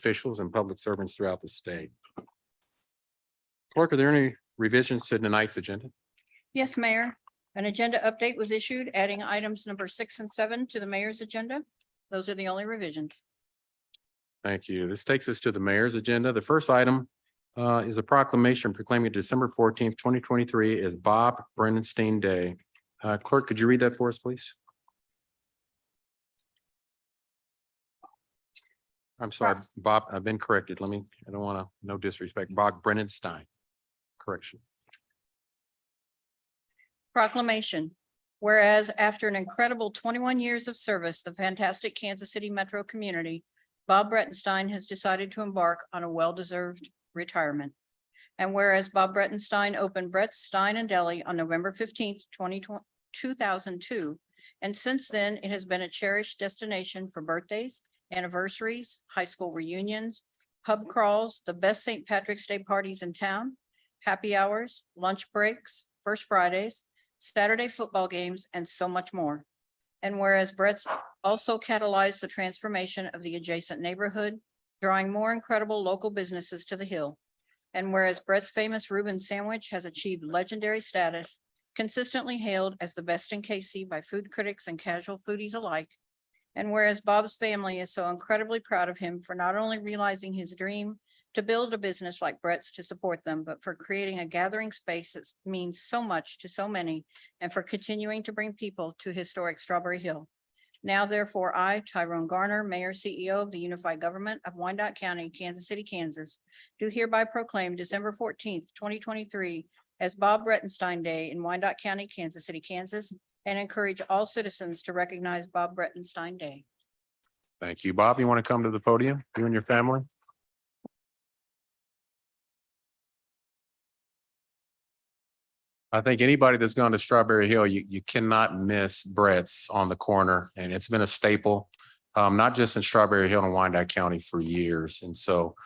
officials and public servants throughout the state. Clerk, are there any revisions to tonight's agenda? Yes, Mayor. An agenda update was issued, adding items number 6 and 7 to the mayor's agenda. Those are the only revisions. Thank you. This takes us to the mayor's agenda. The first item is a proclamation proclaiming December 14th, 2023 as Bob Brenenstein Day. Clerk, could you read that for us, please? I'm sorry, Bob, I've been corrected. I don't want to, no disrespect. Bob Brenenstein. Correction. Proclamation. Whereas after an incredible 21 years of service, the fantastic Kansas City metro community, Bob Brettenstein has decided to embark on a well-deserved retirement. And whereas Bob Brettenstein opened Brett's Stein and Deli on November 15th, 2002, and since then it has been a cherished destination for birthdays, anniversaries, high school reunions, pub crawls, the best St. Patrick's Day parties in town, happy hours, lunch breaks, First Fridays, Saturday football games, and so much more. And whereas Brett's also catalyzed the transformation of the adjacent neighborhood, drawing more incredible local businesses to the Hill. And whereas Brett's famous Reuben sandwich has achieved legendary status, consistently hailed as the best in KC by food critics and casual foodies alike. And whereas Bob's family is so incredibly proud of him for not only realizing his dream to build a business like Brett's to support them, but for creating a gathering space that means so much to so many, and for continuing to bring people to historic Strawberry Hill. Now, therefore, I, Tyrone Garner, Mayor, CEO of the Unified Government of Wyandotte County, Kansas City, Kansas, do hereby proclaim December 14th, 2023 as Bob Brettenstein Day in Wyandotte County, Kansas City, Kansas, and encourage all citizens to recognize Bob Brettenstein Day. Thank you. Bob, you want to come to the podium, you and your family? I think anybody that's gone to Strawberry Hill, you cannot miss Brett's on the corner, and it's been a staple, not just in Strawberry Hill and Wyandotte County for years. And so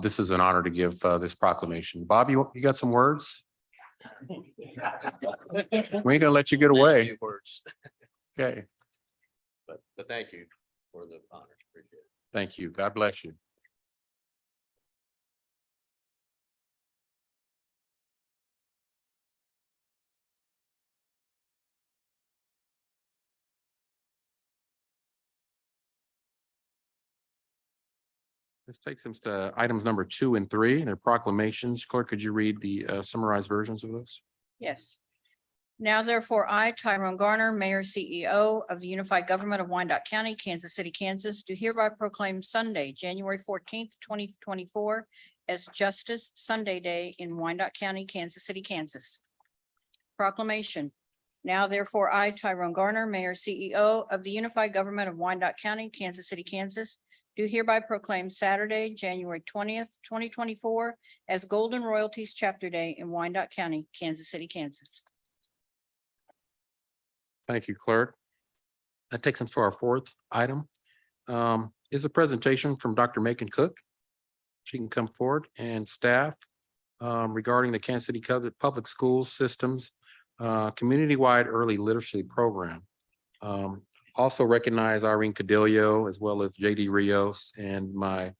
this is an honor to give this proclamation. Bob, you got some words? We ain't gonna let you get away. Words, Okay, but thank you for the honor. Appreciate it. thank you. God bless you. This takes us to items number 2 and 3. They're proclamations. Clerk, could you read the summarized versions of those? Yes. Now, therefore, I, Tyrone Garner, Mayor, CEO of the Unified Government of Wyandotte County, Kansas City, Kansas, do hereby proclaim Sunday, January 14th, 2024 as Justice Sunday Day in Wyandotte County, Kansas City, Kansas. Proclamation. Now, therefore, I, Tyrone Garner, Mayor, CEO of the Unified Government of Wyandotte County, Kansas City, Kansas, do hereby proclaim Saturday, January 20th, 2024 as Golden Royalties Chapter Day in Wyandotte County, Kansas City, Kansas. Thank you, clerk. That takes us to our 4th item. Is a presentation from Dr. Macon Cook. She can come forward, and staff regarding the Kansas City Public Schools Systems community-wide early literacy program. Also recognize Irene Cadillo as well as JD Rios and my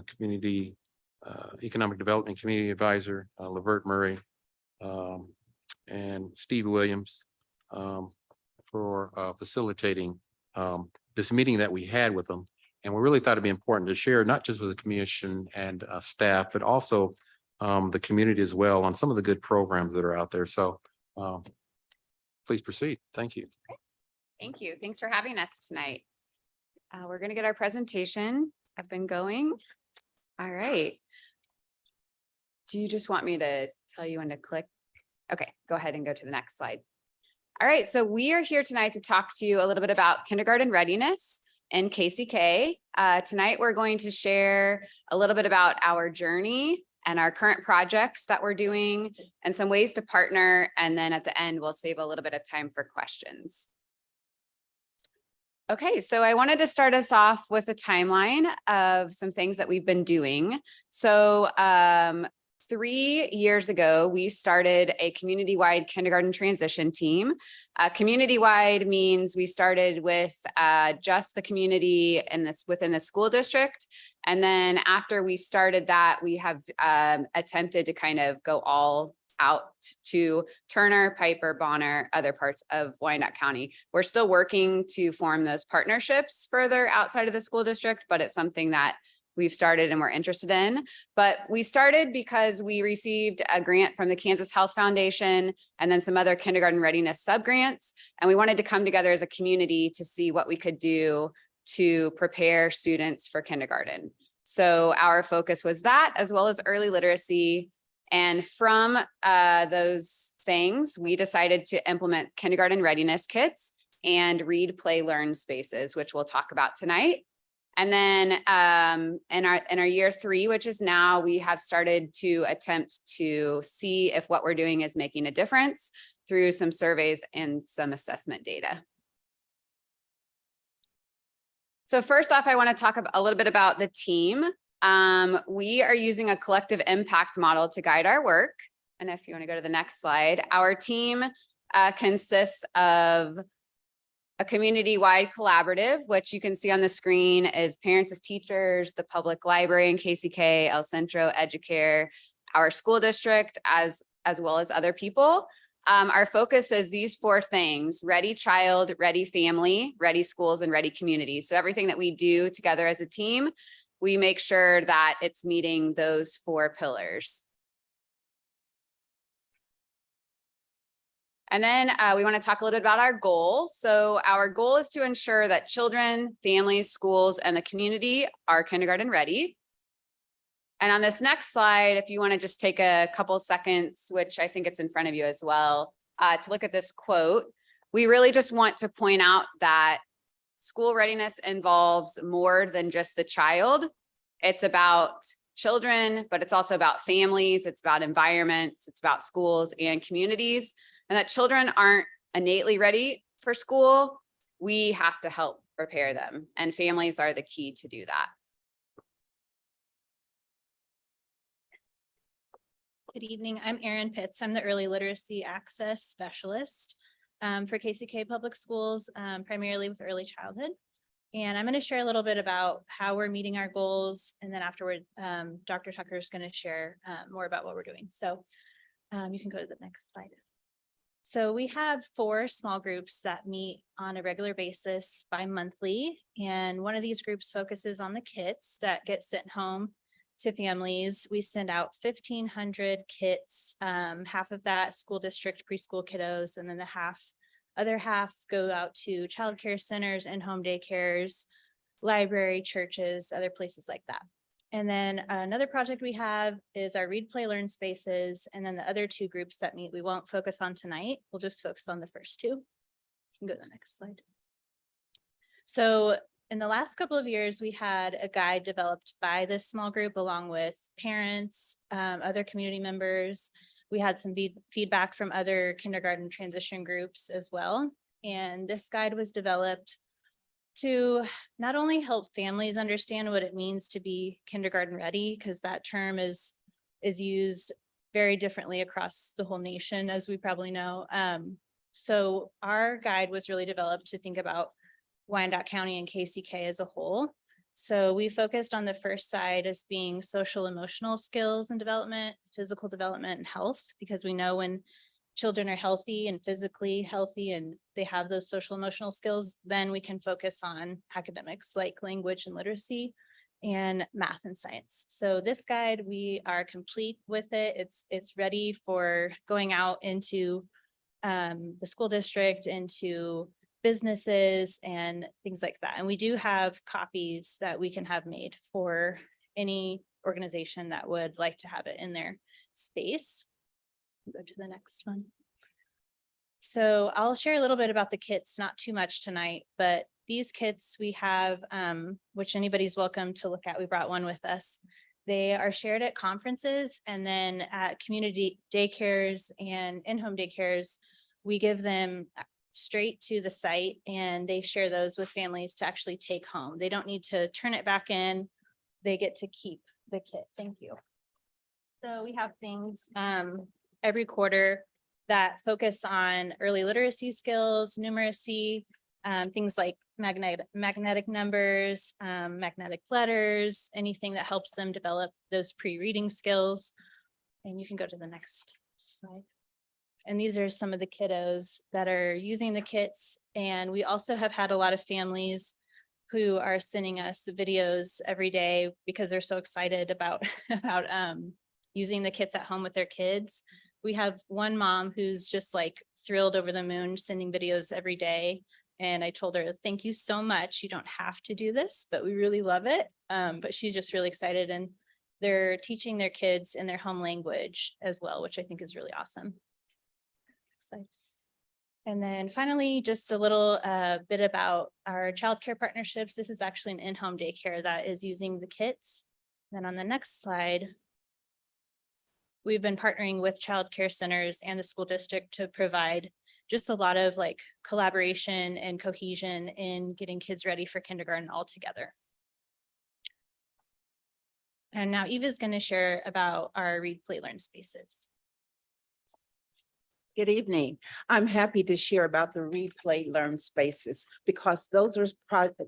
community economic development community advisor, Lavert Murray, and Steve Williams for facilitating this meeting that we had with them. And we really thought it'd be important to share, not just with the commission and staff, but also the community as well on some of the good programs that are out there. So please proceed. Thank you. Thank you. Thanks for having us tonight. We're going to get our presentation up and going. All right. Do you just want me to tell you when to click? Okay, go ahead and go to the next slide. All right, so we are here tonight to talk to you a little bit about kindergarten readiness in KCK. Tonight, we're going to share a little bit about our journey and our current projects that we're doing and some ways to partner. And then at the end, we'll save a little bit of time for questions. Okay, so I wanted to start us off with a timeline of some things that we've been doing. So 3 years ago, we started a community-wide kindergarten transition team. Community-wide means we started with just the community and within the school district. And then after we started that, we have attempted to kind of go all out to Turner, Piper, Bonner, other parts of Wyandotte County. We're still working to form those partnerships further outside of the school district, but it's something that we've started and we're interested in. But we started because we received a grant from the Kansas Health Foundation and then some other kindergarten readiness subgrants. And we wanted to come together as a community to see what we could do to prepare students for kindergarten. So our focus was that, as well as early literacy. And from those things, we decided to implement kindergarten readiness kits and read, play, learn spaces, which we'll talk about tonight. And then in our year 3, which is now, we have started to attempt to see if what we're doing is making a difference through some surveys and some assessment data. So first off, I want to talk a little bit about the team. We are using a collective impact model to guide our work. And if you want to go to the next slide, our team consists of a community-wide collaborative, which you can see on the screen is parents as teachers, the public library in KCK, El Centro, Educare, our school district, as well as other people. Our focus is these 4 things: ready child, ready family, ready schools, and ready communities. So everything that we do together as a team, we make sure that it's meeting those 4 pillars. And then we want to talk a little bit about our goal. So our goal is to ensure that children, families, schools, and the community are kindergarten ready. And on this next slide, if you want to just take a couple seconds, which I think it's in front of you as well, to look at this quote, we really just want to point out that school readiness involves more than just the child. It's about children, but it's also about families, it's about environments, it's about schools and communities. And that children aren't innately ready for school. We have to help prepare them, and families are the key to do that. Good evening. I'm Erin Pitts. I'm the Early Literacy Access Specialist for KCK Public Schools, primarily with early childhood. And I'm going to share a little bit about how we're meeting our goals. And then afterward, Dr. Tucker is going to share more about what we're doing. So you can go to the next slide. So we have 4 small groups that meet on a regular basis bi-monthly. And one of these groups focuses on the kits that get sent home to families. We send out 1,500 kits, half of that school district preschool kiddos, and then the other half go out to childcare centers and home daycares, library, churches, other places like that. And then another project we have is our read, play, learn spaces. And then the other 2 groups that meet, we won't focus on tonight. We'll just focus on the first 2. You can go to the next slide. So in the last couple of years, we had a guide developed by this small group along with parents, other community members. We had some feedback from other kindergarten transition groups as well. And this guide was developed to not only help families understand what it means to be kindergarten ready, because that term is used very differently across the whole nation, as we probably know. So our guide was really developed to think about Wyandotte County and KCK as a whole. So we focused on the first side as being social emotional skills and development, physical development and health, because we know when children are healthy and physically healthy and they have those social emotional skills, then we can focus on academics like language and literacy and math and science. So this guide, we are complete with it. It's ready for going out into the school district, into businesses and things like that. And we do have copies that we can have made for any organization that would like to have it in their space. Go to the next one. So I'll share a little bit about the kits, not too much tonight, but these kits we have, which anybody's welcome to look at. We brought one with us. They are shared at conferences and then at community daycares and in-home daycares. We give them straight to the site and they share those with families to actually take home. They don't need to turn it back in. They get to keep the kit. Thank you. So we have things every quarter that focus on early literacy skills, numeracy, things like magnetic numbers, magnetic letters, anything that helps them develop those pre-reading skills. And you can go to the next slide. And these are some of the kiddos that are using the kits. And we also have had a lot of families who are sending us videos every day because they're so excited about using the kits at home with their kids. We have one mom who's just like thrilled over the moon, sending videos every day. And I told her, thank you so much. You don't have to do this, but we really love it. But she's just really excited, and they're teaching their kids in their home language as well, which I think is really awesome. Next slide. And then finally, just a little bit about our childcare partnerships. This is actually an in-home daycare that is using the kits. Then on the next slide, we've been partnering with childcare centers and the school district to provide just a lot of like collaboration and cohesion in getting kids ready for kindergarten all together. And now Eva is going to share about our Read, Play, Learn spaces. Good evening. I'm happy to share about the Read, Play, Learn spaces because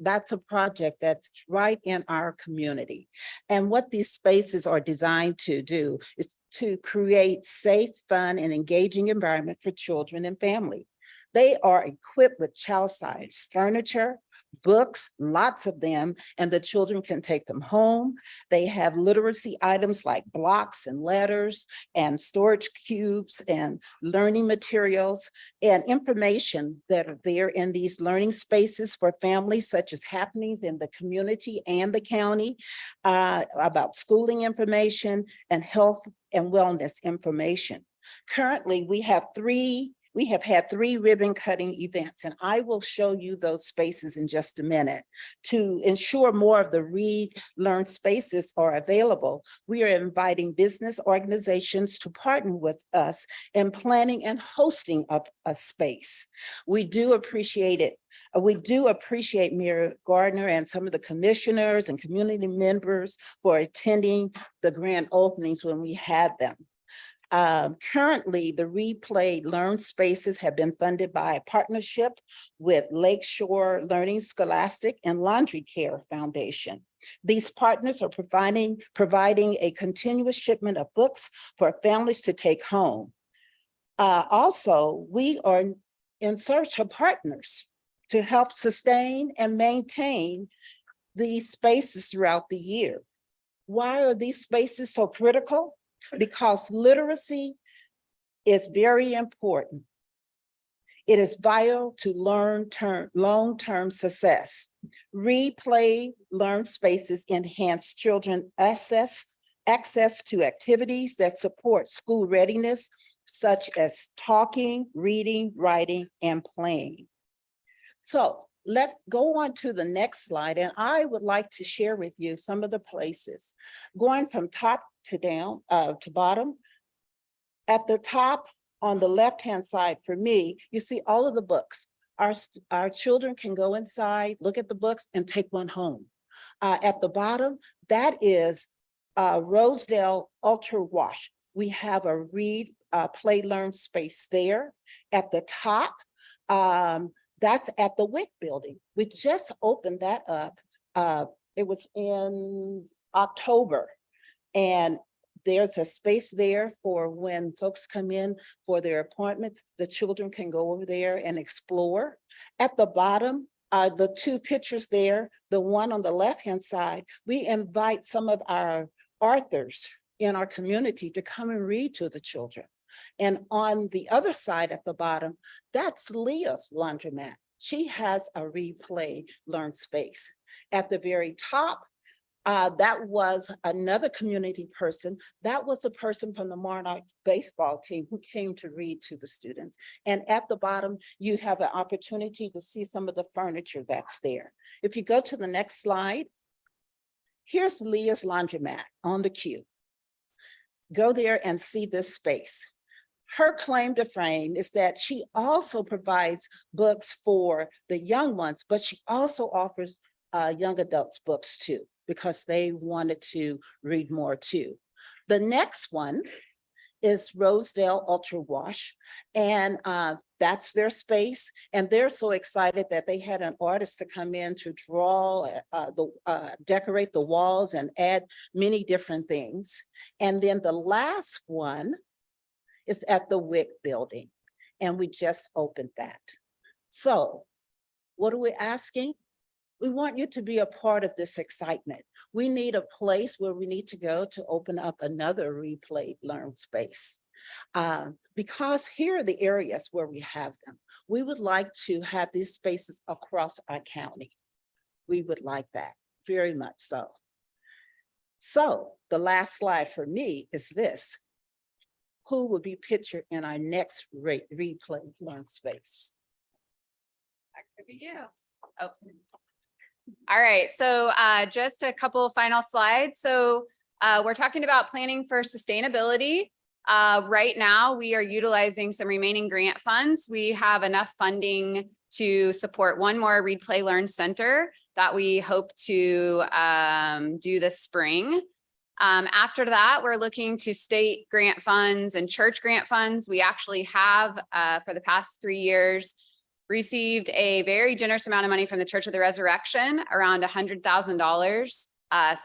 that's a project that's right in our community. And what these spaces are designed to do is to create safe, fun, and engaging environment for children and family. They are equipped with child-sized furniture, books, lots of them, and the children can take them home. They have literacy items like blocks and letters and storage cubes and learning materials and information that are there in these learning spaces for families, such as happenings in the community and the county, about schooling information and health and wellness information. Currently, we have had 3 ribbon cutting events, and I will show you those spaces in just a minute. To ensure more of the Read, Learn spaces are available, we are inviting business organizations to partner with us in planning and hosting a space. We do appreciate it. We do appreciate Mayor Gardner and some of the commissioners and community members for attending the grand openings when we had them. Currently, the Read, Play, Learn spaces have been funded by a partnership with Lakeshore Learning Scholastic and Laundry Care Foundation. These partners are providing a continuous shipment of books for families to take home. Also, we are in search of partners to help sustain and maintain these spaces throughout the year. Why are these spaces so critical? Because literacy is very important. It is vital to long-term success. Read, Play, Learn spaces enhance children's access to activities that support school readiness, such as talking, reading, writing, and playing. So let's go on to the next slide, and I would like to share with you some of the places. Going from top to down, to bottom. At the top on the left-hand side for me, you see all of the books. Our children can go inside, look at the books, and take one home. At the bottom, that is Rosedale Ultra Wash. We have a Read, Play, Learn space there. At the top, that's at the WIC building. We just opened that up. It was in October. And there's a space there for when folks come in for their appointments, the children can go over there and explore. At the bottom, the 2 pictures there, the one on the left-hand side, we invite some of our authors in our community to come and read to the children. And on the other side at the bottom, that's Leah's laundromat. She has a Read, Play, Learn space. At the very top, that was another community person. That was a person from the Monarch baseball team who came to read to the students. And at the bottom, you have an opportunity to see some of the furniture that's there. If you go to the next slide, here's Leah's laundromat on the queue. Go there and see this space. Her claim to fame is that she also provides books for the young ones, but she also offers young adults books too, because they wanted to read more too. The next one is Rosedale Ultra Wash. And that's their space. And they're so excited that they had an artist to come in to draw, decorate the walls and add many different things. And then the last one is at the WIC building. And we just opened that. So what are we asking? We want you to be a part of this excitement. We need a place where we need to go to open up another Replay Learn space. Because here are the areas where we have them. We would like to have these spaces across our county. We would like that very much so. So the last slide for me is this. Who will be pictured in our next Replay Learn space? That could be you. Oh. All right, so just a couple final slides. So we're talking about planning for sustainability. Right now, we are utilizing some remaining grant funds. We have enough funding to support one more Read, Play, Learn center that we hope to do this spring. After that, we're looking to state grant funds and church grant funds. We actually have, for the past 3 years, received a very generous amount of money from the Church of the Resurrection, around $100,000.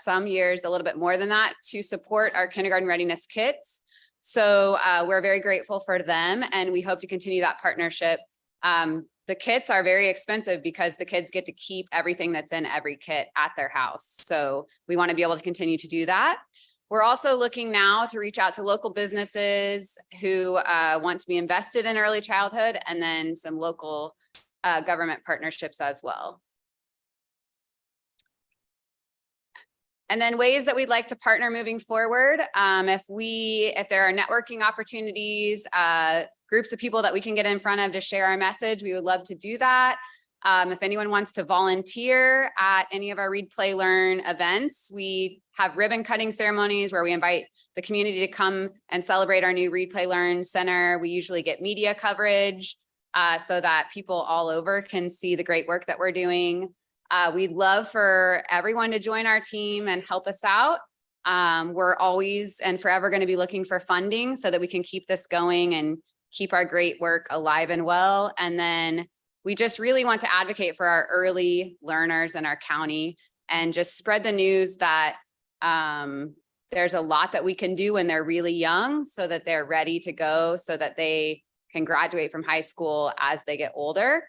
Some years a little bit more than that, to support our kindergarten readiness kits. So we're very grateful for them, and we hope to continue that partnership. The kits are very expensive because the kids get to keep everything that's in every kit at their house. So we want to be able to continue to do that. We're also looking now to reach out to local businesses who want to be invested in early childhood, and then some local government partnerships as well. And then ways that we'd like to partner moving forward. If there are networking opportunities, groups of people that we can get in front of to share our message, we would love to do that. If anyone wants to volunteer at any of our Read, Play, Learn events, we have ribbon cutting ceremonies where we invite the community to come and celebrate our new Read, Play, Learn center. We usually get media coverage so that people all over can see the great work that we're doing. We'd love for everyone to join our team and help us out. We're always and forever going to be looking for funding so that we can keep this going and keep our great work alive and well. And then we just really want to advocate for our early learners in our county and just spread the news that there's a lot that we can do when they're really young so that they're ready to go, so that they can graduate from high school as they get older.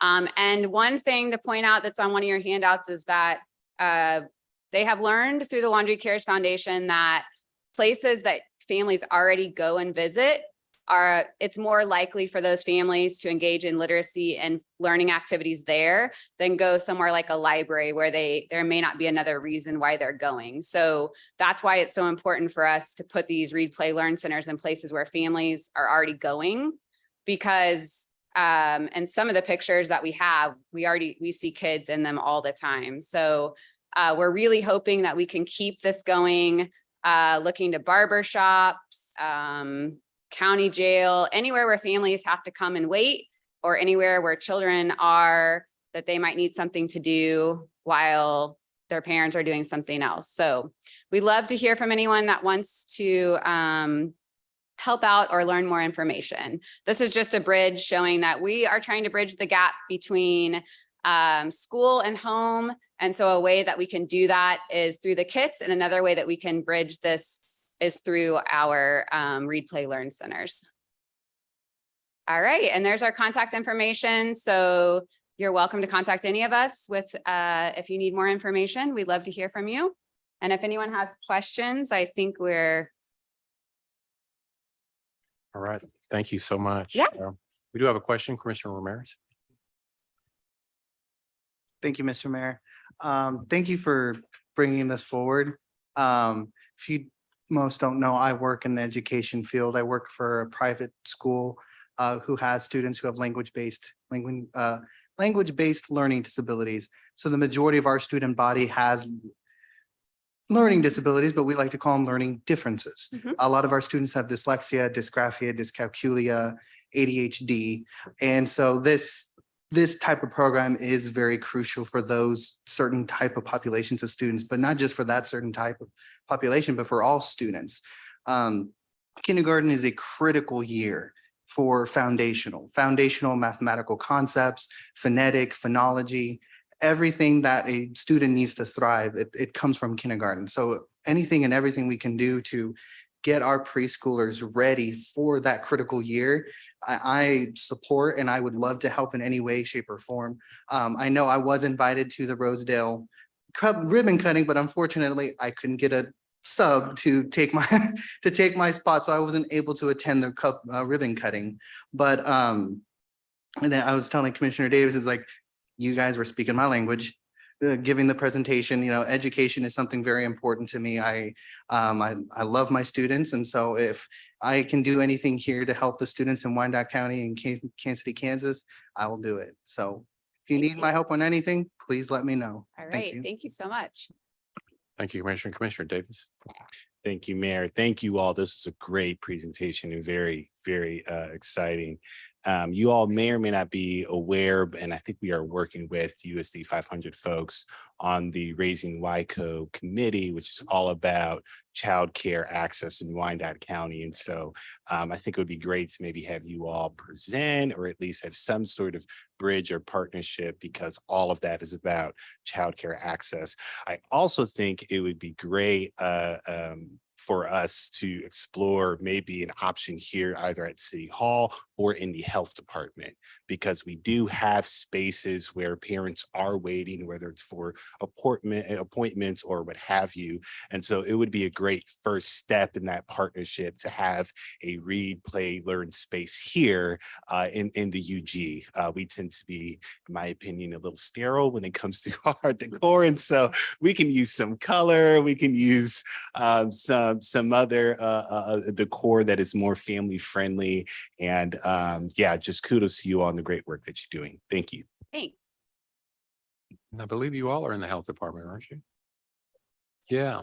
And one thing to point out that's on one of your handouts is that they have learned through the Laundry Cares Foundation that places that families already go and visit it's more likely for those families to engage in literacy and learning activities there than go somewhere like a library where there may not be another reason why they're going. So that's why it's so important for us to put these Read, Play, Learn centers in places where families are already going, because and some of the pictures that we have, we see kids in them all the time. So we're really hoping that we can keep this going, looking to barber shops, county jail, anywhere where families have to come and wait, or anywhere where children are that they might need something to do while their parents are doing something else. So we'd love to hear from anyone that wants to help out or learn more information. This is just a bridge showing that we are trying to bridge the gap between school and home. And so a way that we can do that is through the kits, and another way that we can bridge this is through our Read, Play, Learn centers. All right, and there's our contact information. So you're welcome to contact any of us with if you need more information. We'd love to hear from you. And if anyone has questions, I think we're. All right, thank you so much. Yeah. We do have a question, Commissioner Ramirez. Thank you, Mr. Mayor. Thank you for bringing this forward. If you most don't know, I work in the education field. I work for a private school who has students who have language-based learning disabilities. So the majority of our student body has learning disabilities, but we like to call them learning differences. Mhm. A lot of our students have dyslexia, dysgraphia, dyscalculia, ADHD. And so this this type of program is very crucial for those certain type of populations of students, but not just for that certain type of population, but for all students. Kindergarten is a critical year for foundational mathematical concepts, phonology, everything that a student needs to thrive. It comes from kindergarten. So anything and everything we can do to get our preschoolers ready for that critical year, I support, and I would love to help in any way, shape, or form. I know I was invited to the Rosedale ribbon cutting, but unfortunately I couldn't get a sub to take my to take my spot, so I wasn't able to attend the ribbon cutting. But and then I was telling Commissioner Davis, is like, you guys were speaking my language, giving the presentation. You know, education is something very important to me. I love my students, and so if I can do anything here to help the students in Wyandotte County and Kansas City, Kansas, I will do it. So if you Thank need my help on anything, please let me know. All Thank right, you. thank you so much. Thank you, Commissioner. Commissioner Davis. Thank you, Mayor. Thank you all. This is a great presentation and very, very exciting. You all may or may not be aware, and I think we are working with USD 500 folks on the Raising WICO committee, which is all about childcare access in Wyandotte County. And so I think it would be great to maybe have you all present, or at least have some sort of bridge or partnership, because all of that is about childcare access. I also think it would be great for us to explore maybe an option here, either at City Hall or in the health department, because we do have spaces where parents are waiting, whether it's for appointments or what have you. And so it would be a great first step in that partnership to have a read, play, learn space here in the UG. We tend to be, in my opinion, a little sterile when it comes to our decor. And so we can use some color, we can use some other decor that is more family friendly. And yeah, just kudos to you on the great work that you're doing. Thank you. Thanks. And I believe you all are in the health department, aren't you? Yeah,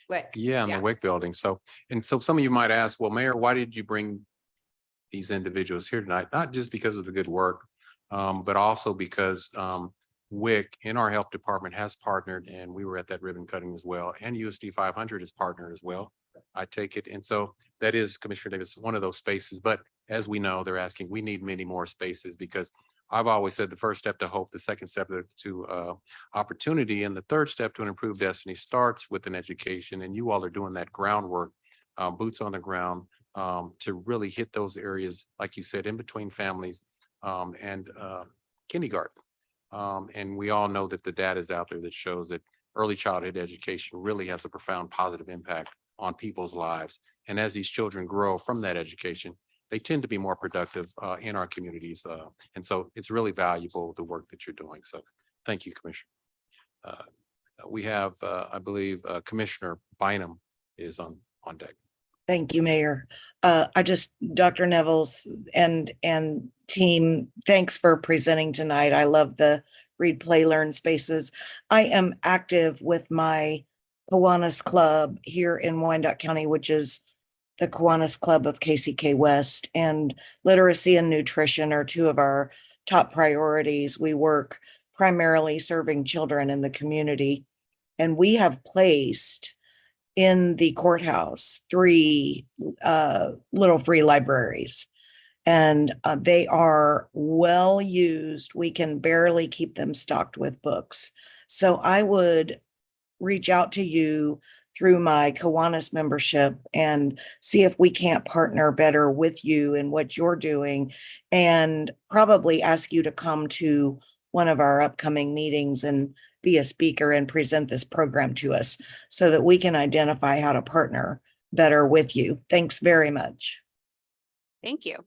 What? yeah, in the WIC building. So, and so some of you might ask, well, Mayor, why did you bring these individuals here tonight? Not just because of the good work, but also because WIC in our health department has partnered, and we were at that ribbon cutting as well, and USD 500 is partnered as well. I take it. And so that is, Commissioner Davis, one of those spaces. But as we know, they're asking, we need many more spaces, because I've always said the first step to hope, the second step to opportunity, and the third step to an improved destiny starts with an education. And you all are doing that groundwork, boots on the ground, to really hit those areas, like you said, in between families and kindergarten. And we all know that the data is out there that shows that early childhood education really has a profound positive impact on people's lives. And as these children grow from that education, they tend to be more productive in our communities. And so it's really valuable, the work that you're doing. So thank you, Commissioner. We have, I believe, Commissioner Bynum is on deck. Thank you, Mayor. Dr. Neville's and team, thanks for presenting tonight. I love the read, play, learn spaces. I am active with my Kiwanis Club here in Wyandotte County, which is the Kiwanis Club of KCK West, and literacy and nutrition are two of our top priorities. We work primarily serving children in the community, and we have placed in the courthouse 3 little free libraries, and they are well used. We can barely keep them stocked with books. So I would reach out to you through my Kiwanis membership and see if we can't partner better with you in what you're doing, and probably ask you to come to one of our upcoming meetings and be a speaker and present this program to us so that we can identify how to partner better with you. Thanks very much. Thank you.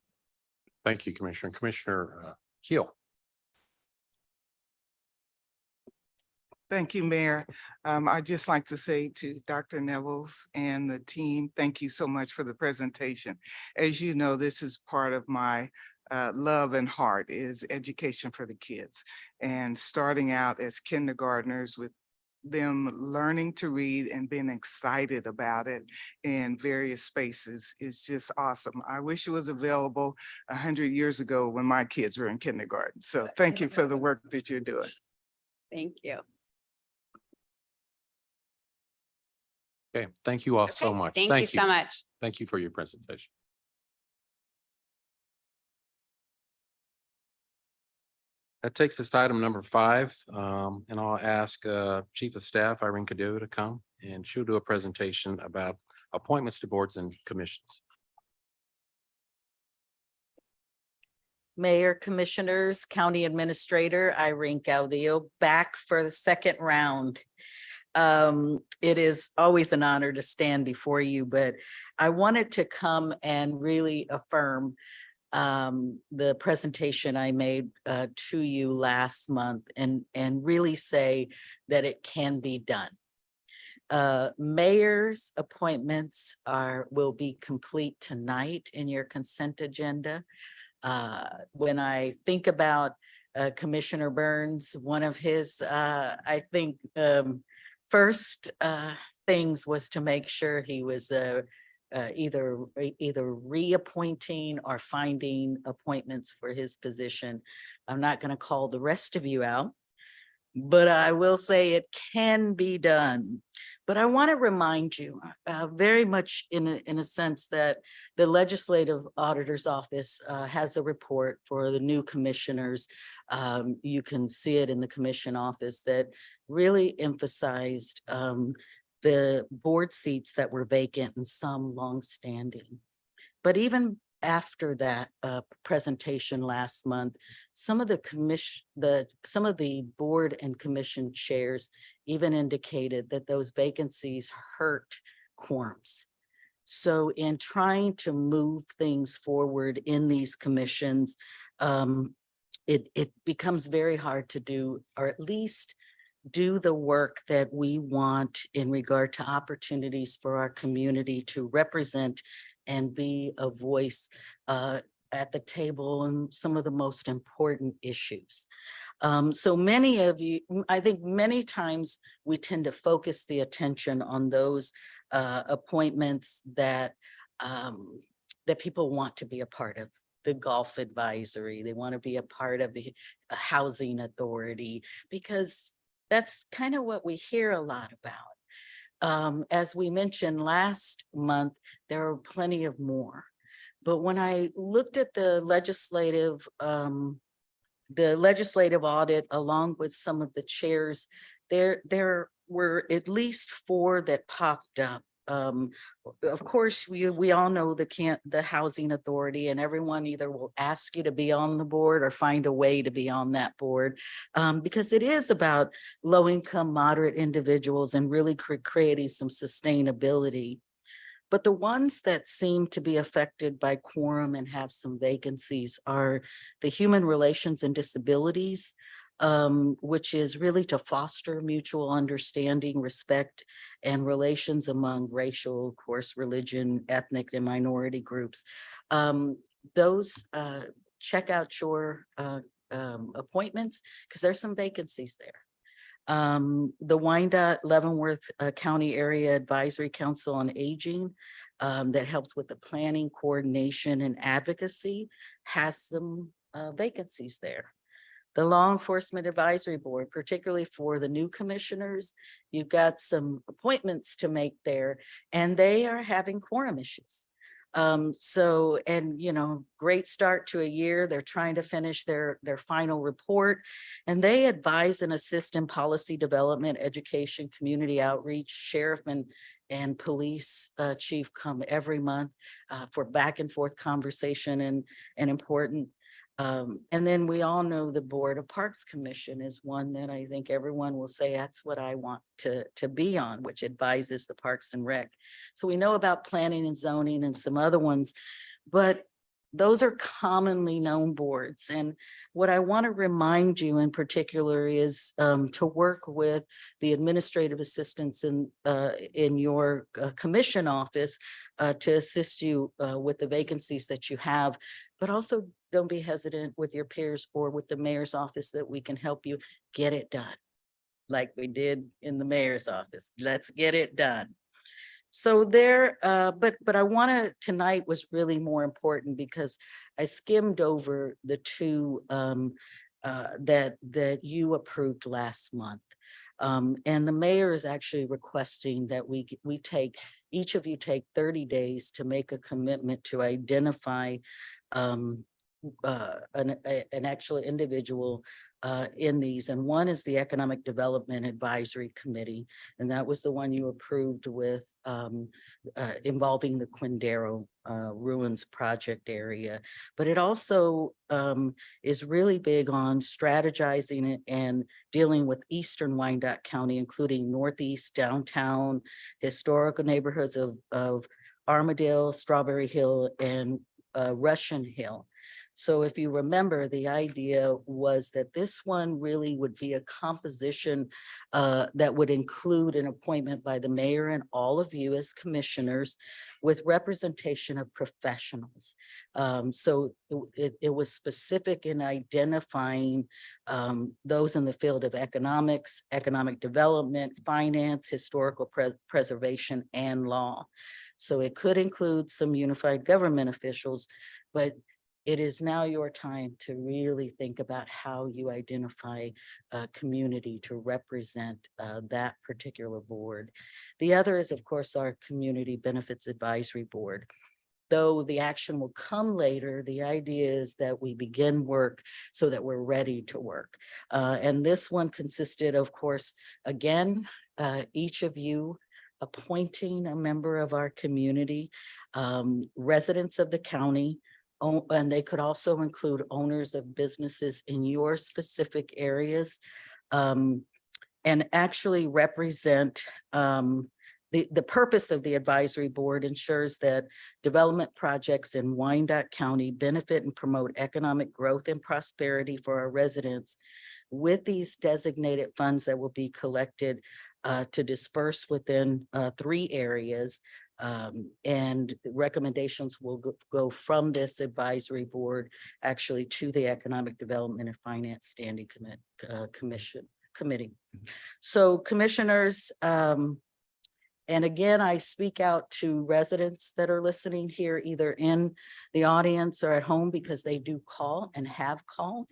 Thank you, Commissioner. Commissioner Keel. Thank you, Mayor. I'd just like to say to Dr. Nevels and the team, thank you so much for the presentation. As you know, this is part of my love and heart is education for the kids. And starting out as kindergartners with them learning to read and being excited about it in various spaces is just awesome. I wish it was available 100 years ago when my kids were in kindergarten. So thank you for the work that you're doing. Thank you. Okay, thank you all so Okay, much. Thank you so much. Thank you for your presentation. That takes us to item number 5, and I'll ask Chief of Staff Irene Cadu to come, and she'll do a presentation about appointments to boards and commissions. Mayor, Commissioners, County Administrator Irene Caudillo, back for the second round. It is always an honor to stand before you, but I wanted to come and really affirm the presentation I made to you last month and really say that it can be done. Mayor's appointments will be complete tonight in your consent agenda. When I think about Commissioner Burns, one of his, I think, first things was to make sure he was either reappointing or finding appointments for his position. I'm not going to call the rest of you out, but I will say it can be done. But I want to remind you very much in a sense that the Legislative Auditor's Office has a report for the new commissioners. You can see it in the commission office that really emphasized the board seats that were vacant and some longstanding. But even after that presentation last month, some of the board and commission chairs even indicated that those vacancies hurt quorums. So in trying to move things forward in these commissions, it becomes very hard to do, or at least do the work that we want in regard to opportunities for our community to represent and be a voice at the table on some of the most important issues. So many of you, I think many times we tend to focus the attention on those appointments that that people want to be a part of. The golf advisory, they want to be a part of the housing authority, because that's kind of what we hear a lot about. As we mentioned last month, there are plenty of more. But when I looked at the legislative audit, along with some of the chairs, there were at least 4 that popped up. Of course, we all know the housing authority, and everyone either will ask you to be on the board or find a way to be on that board, because it is about low income, moderate individuals and really creating some sustainability. But the ones that seem to be affected by quorum and have some vacancies are the Human Relations and Disabilities, which is really to foster mutual understanding, respect, and relations among racial, of course, religion, ethnic, and minority groups. Those check out your appointments, because there's some vacancies there. The Wyandotte Leavenworth County Area Advisory Council on Aging, that helps with the planning, coordination, and advocacy, has some vacancies there. The Law Enforcement Advisory Board, particularly for the new commissioners, you've got some appointments to make there, and they are having quorum issues. Great start to a year. They're trying to finish their final report, and they advise and assist in policy development, education, community outreach. Sheriff and police chief come every month for back and forth conversation and important. And then we all know the Board of Parks Commission is one that I think everyone will say that's what I want to be on, which advises the Parks and Rec. So we know about planning and zoning and some other ones, but those are commonly known boards. And what I want to remind you in particular is to work with the administrative assistants in your commission office to assist you with the vacancies that you have, but also don't be hesitant with your peers or with the mayor's office that we can help you get it done. like we did in the mayor's office. Let's get it done. So there, but I wanna, tonight was really more important because I skimmed over the two that you approved last month. And the mayor is actually requesting that we take, each of you take 30 days to make a commitment to identify an actual individual in these. And one is the Economic Development Advisory Committee. And that was the one you approved with involving the Quindaro Ruins Project area. But it also is really big on strategizing it and dealing with Eastern Wyandotte County, including Northeast, downtown, historical neighborhoods of Armadale, Strawberry Hill, and Russian Hill. So if you remember, the idea was that this one really would be a composition that would include an appointment by the mayor and all of you as commissioners with representation of professionals. So it was specific in identifying those in the field of economics, economic development, finance, historical preservation, and law. So it could include some unified government officials, but it is now your time to really think about how you identify a community to represent that particular board. The other is, of course, our Community Benefits Advisory Board. Though the action will come later, the idea is that we begin work so that we're ready to work. And this one consisted, of course, again, each of you appointing a member of our community, residents of the county, and they could also include owners of businesses in your specific areas, and actually represent the purpose of the advisory board ensures that development projects in Wyandotte County benefit and promote economic growth and prosperity for our residents with these designated funds that will be collected to disperse within 3 areas. And recommendations will go from this advisory board actually to the Economic Development and Finance Standing Committee. So commissioners, and again, I speak out to residents that are listening here, either in the audience or at home, because they do call and have called.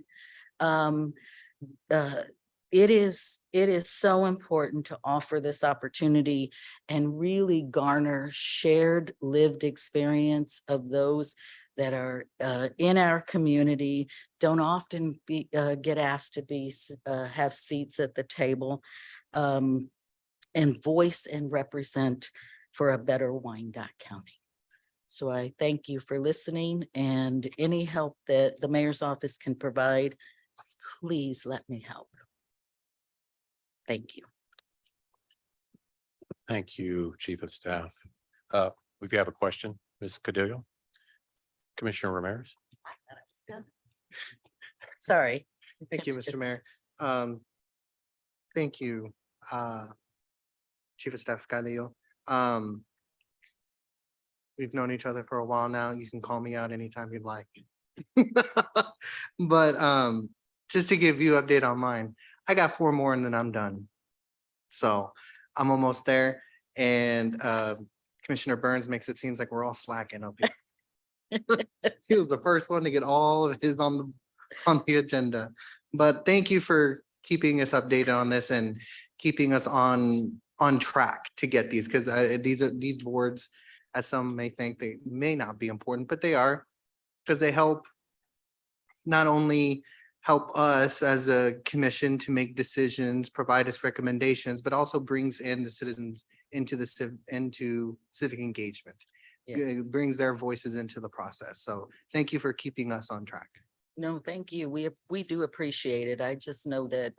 It is so important to offer this opportunity and really garner shared lived experience of those that are in our community, don't often get asked to have seats at the table, and voice and represent for a better Wyandotte County. So I thank you for listening, and any help that the mayor's office can provide, please let me help. Thank you. Thank you, Chief of Staff. We have a question, Ms. Cadillo. Commissioner Ramirez. Sorry. Thank you, Mr. Mayor. Thank you, Chief of Staff Cadillo. We've known each other for a while now. You can call me out anytime you'd like. But just to give you an update on mine, I got 4 more and then I'm done. So I'm almost there. And Commissioner Burns makes it seems like we're all slacking up here. He was the first one to get all of his on the agenda. But thank you for keeping us updated on this and keeping us on track to get these, because these boards, as some may think, they may not be important, but they are, because they help not only help us as a commission to make decisions, provide us recommendations, but also brings in the citizens into civic engagement. Yes. It brings their voices into the process. So thank you for keeping us on track. No, thank you. We do appreciate it. I just know that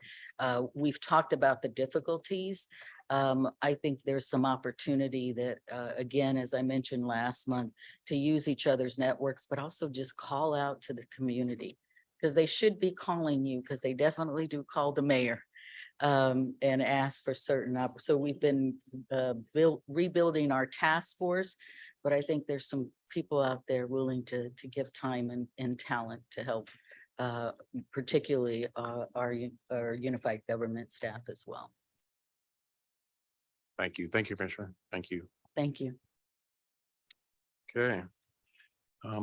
we've talked about the difficulties. I think there's some opportunity that, again, as I mentioned last month, to use each other's networks, but also just call out to the community, because they should be calling you, because they definitely do call the mayor and ask for certain. So we've been rebuilding our task force, but I think there's some people out there willing to give time and talent to help particularly our unified government staff as well. Thank you. Thank you, Commissioner. Thank you. Thank you. Okay.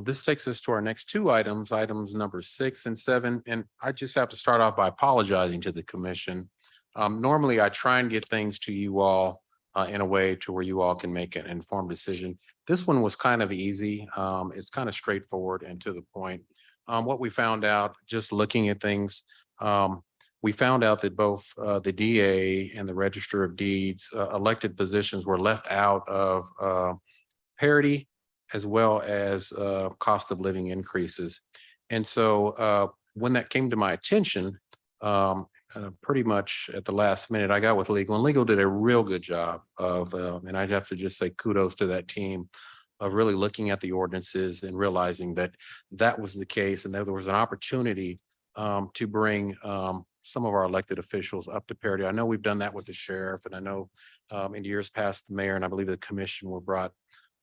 This takes us to our next two items, items number 6 and 7, and I just have to start off by apologizing to the commission. Normally I try and get things to you all in a way to where you all can make an informed decision. This one was kind of easy. It's kind of straightforward and to the point. What we found out, just looking at things, we found out that both the DA and the Register of Deeds elected positions were left out of parity as well as cost of living increases. And so when that came to my attention, pretty much at the last minute, I got with legal, and legal did a real good job of, and I'd have to just say kudos to that team of really looking at the ordinances and realizing that that was the case and that there was an opportunity to bring some of our elected officials up to parity. I know we've done that with the sheriff, and I know in years past, the mayor and I believe the commission were brought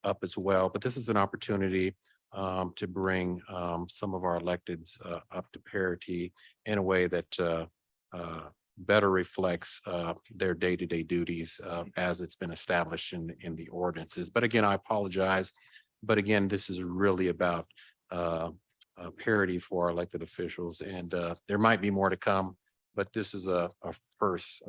up as well, but this is an opportunity to bring some of our electeds up to parity in a way that better reflects their day-to-day duties as it's been established in the ordinances. But again, I apologize. But again, this is really about parity for our elected officials, and there might be more to come, but this is a first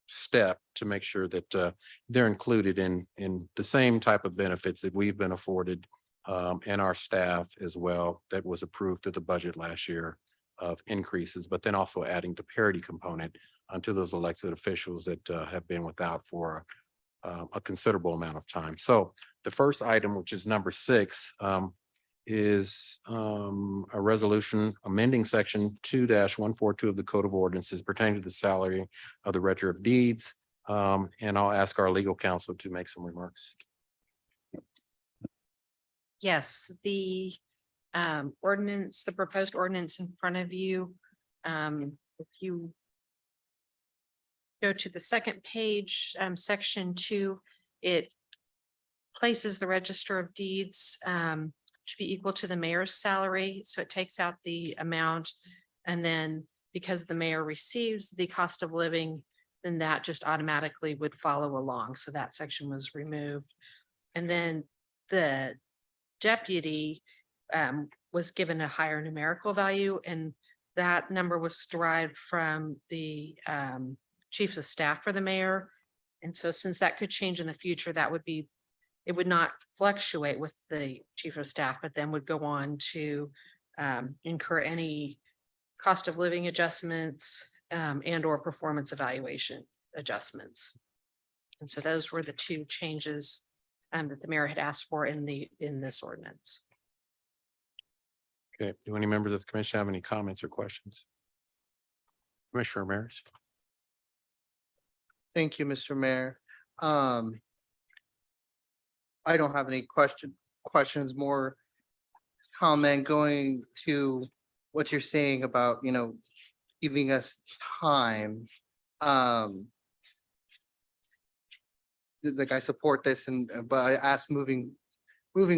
step to make sure that they're included in the same type of benefits that we've been afforded and our staff as well, that was approved through the budget last year of increases, but then also adding the parity component onto those elected officials that have been without for a considerable amount of time. So the first item, which is number 6, is a resolution amending section 2-142 of the Code of Ordinances pertaining to the salary of the Register of Deeds. And I'll ask our legal counsel to make some remarks. Yes, the ordinance, the proposed ordinance in front of you. If you go to the second page, section 2, it places the Register of Deeds to be equal to the mayor's salary. So it takes out the amount, and then because the mayor receives the cost of living, then that just automatically would follow along. So that section was removed. And then the deputy was given a higher numerical value, and that number was derived from the chiefs of staff for the mayor. And so since that could change in the future, that would be, it would not fluctuate with the chief of staff, but then would go on to incur any cost of living adjustments and or performance evaluation adjustments. And so those were the two changes that the mayor had asked for in this ordinance. Okay, do any members of the commission have any comments or questions? Commissioner Ramirez. Thank you, Mr. Mayor. I don't have any questions, more comment going to what you're saying about, giving us time. Like I support this but I ask moving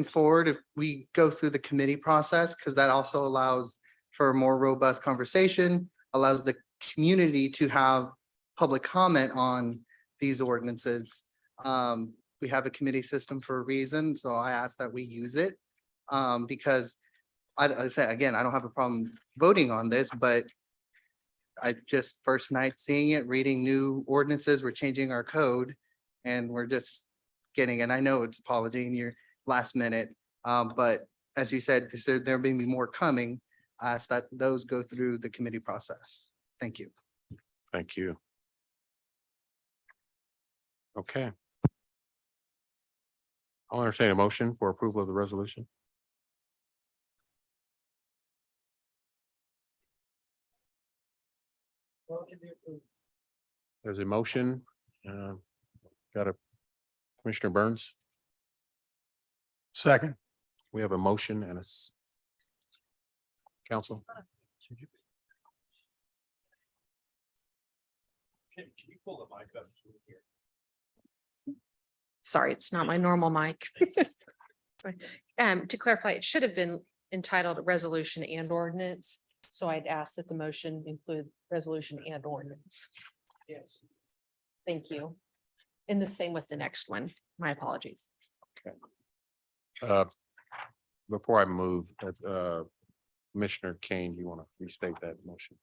forward, if we go through the committee process, because that also allows for a more robust conversation, allows the community to have public comment on these ordinances. We have a committee system for a reason, so I ask that we use it. Because I say, again, I don't have a problem voting on this, but I just first night seeing it, reading new ordinances, we're changing our code, and we're just getting, and I know it's apology in your last minute, but as you said, there may be more coming. I ask that those go through the committee process. Thank you. Thank you. Okay. I'll entertain a motion for approval of the resolution. There's a motion. Got a Commissioner Burns. Second. We have a motion and council. Can you pull the mic up here? Sorry, it's not my normal mic. To clarify, it should have been entitled resolution and ordinance. So I'd ask that the motion include resolution and ordinance. Yes. Thank you. And the same with the next one. My apologies. Uh, Before I move, Commissioner Kane, you want to restate that motion?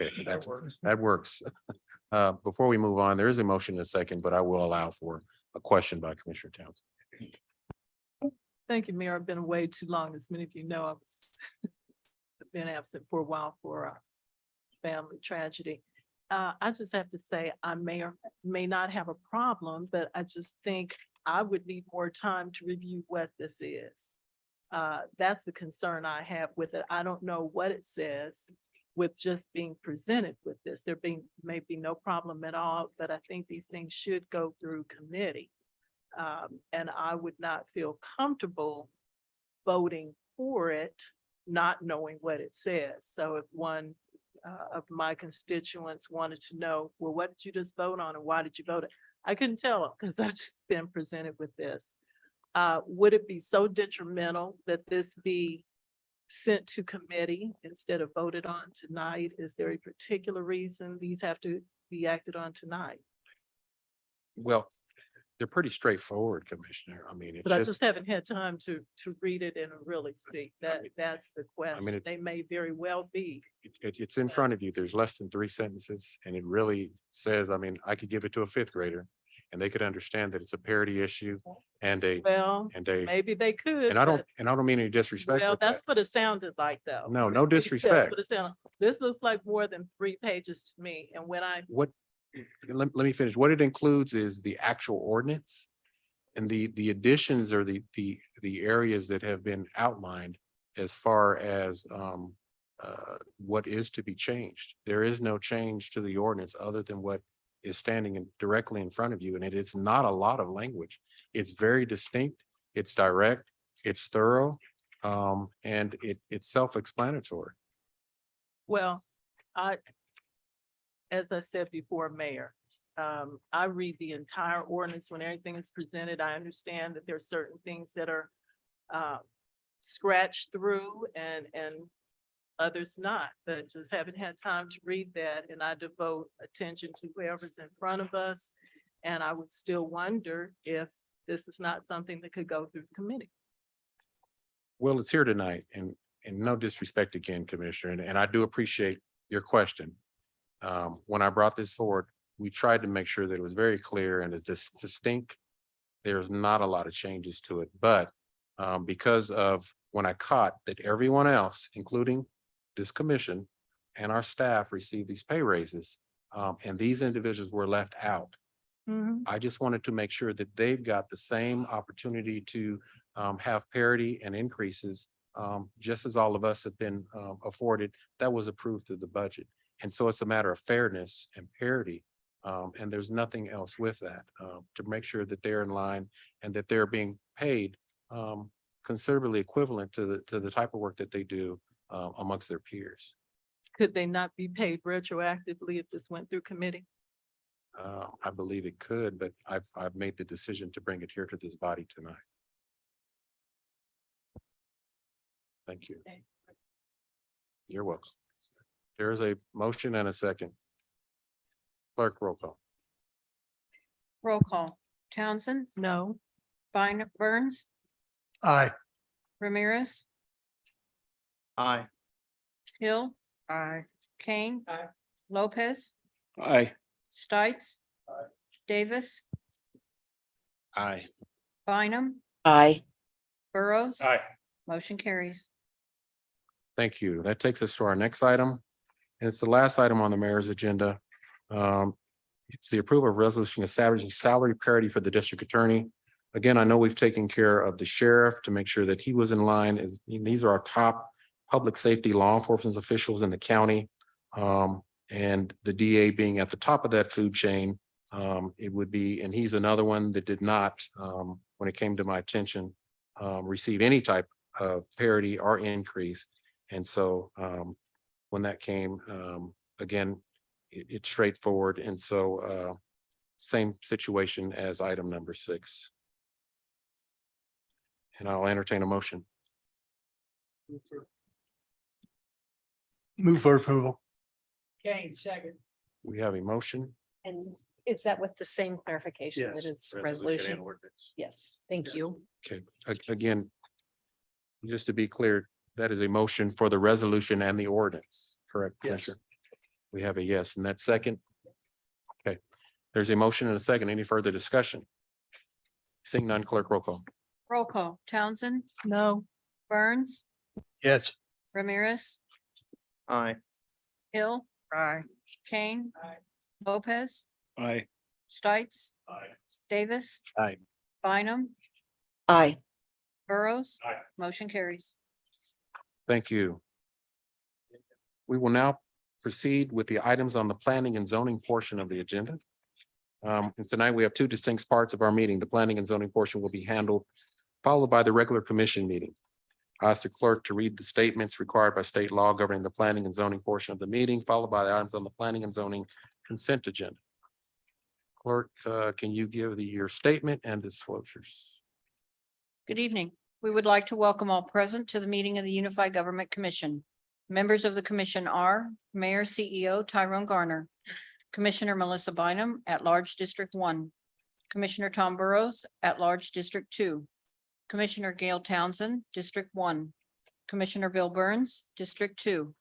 Okay, that works. Before we move on, there is a motion in a second, but I will allow for a question by Commissioner Townsend. Thank you, Mayor. I've been away too long. As many of you know, I was been absent for a while for a family tragedy. I just have to say, I may or may not have a problem, but I just think I would need more time to review what this is. That's the concern I have with it. I don't know what it says with just being presented with this. May be no problem at all, but I think these things should go through committee. And I would not feel comfortable voting for it, not knowing what it says. So if one of my constituents wanted to know, well, what did you just vote on and why did you vote it? I couldn't tell them because I've just been presented with this. Would it be so detrimental that this be sent to committee instead of voted on tonight? Is there a particular reason these have to be acted on tonight? Well, they're pretty straightforward, Commissioner. I mean, it's But I just, just haven't had time to read it and really see that. That's the question. it's- They may very well be. it's in front of you. There's less than 3 sentences and it really says, I mean, I could give it to a fifth grader and they could understand that it's a parity issue and Well, maybe they could. and I don't but- mean any disrespect. Well, with that's that. what it sounded like, though. No, no That's disrespect. what it sounded- This looks like more than 3 pages to me. And when I, What, let me finish. What it includes is the actual ordinance. And the additions are the areas that have been outlined as far as what is to be changed. There is no change to the ordinance other than what is standing directly in front of you. And it is not a lot of language. It's very distinct, it's direct, it's thorough, and it's self-explanatory. well, as I said before, Mayor, I read the entire ordinance when everything is presented. I understand that there are certain things that are scratched through and others not, but just haven't had time to read that. And I devote attention to whoever's in front of us. And I would still wonder if this is not something that could go through committee. Well, it's here tonight and no disrespect again, Commissioner, and I do appreciate your question. When I brought this forward, we tried to make sure that it was very clear and is this distinct. There's not a lot of changes to it, but because of when I caught that everyone else, including this commission and our staff, received these pay raises, and these individuals were left out. I just wanted to make sure that they've got the same opportunity to have parity and increases, just as all of us have been afforded. That was approved through the budget. And so it's a matter of fairness and parity. And there's nothing else with that, to make sure that they're in line and that they're being paid considerably equivalent to the type of work that they do amongst their peers. Could they not be paid retroactively if this went through committee? I believe it could, but I've made the decision to bring it here to this body tonight. Thank you. You're welcome. There is a motion and a second. Clerk, roll call. Roll call. Townsend, No. Burns, Aye. Ramirez, Aye. Hill, Aye. Kane. Lopez, Aye. Stites. Davis, Aye. Bynum, Aye. Burrows. Aye. Motion carries. Thank you. That takes us to our next item. And it's the last item on the mayor's agenda. It's the approval of resolution establishing salary parity for the district attorney. Again, I know we've taken care of the sheriff to make sure that he was in line. These are our top public safety law enforcement officials in the county. And the DA being at the top of that food chain, it would be, and he's another one that did not, when it came to my attention, receive any type of parity or increase. And so when that came, again, it's straightforward. And so same situation as item number 6. And I'll entertain a motion. Move for approval. Kane, second. We have a motion. And is that with the same clarification that Yes. it's resolution? Yes, thank you. Okay, again, just to be clear, that is a motion for the resolution and the ordinance, correct, Yes. Commissioner? We have a yes, and that second. Okay, there's a motion and a second. Any further discussion? Seeing none, clerk roll call. Roll call. Townsend, No, Burns, Yes. Ramirez, Aye. Hill, Aye. Kane, Lopez, Aye. Stites, Davis, Aye. Bynum, Aye. Burrows. Aye. Motion carries. Thank you. We will now proceed with the items on the planning and zoning portion of the agenda. And tonight we have two distinct parts of our meeting. The planning and zoning portion will be handled, followed by the regular commission meeting. I ask the clerk to read the statements required by state law governing the planning and zoning portion of the meeting, followed by the items on the planning and zoning consent agenda. Clerk, can you give your statement and disclosures? Good evening. We would like to welcome all present to the meeting of the Unified Government Commission. Members of the commission are Mayor CEO Tyrone Garner, Commissioner Melissa Bynum, at-large District 1, Commissioner Tom Burrows, at-large District 2, Commissioner Gail Townsend, District 1, Commissioner Bill Burns, District 2,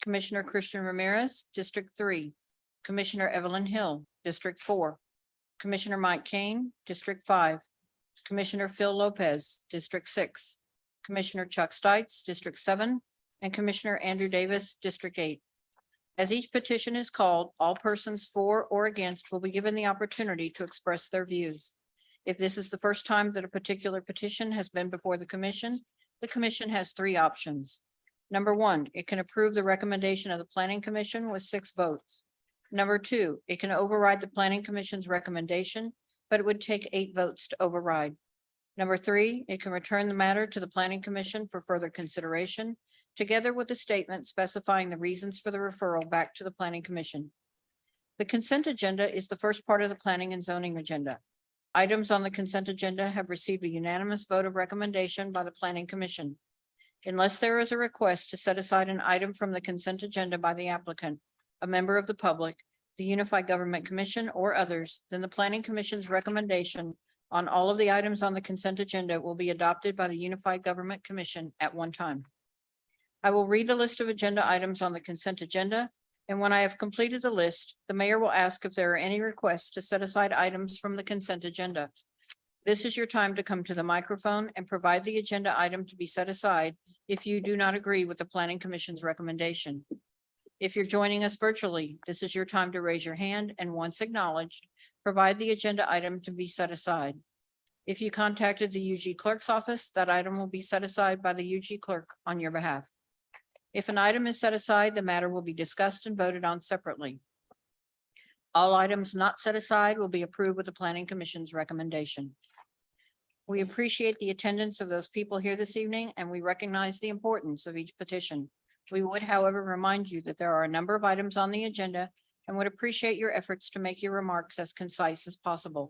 Commissioner Christian Ramirez, District 3, Commissioner Evelyn Hill, District 4, Commissioner Mike Kane, District 5, Commissioner Phil Lopez, District 6, Commissioner Chuck Stites, District 7, and Commissioner Andrew Davis, District 8. As each petition is called, all persons for or against will be given the opportunity to express their views. If this is the first time that a particular petition has been before the commission has three options. Number one, it can approve the recommendation of the planning commission with 6 votes. Number two, it can override the planning commission's recommendation, but it would take 8 votes to override. Number three, it can return the matter to the planning commission for further consideration, together with a statement specifying the reasons for the referral back to the planning commission. The consent agenda is the first part of the planning and zoning agenda. Items on the consent agenda have received a unanimous vote of recommendation by the planning commission. Unless there is a request to set aside an item from the consent agenda by the applicant, a member of the public, the Unified Government Commission, or others, then the planning commission's recommendation on all of the items on the consent agenda will be adopted by the Unified Government Commission at one time. I will read the list of agenda items on the consent agenda, and when I have completed the list, the mayor will ask if there are any requests to set aside items from the consent agenda. This is your time to come to the microphone and provide the agenda item to be set aside if you do not agree with the planning commission's recommendation. If you're joining us virtually, this is your time to raise your hand and once acknowledged, provide the agenda item to be set aside. If you contacted the UG clerk's office, that item will be set aside by the UG clerk on your behalf. If an item is set aside, the matter will be discussed and voted on separately. All items not set aside will be approved with the planning commission's recommendation. We appreciate the attendance of those people here this evening, and we recognize the importance of each petition. We would, however, remind you that there are a number of items on the agenda and would appreciate your efforts to make your remarks as concise as possible.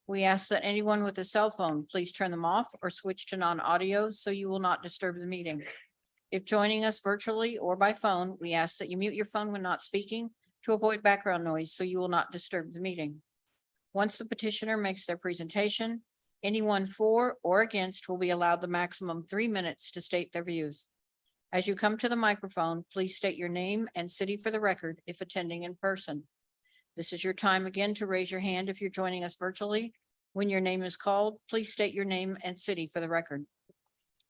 We ask that anyone with a cell phone, please turn them off or switch to non-audio so you will not disturb the meeting. If joining us virtually or by phone, we ask that you mute your phone when not speaking to avoid background noise so you will not disturb the meeting. Once the petitioner makes their presentation, anyone for or against will be allowed the maximum 3 minutes to state their views. As you come to the microphone, please state your name and city for the record if attending in person. This is your time again to raise your hand if you're joining us virtually. When your name is called, please state your name and city for the record.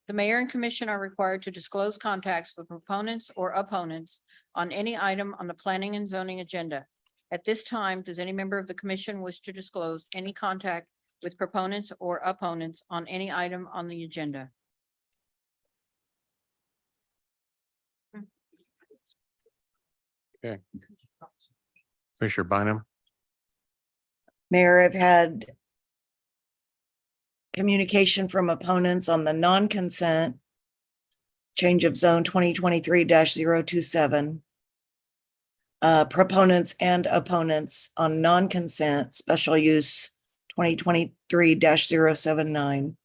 The mayor and commission are required to disclose contacts with proponents or opponents on any item on the planning and zoning agenda. At this time, does any member of the commission wish to disclose any contact with proponents or opponents on any item on the agenda? Okay. Commissioner Bynum. Mayor, I've had communication from opponents on the non-consent change of zone 2023-027. Proponents and opponents on non-consent special use 2023-079.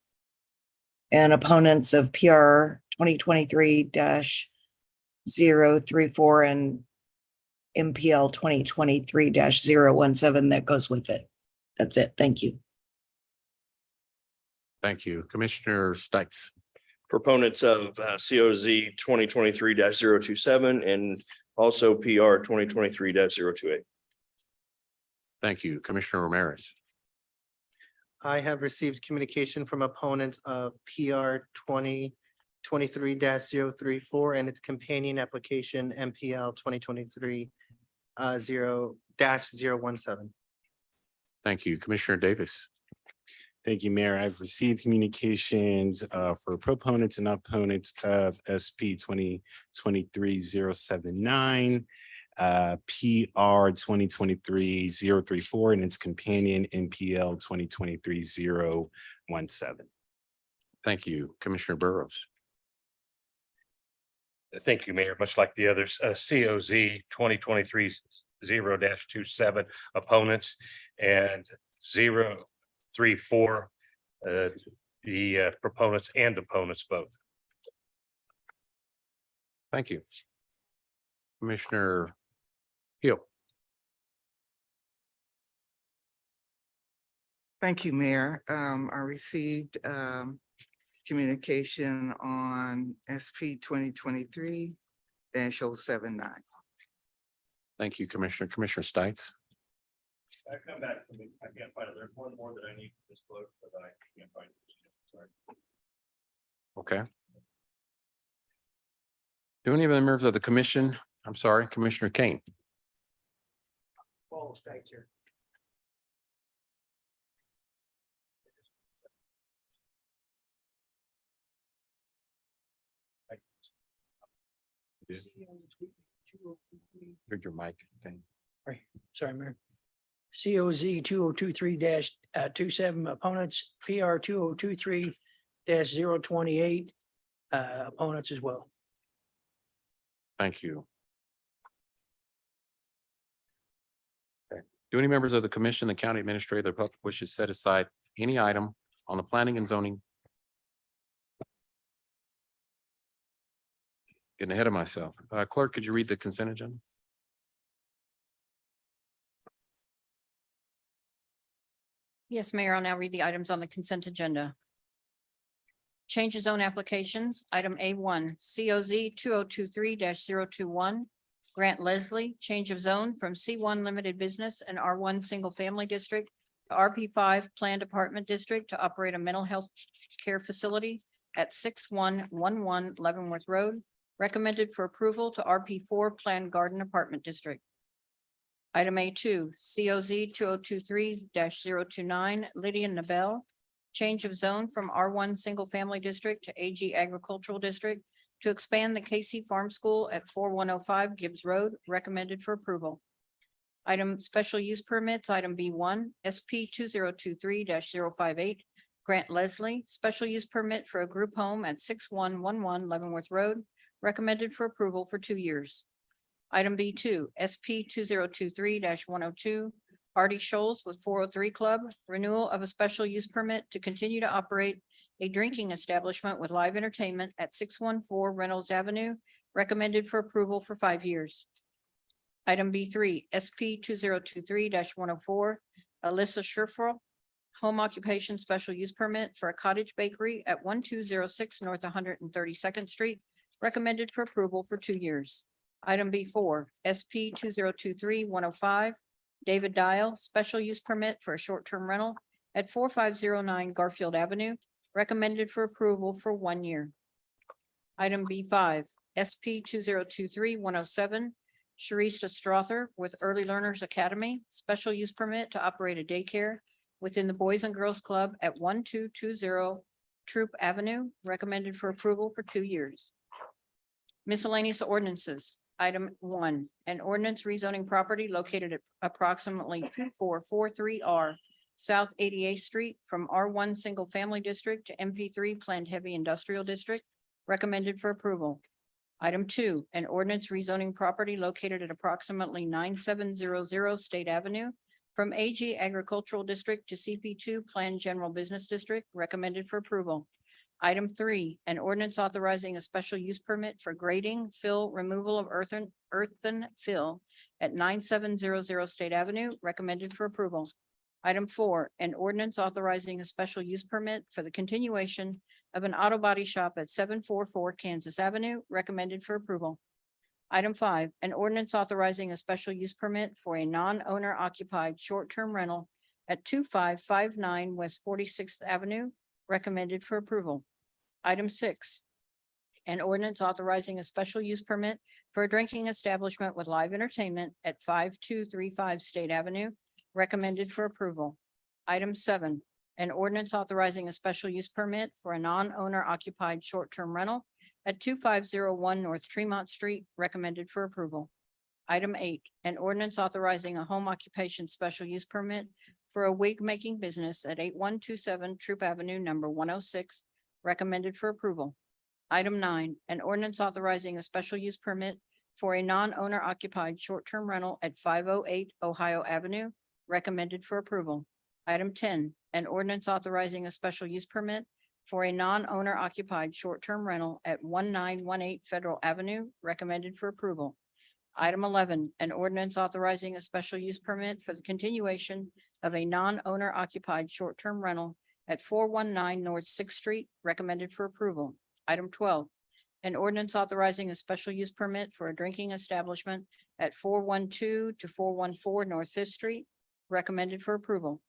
and opponents of PR 2023-034 and MPL 2023-017 that goes with it. That's it. Thank you. Thank you. Commissioner Stites. Proponents of COZ 2023-027 and also PR 2023-028. Thank you. Commissioner Ramirez. I have received communication from opponents of PR 2023-034 and its companion application MPL 2023-0-017. Thank you. Commissioner Davis. Thank you, Mayor. I've received communications for proponents and opponents of SP 2023-079, PR 2023-034, and its companion MPL 2023-017. Thank you. Commissioner Burrows. Thank you, Mayor. Much like the others, COZ 2023-0-27 opponents and 034, the proponents and opponents both. Thank you. Commissioner Hill. Thank you, Mayor. I received communication on SP 2023-079. Thank you, Commissioner. Commissioner Stites. I come back to me. I can't find it. There's one more that I need to disclose, but I can't find it. Sorry. Okay. Do any of the members of the commission, I'm sorry, Commissioner Kane. Paul Stites here. Heard your mic. Kane. Sorry, Mayor. COZ 2023-27 opponents, PR 2023-028 opponents as well. Thank you. Okay. Do any members of the commission, the county administrator, the public wishes set aside any item on the planning and zoning? Getting ahead of myself. Clerk, could you read the consent agenda? Yes, Mayor, I'll now read the items on the consent agenda. Change of zone applications, item A1, COZ 2023-021. Grant Leslie, change of zone from C1 Limited Business and R1 Single Family District to RP5 Planned Apartment District to operate a mental health care facility at 6111 Leavenworth Road, recommended for approval to RP4 Planned Garden Apartment District. Item A2, COZ 2023-029, Lydia Nabel, change of zone from R1 Single Family District to AG Agricultural District to expand the KC Farm School at 4105 Gibbs Road, recommended for approval. Item special use permits, item B1, SP 2023-058, Grant Leslie, special use permit for a group home at 6111 Leavenworth Road, recommended for approval for 2 years. Item B2, SP 2023-102, Artie Scholes with 403 Club, renewal of a special use permit to continue to operate a drinking establishment with live entertainment at 614 Reynolds Avenue, recommended for approval for 5 years. Item B3, SP 2023-104, Alyssa Scherfel, home occupation special use permit for a cottage bakery at 1206 North 132nd Street, recommended for approval for 2 years. Item B4, SP 2023-105, David Dial, special use permit for a short-term rental at 4509 Garfield Avenue, recommended for approval for 1 year. Item B5, SP 2023-107, Sharista Strother with Early Learners Academy, special use permit to operate a daycare within the Boys and Girls Club at 1220 Troop Avenue, recommended for approval for 2 years. Miscellaneous ordinances. Item 1, an ordinance rezoning property located at approximately 2443R South 88th Street from R1 Single Family District to MP3 Planned Heavy Industrial District, recommended for approval. Item 2, an ordinance rezoning property located at approximately 9700 State Avenue from AG Agricultural District to CP2 Planned General Business District, recommended for approval. Item 3, an ordinance authorizing a special use permit for grading, fill, removal of earthen fill at 9700 State Avenue, recommended for approval. Item 4, an ordinance authorizing a special use permit for the continuation of an auto body shop at 744 Kansas Avenue, recommended for approval. Item 5, an ordinance authorizing a special use permit for a non-owner occupied short-term rental at 2559 West 46th Avenue, recommended for approval. Item 6, an ordinance authorizing a special use permit for a drinking establishment with live entertainment at 5235 State Avenue, recommended for approval. Item 7, an ordinance authorizing a special use permit for a non-owner occupied short-term rental at 2501 North Tremont Street, recommended for approval. Item 8, an ordinance authorizing a home occupation special use permit for a wig making business at 8127 Troop Avenue, number 106, recommended for approval. Item 9, an ordinance authorizing a special use permit for a non-owner occupied short-term rental at 508 Ohio Avenue, recommended for approval. Item 10, an ordinance authorizing a special use permit for a non-owner occupied short-term rental at 1918 Federal Avenue, recommended for approval. Item 11, an ordinance authorizing a special use permit for the continuation of a non-owner occupied short-term rental at 419 North Sixth Street, recommended for approval. Item 12, an ordinance authorizing a special use permit for a drinking establishment at 412 to 414 North Fifth Street, recommended for approval.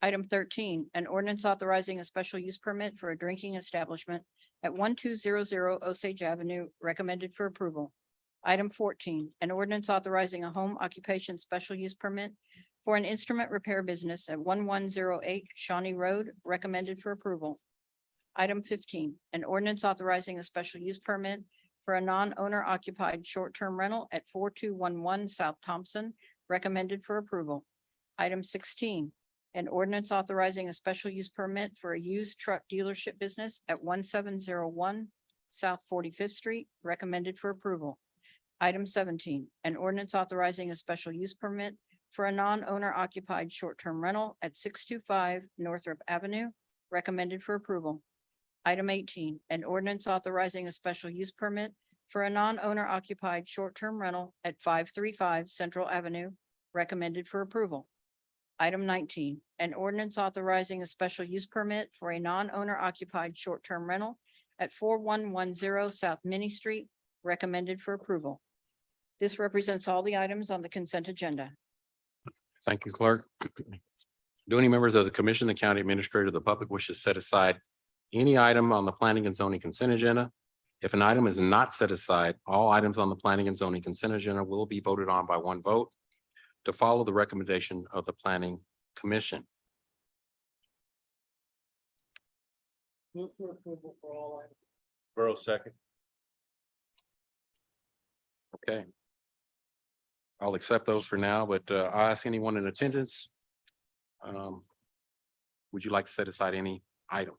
Item 13, an ordinance authorizing a special use permit for a drinking establishment at 1200 Osage Avenue, recommended for approval. Item 14, an ordinance authorizing a home occupation special use permit for an instrument repair business at 1108 Shawnee Road, recommended for approval. Item 15, an ordinance authorizing a special use permit for a non-owner occupied short-term rental at 4211 South Thompson, recommended for approval. Item 16, an ordinance authorizing a special use permit for a used truck dealership business at 1701 South 45th Street, recommended for approval. Item 17, an ordinance authorizing a special use permit for a non-owner occupied short-term rental at 625 Northrop Avenue, recommended for approval. Item 18, an ordinance authorizing a special use permit for a non-owner occupied short-term rental at 535 Central Avenue, recommended for approval. Item 19, an ordinance authorizing a special use permit for a non-owner occupied short-term rental at 4110 South Minnie Street, recommended for approval. This represents all the items on the consent agenda. Thank you, clerk. Do any members of the commission, the county administrator, the public wish to set aside any item on the planning and zoning consent agenda? If an item is not set aside, all items on the planning and zoning consent agenda will be voted on by one vote to follow the recommendation of the planning commission. Move for approval for all items. Borough second. Okay. I'll accept those for now, but I'll ask anyone in attendance. Would you like to set aside any item?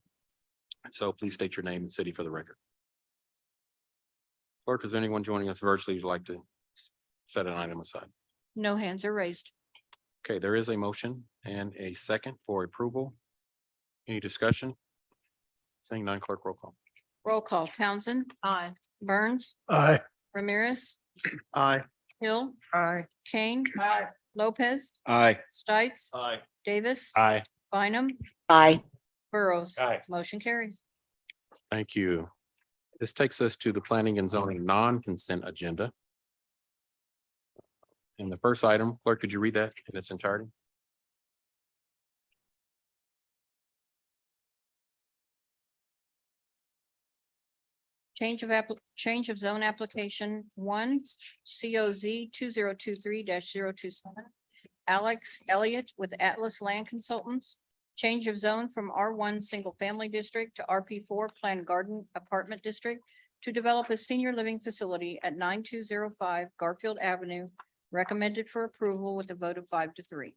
So please state your name and city for the record. Clerk, is there anyone joining us virtually who'd like to set an item aside? No hands are raised. Okay, there is a motion and a second for approval. Any discussion? Seeing none, clerk roll call. Roll call. Townsend, Aye. Burns, Aye. Ramirez, Aye. Hill, Aye. Kane, Lopez, Aye. Stites, Aye. Davis, Aye. Bynum, Aye. Burrows. Aye. Motion carries. Thank you. This takes us to the planning and zoning non-consent agenda. And the first item, clerk, could you read that in its entirety? Change of zone application 1, COZ 2023-027. Alex Elliott with Atlas Land Consultants. Change of zone from R1 Single Family District to RP4 Planned Garden Apartment District to develop a senior living facility at 9205 Garfield Avenue, recommended for approval with a vote of 5-3.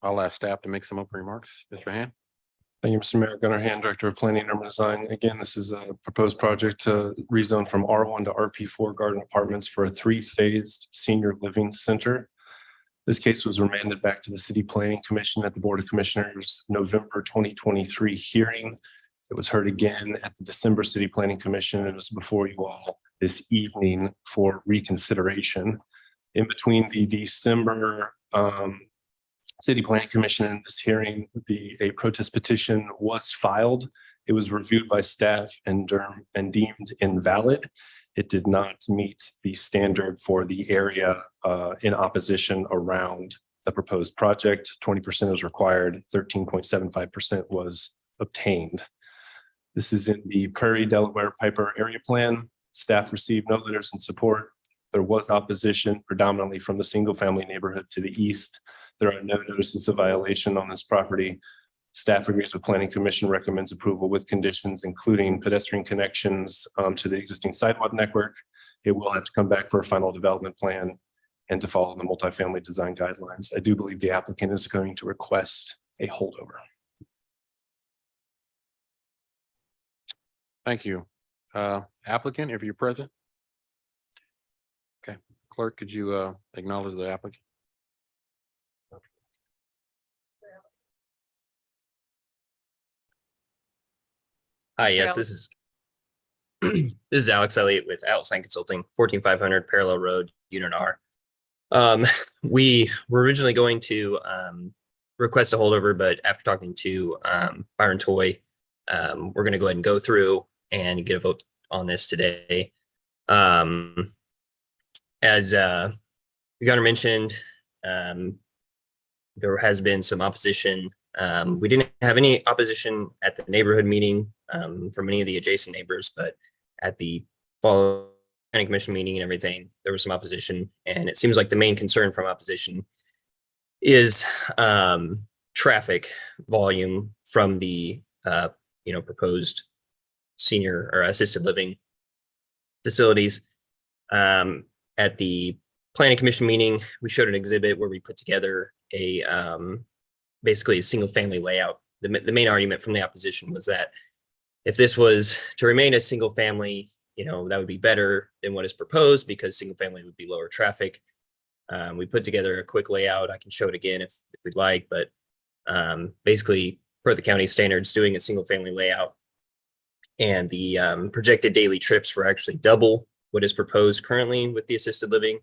I'll ask staff to make some opening remarks. Mr. Han? Thank you, Mr. Mayor. Gunnar Hand, Director of Planning and Urban Design. Again, this is a proposed project to rezone from R1 to RP4 Garden Apartments for a 3-phased senior living center. This case was remanded back to the City Planning Commission at the Board of Commissioners November 2023 hearing. It was heard again at the December City Planning Commission and was before you all this evening for reconsideration. In between the December City Planning Commission and this hearing, a protest petition was filed. It was reviewed by staff and deemed invalid. It did not meet the standard for the area in opposition around the proposed project. 20% was required, 13.75% was obtained. This is in the Prairie Delaware Piper Area Plan. Staff received no letters in support. There was opposition predominantly from the single family neighborhood to the east. There are no notices of violation on this property. Staff agrees with Planning Commission, recommends approval with conditions, including pedestrian connections to the existing sidewalk network. It will have to come back for a final development plan and to follow the multifamily design guidelines. I do believe the applicant is going to request a holdover. Thank you. Applicant, if you're present. Okay, clerk, could you acknowledge the applicant? Hi, Mr. yes, Ellis. this is this is Alex Elliott with Outsign Consulting, 14500 Parallel Road, Unit R. We were originally going to request a holdover, but after talking to Byron Toy, we're going to go ahead and go through and get a vote on this today. As Gunnar mentioned, there has been some opposition. We didn't have any opposition at the neighborhood meeting from any of the adjacent neighbors, but at the following planning commission meeting and everything, there was some opposition. And it seems like the main concern from opposition is traffic volume from the proposed senior or assisted living facilities. At the planning commission meeting, we showed an exhibit where we put together a basically a single family layout. The main argument from the opposition was that if this was to remain a single family, that would be better than what is proposed because single family would be lower traffic. We put together a quick layout. I can show it again if we'd like, but basically per the county standards, doing a single family layout and the projected daily trips were actually double what is proposed currently with the assisted living.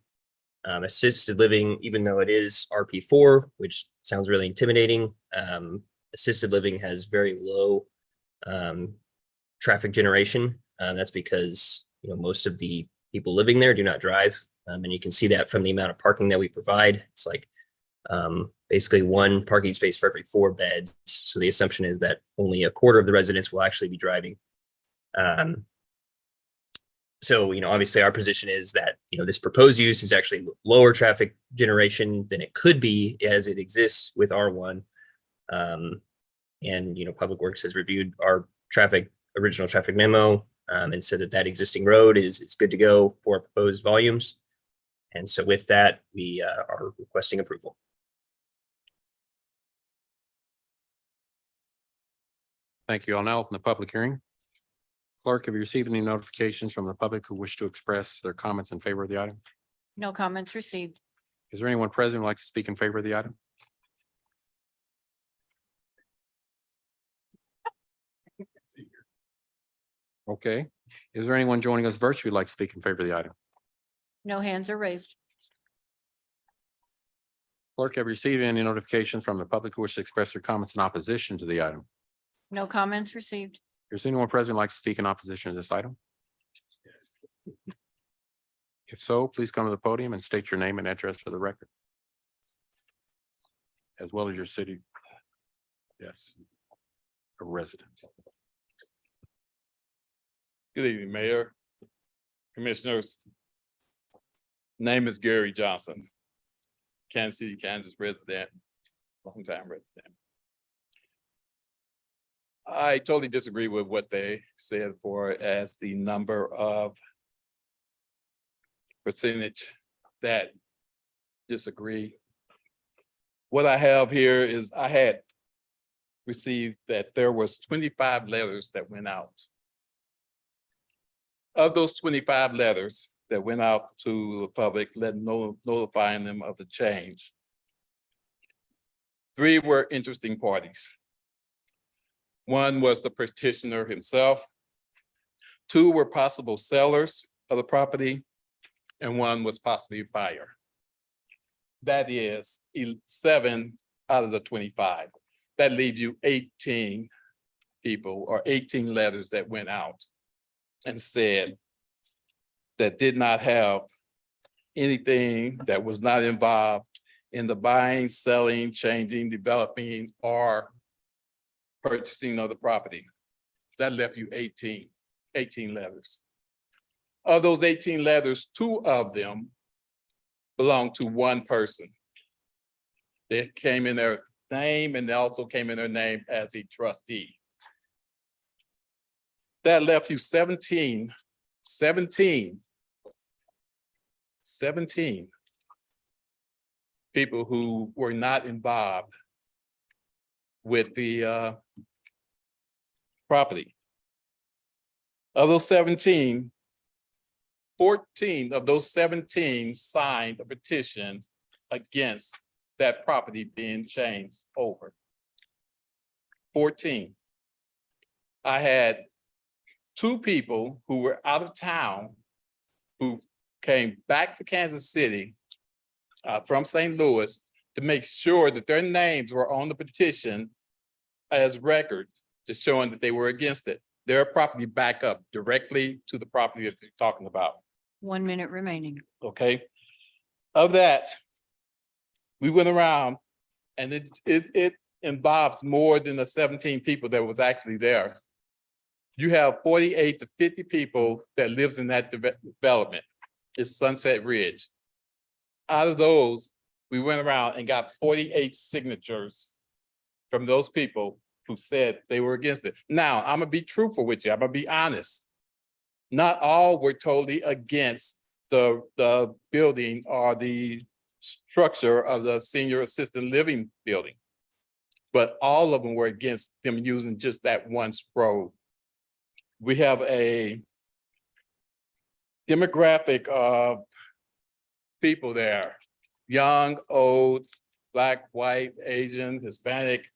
Assisted living, even though it is RP4, which sounds really intimidating, assisted living has very low traffic generation. That's because most of the people living there do not drive, and you can see that from the amount of parking that we provide. It's like basically one parking space for every 4 beds. So the assumption is that only a quarter of the residents will actually be driving. So, obviously our position is that, this proposed use is actually lower traffic generation than it could be as it exists with R1. And, Public Works has reviewed our original traffic memo and said that existing road is good to go for proposed volumes. And so with that, we are requesting approval. Thank you. I'll now open the public hearing. Clerk, have you received any notifications from the public who wish to express their comments in favor of the item? No comments received. Is there anyone present who'd like to speak in favor of the item? Okay. Is there anyone joining us virtually who'd like to speak in favor of the item? No hands are raised. Clerk, have you received any notifications from the public who wish to express their comments in opposition to the item? No comments received. Is anyone present who'd like to speak in opposition to this item? If so, please come to the podium and state your name and address for the record, as well as your city. Yes. A resident. Good evening, Mayor, Commissioners. Name is Gary Johnson, Kansas City, Kansas resident, longtime resident. I totally disagree with what they said for as the number of percentage that disagree. What I have here is I had received that there was 25 letters that went out. Of those 25 letters that went out to the public, notifying them of the change, 3 were interesting parties. One was the petitioner himself. 2 were possible sellers of the property, and 1 was possibly a buyer. That is 7 out of the 25. That leaves you 18 people or 18 letters that went out and said that did not have anything that was not involved in the buying, selling, changing, developing, or purchasing of the property. That left you 18 letters. Of those 18 letters, 2 of them belong to one person. They came in their name and they also came in their name as a trustee. That left you 17 people who were not involved with the property. Of those 17, 14 of those 17 signed a petition against that property being changed over. 14. I had 2 people who were out of town who came back to Kansas City from St. Louis to make sure that their names were on the petition as record, just showing that they were against it. Their property back up directly to the property that you're talking about. 1 minute remaining. Okay. Of that, we went around and it involves more than the 17 people that was actually there. You have 48 to 50 people that lives in that development. It's Sunset Ridge. Out of those, we went around and got 48 signatures from those people who said they were against it. Now, I'm gonna be truthful with you. I'm gonna be honest. Not all were totally against the building or the structure of the senior assisted living building. But all of them were against them using just that one road. We have a demographic of people there, young, old, Black, white, Asian, Hispanic,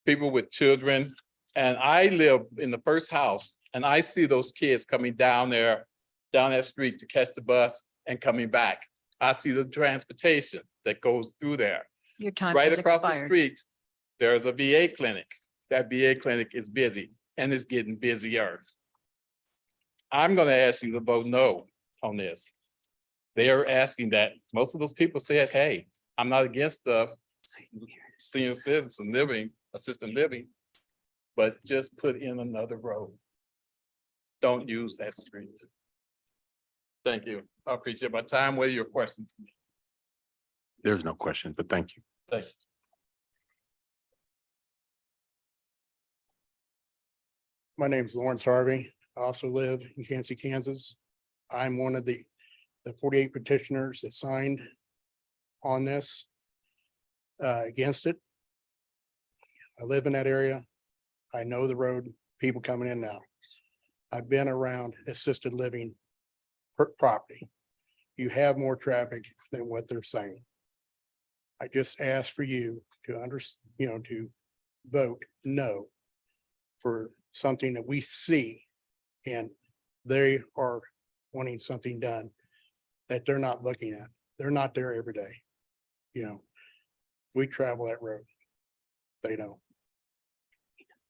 people with children. And I live in the first house and I see those kids coming down there, down that street to catch the bus and coming back. I see the transportation that goes through there. Your time Right has across the expired. street, there's a VA clinic. That VA clinic is busy and it's getting busier. I'm gonna ask you to vote no on this. They are asking that. Most of those people said, hey, I'm not against the senior citizen living, assisted living, but just put in another road. Don't use that street. Thank you. I appreciate my time. What are your questions? There's no question, but thank you. Thank you. My name is Lawrence Harvey. I also live in Kansas City, Kansas. I'm one of the 48 petitioners that signed on this against it. I live in that area. I know the road, people coming in now. I've been around assisted living property. You have more traffic than what they're saying. I just ask for you to to vote no for something that we see and they are wanting something done that they're not looking at. They're not there every day. We travel that road. They don't.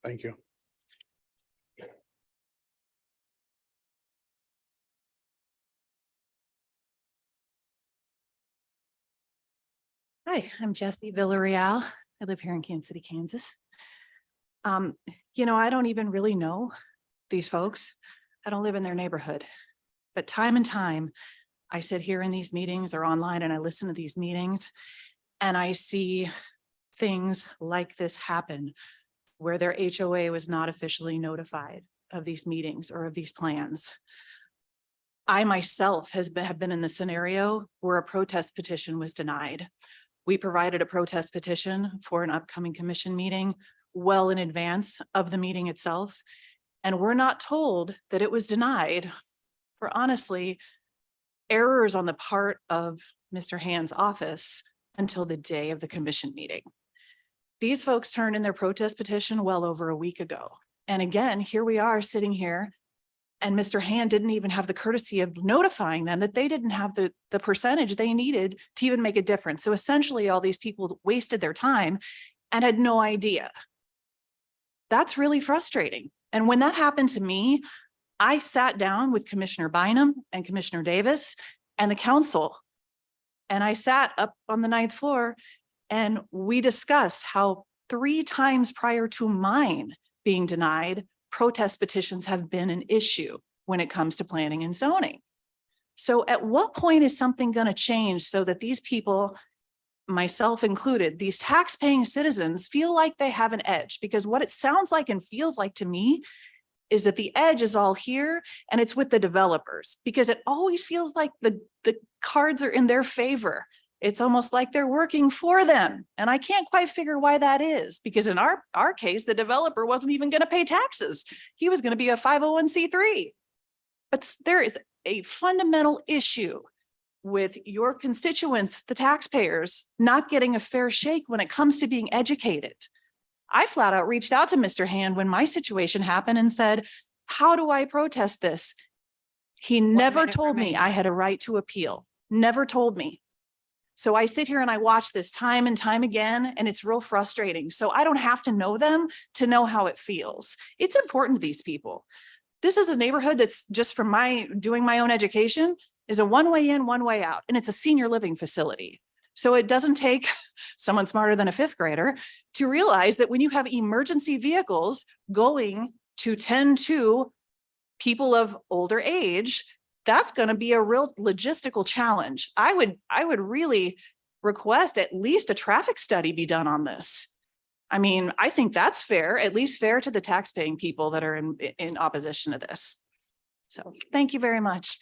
Thank you. Hi, I'm Jessie Villarreal. I live here in Kansas City, Kansas. I don't even really know these folks. I don't live in their neighborhood. But time and time, I sit here in these meetings or online and I listen to these meetings and I see things like this happen where their HOA was not officially notified of these meetings or of these plans. I myself have been in the scenario where a protest petition was denied. We provided a protest petition for an upcoming commission meeting well in advance of the meeting itself. And we're not told that it was denied for honestly errors on the part of Mr. Hand's office until the day of the commission meeting. These folks turned in their protest petition well over a week ago. And again, here we are sitting here, and Mr. Hand didn't even have the courtesy of notifying them that they didn't have the percentage they needed to even make a difference. So essentially, all these people wasted their time and had no idea. That's really frustrating. And when that happened to me, I sat down with Commissioner Bynum and Commissioner Davis and the council. And I sat up on the 9th floor and we discussed how 3 times prior to mine being denied, protest petitions have been an issue when it comes to planning and zoning. So at what point is something going to change so that these people, myself included, these tax-paying citizens feel like they have an edge? Because what it sounds like and feels like to me is that the edge is all here and it's with the developers, because it always feels like the cards are in their favor. It's almost like they're working for them. And I can't quite figure why that is, because in our case, the developer wasn't even going to pay taxes. He was going to be a 501c3. But there is a fundamental issue with your constituents, the taxpayers, not getting a fair shake when it comes to being educated. I flat out reached out to Mr. Hand when my situation happened and said, how do I protest this? He never told me I had a right to appeal, never told me. So I sit here and I watch this time and time again, and it's real frustrating. So I don't have to know them to know how it feels. It's important to these people. This is a neighborhood that's, just from doing my own education, is a one-way in, one-way out, and it's a senior living facility. So it doesn't take someone smarter than a 5th grader to realize that when you have emergency vehicles going to tend to people of older age, that's going to be a real logistical challenge. I would really request at least a traffic study be done on this. I mean, I think that's fair, at least fair to the taxpaying people that are in opposition to this. So thank you very much.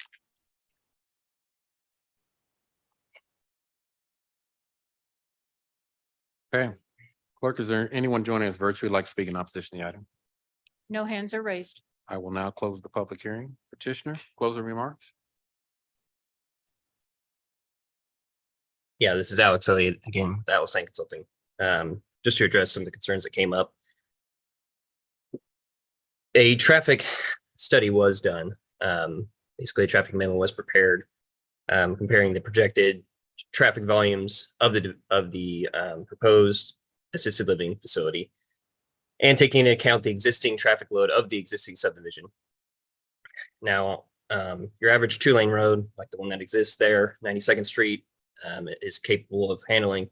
Okay. Clerk, is there anyone joining us virtually who'd like to speak in opposition to the item? No hands are raised. I will now close the public hearing. Petitioner, closing remarks. Yeah, this is Alex Elliott again, with Atlas Sign Consulting. Just to address some of the concerns that came up. A traffic study was done. Basically, a traffic memo was prepared, comparing the projected traffic volumes of the proposed assisted living facility and taking into account the existing traffic load of the existing subdivision. Now, your average 2-lane road, like the one that exists there, 92nd Street, is capable of handling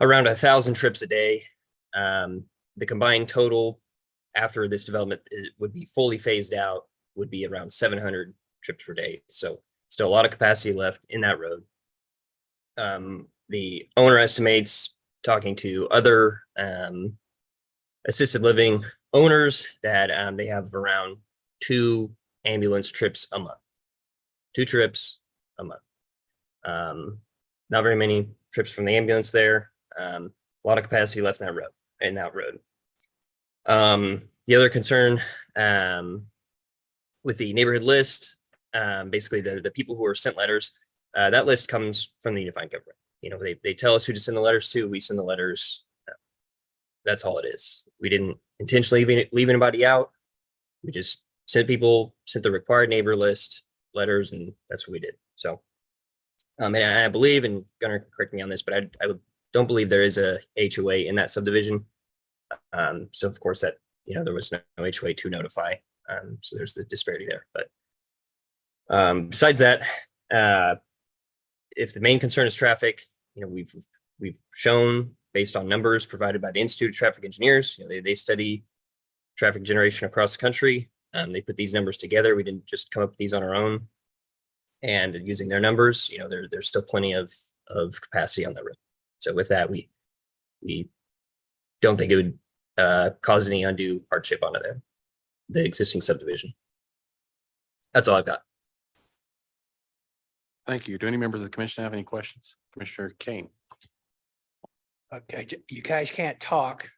around 1,000 trips a day. The combined total after this development would be fully phased out would be around 700 trips per day. So still a lot of capacity left in that road. The owner estimates, talking to other assisted living owners, that they have around 2 ambulance trips a month. 2 trips a month. Not very many trips from the ambulance there. A lot of capacity left in that road. The other concern with the neighborhood list, basically the people who are sent letters, that list comes from the unified government. You know, they tell us who to send the letters to. We send the letters. That's all it is. We didn't intentionally leave anybody out. We just sent the required neighbor list letters, and that's what we did. So, and I believe, and Gunnar, correct me on this, but I don't believe there is a HOA in that subdivision. So of course that, there was no HOA to notify. So there's the disparity there. But besides that, if the main concern is traffic, we've shown, based on numbers provided by the Institute of Traffic Engineers, they study traffic generation across the country. They put these numbers together. We didn't just come up with these on our own. And using their numbers, there's still plenty of capacity on that road. So with that, we don't think it would cause any undue hardship onto the existing subdivision. That's all I've got. Thank you. Do any members of the commission have any questions? Commissioner Kane. Okay, you guys can't talk,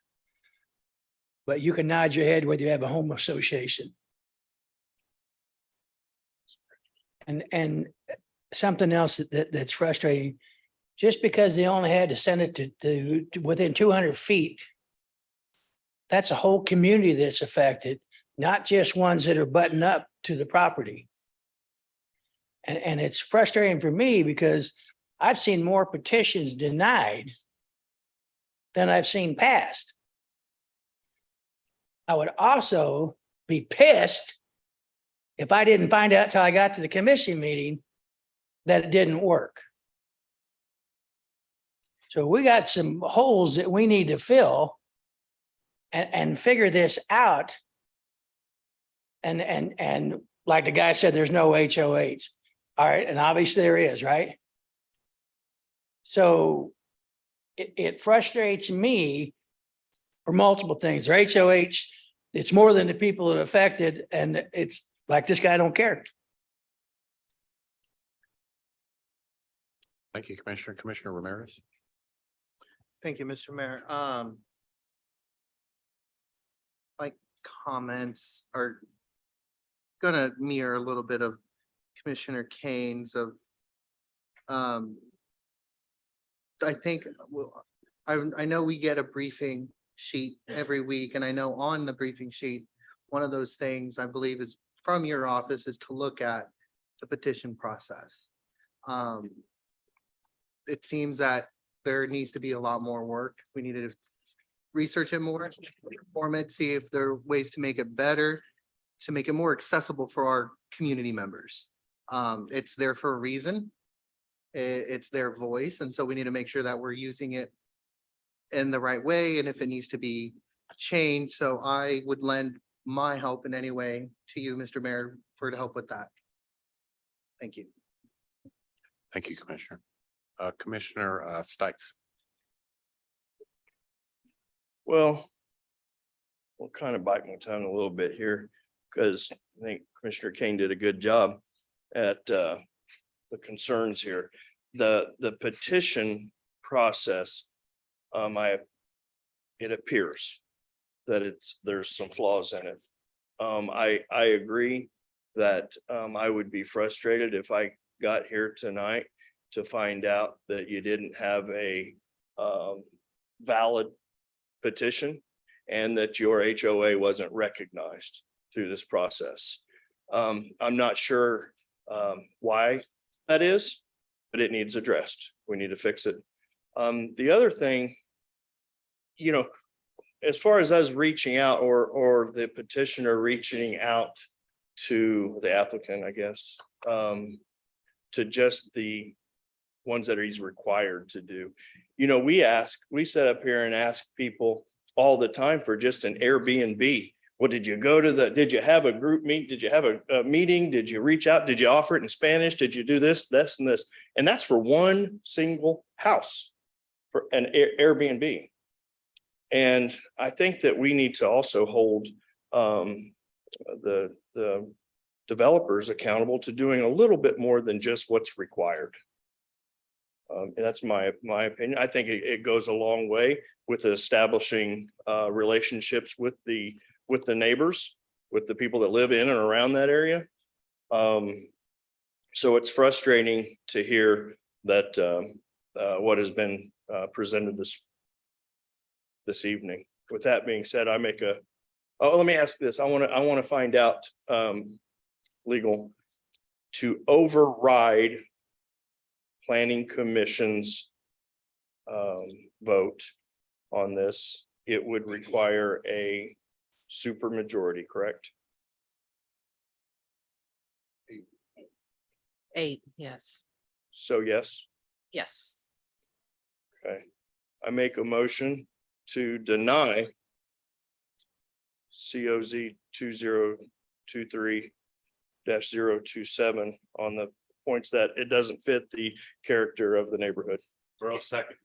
but you can nod your head whether you have a home association. And something else that's frustrating, just because they only had to send it to within 200 feet, that's a whole community that's affected, not just ones that are butting up to the property. And it's frustrating for me because I've seen more petitions denied than I've seen passed. I would also be pissed if I didn't find out till I got to the commission meeting that it didn't work. So we got some holes that we need to fill and figure this out. And like the guy said, there's no HOH. All right, and obviously there is, right? So it frustrates me for multiple things. Their HOH, it's more than the people that are affected, and it's like this guy don't care. Thank you, Commissioner. Commissioner Ramirez. Thank you, Mr. Mayor. My comments are gonna mirror a little bit of Commissioner Kane's of, I think, well, I know we get a briefing sheet every week, and I know on the briefing sheet, one of those things I believe is from your office is to look at the petition process. It seems that there needs to be a lot more work. We need to research it more, form it, see if there are ways to make it better, to make it more accessible for our community members. It's there for a reason. It's their voice, and so we need to make sure that we're using it in the right way, and if it needs to be changed. So I would lend my help in any way to you, Mr. Mayor, to help with that. Thank you. Thank you, Commissioner. Commissioner Stikes. Well, we'll kind of bite my tongue a little bit here because I think Commissioner Kane did a good job at the concerns here. The petition process, it appears that there's some flaws in it. I agree that I would be frustrated if I got here tonight to find out that you didn't have a valid petition and that your HOA wasn't recognized through this process. I'm not sure why that is, but it needs addressed. We need to fix it. The other thing, you know, as far as us reaching out or the petitioner reaching out to the applicant, I guess, to just the ones that he's required to do. You know, we sit up here and ask people all the time for just an Airbnb. Well, did you have a group meet? Did you have a meeting? Did you reach out? Did you offer it in Spanish? Did you do this, and this? And that's for one single house, for an Airbnb. And I think that we need to also hold the developers accountable to doing a little bit more than just what's required. That's my opinion. I think it goes a long way with establishing relationships with the neighbors, with the people that live in and around that area. So it's frustrating to hear that what has been presented this evening. With that being said, let me ask this. I want to find out, legal, to override Planning Commission's vote on this, it would require a supermajority, correct? 8, yes. So yes, Yes. okay. I make a motion to deny COZ 2023-027 on the points that it doesn't fit the character of the neighborhood. Second.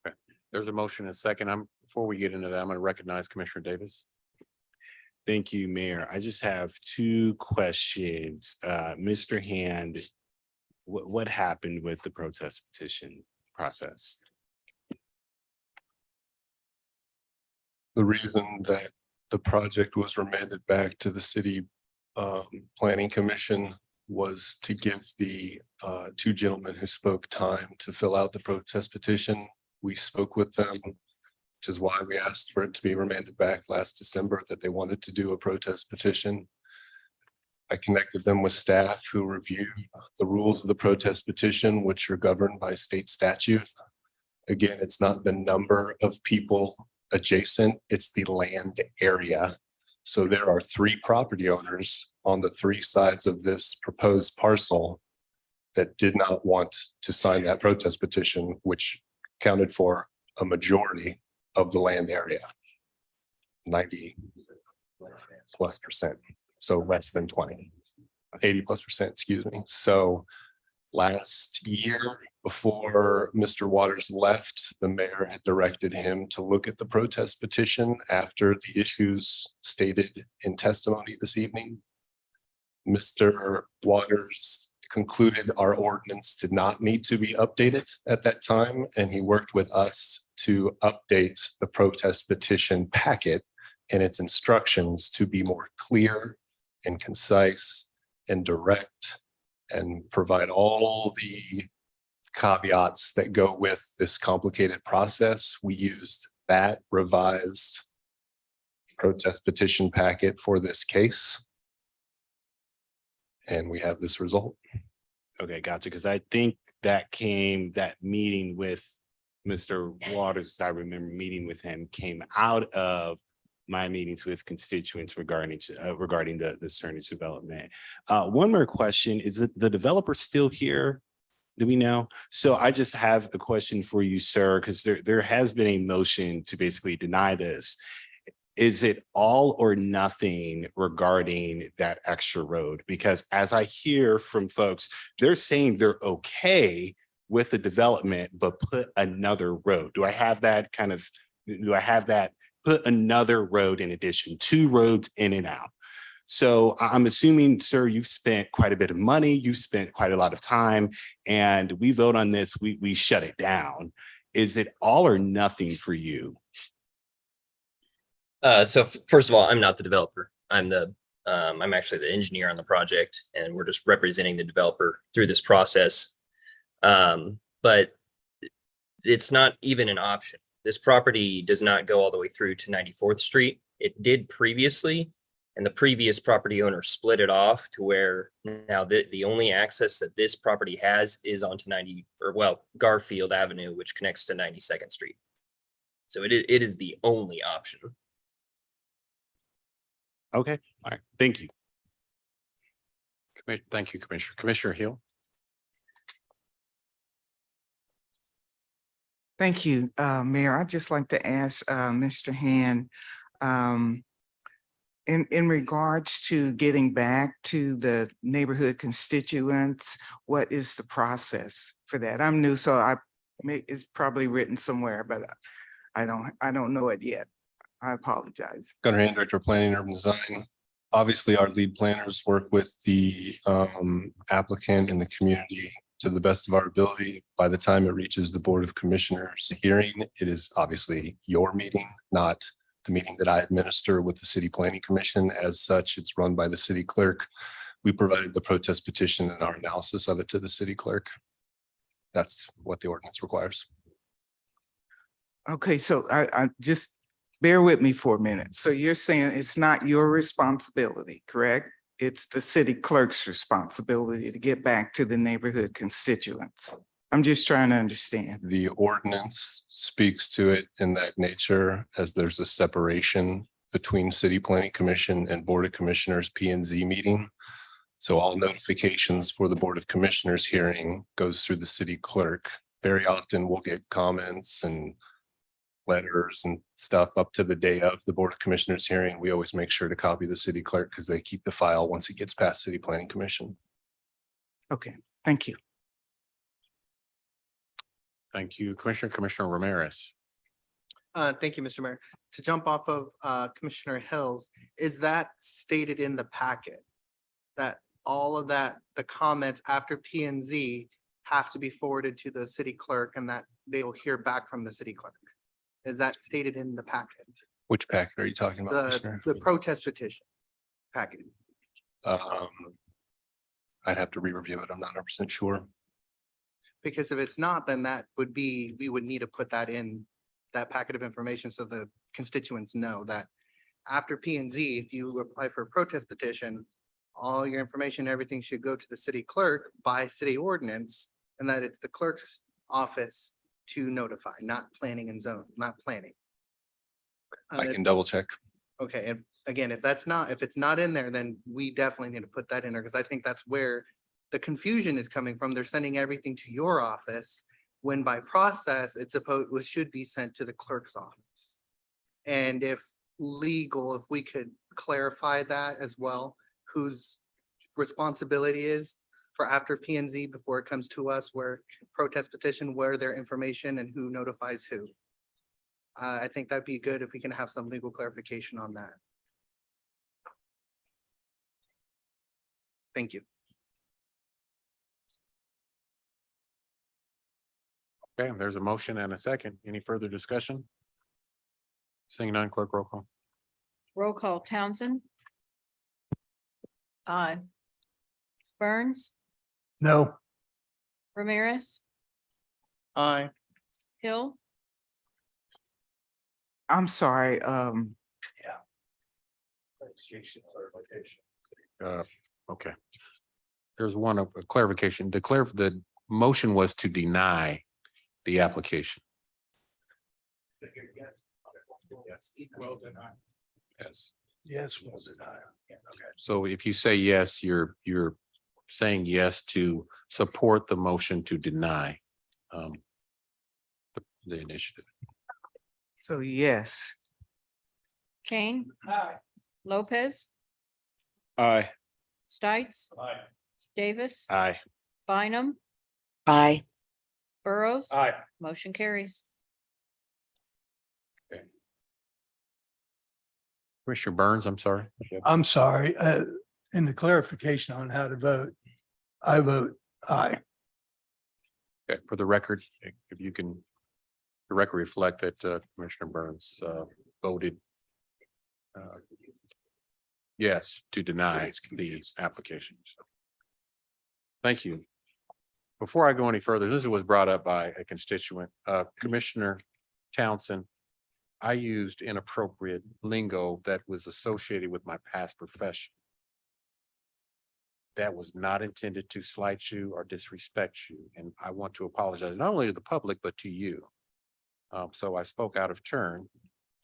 Okay, there's a motion and a second. Before we get into that, I'm going to recognize Commissioner Davis. Thank you, Mayor. I just have two questions. Mr. Hand, what happened with the protest petition process? The reason that the project was remanded back to the city planning commission was to give the two gentlemen who spoke time to fill out the protest petition. We spoke with them, which is why we asked for it to be remanded back last December, that they wanted to do a protest petition. I connected them with staff who reviewed the rules of the protest petition, which are governed by state statute. Again, it's not the number of people adjacent, it's the land area. So there are 3 property owners on the 3 sides of this proposed parcel that did not want to sign that protest petition, which counted for a majority of the land area. 90 plus percent, so less than 20, 80 plus percent, excuse me. So last year, before Mr. Waters left, the mayor had directed him to look at the protest petition after the issues stated in testimony this evening. Mr. Waters concluded our ordinance did not need to be updated at that time, and he worked with us to update the protest petition packet and its instructions to be more clear and concise and direct and provide all the caveats that go with this complicated process. We used that revised protest petition packet for this case. And we have this result. Okay, gotcha. Because I think that meeting with Mr. Waters, I remember meeting with him, came out of my meetings with constituents regarding the Cernich development. One more question, is it the developer still here? Do we know? So I just have a question for you, sir, because there has been a motion to basically deny this. Is it all or nothing regarding that extra road? Because as I hear from folks, they're saying they're okay with the development, but put another road. Do I have that put another road in addition, 2 roads in and out? So I'm assuming, sir, you've spent quite a bit of money, you've spent quite a lot of time, and we vote on this, we shut it down. Is it all or nothing for you? So first of all, I'm not the developer. I'm actually the engineer on the project, and we're just representing the developer through this process. But it's not even an option. This property does not go all the way through to 94th Street. It did previously, and the previous property owner split it off to where now the only access that this property has is onto Garfield Avenue, which connects to 92nd Street. So it is the only option. Okay, all right, thank you. Thank you, Commissioner. Commissioner Hill. Thank you, Mayor. I'd just like to ask Mr. Hand, in regards to getting back to the neighborhood constituents, what is the process for that? I'm new, so it's probably written somewhere, but I don't know it yet. I apologize. Gunnar Hand, Director of Planning and Urban Design. Obviously, our lead planners work with the applicant and the community to the best of our ability. By the time it reaches the Board of Commissioners hearing, it is obviously your meeting, not the meeting that I administer with the City Planning Commission. As such, it's run by the city clerk. We provided the protest petition and our analysis of it to the city clerk. That's what the ordinance requires. Okay, so I just bear with me for a minute. So you're saying it's not your responsibility, correct? It's the city clerk's responsibility to get back to the neighborhood constituents. I'm just trying to understand. The ordinance speaks to it in that nature, as there's a separation between City Planning Commission and Board of Commissioners P and Z meeting. So all notifications for the Board of Commissioners hearing goes through the city clerk. Very often we'll get comments and letters and stuff up to the day of the Board of Commissioners hearing. We always make sure to copy the city clerk because they keep the file once it gets past City Planning Commission. Okay, thank you. Thank you, Commissioner Ramirez. Thank you, Mr. Mayor. To jump off of Commissioner Hills, is that stated in the packet? That all of that, the comments after P and Z have to be forwarded to the city clerk and that they will hear back from the city clerk? Is that stated in the packet? Which packet are you talking about, Commissioner? The protest petition packet. I'd have to re-review it. I'm not 100% sure. Because if it's not, then that would be, we would need to put that in that packet of information so the constituents know that after P and Z, if you apply for a protest petition, all your information, everything should go to the city clerk by city ordinance, and that it's the clerk's office to notify, not planning and zone, not planning. I can double check. Okay, and again, if it's not in there, then we definitely need to put that in there, because I think that's where the confusion is coming from. They're sending everything to your office, when by process, it's supposed, it should be sent to the clerk's office. And if legal, if we could clarify that as well, whose responsibility is for after P and Z before it comes to us, where protest petition, where their information and who notifies who. I think that'd be good if we can have some legal clarification on that. Thank you. Okay, there's a motion and a second. Any further discussion? Seeing none, clerk roll call. Roll call Townsend, Aye. Burns, No. Ramirez, Aye. Hill, I'm sorry, Okay. There's one clarification. The motion was to deny the application. Yes. Yes, well denied. So if you say yes, you're saying yes to support the motion to deny the initiative. so yes. Kane, Lopez, Aye. Stites, Davis, Aye. Bynum, Aye. Burrows. Aye. Motion carries. Commissioner Burns, I'm sorry. I'm sorry, in the clarification on how to vote, I vote aye. Okay, for the record, if you can, the record reflect that Commissioner Burns voted yes to deny the application. So, thank you. Before I go any further, this was brought up by a constituent, Commissioner Townsend. I used inappropriate lingo that was associated with my past profession. That was not intended to slight you or disrespect you, and I want to apologize not only to the public, but to you. So I spoke out of turn.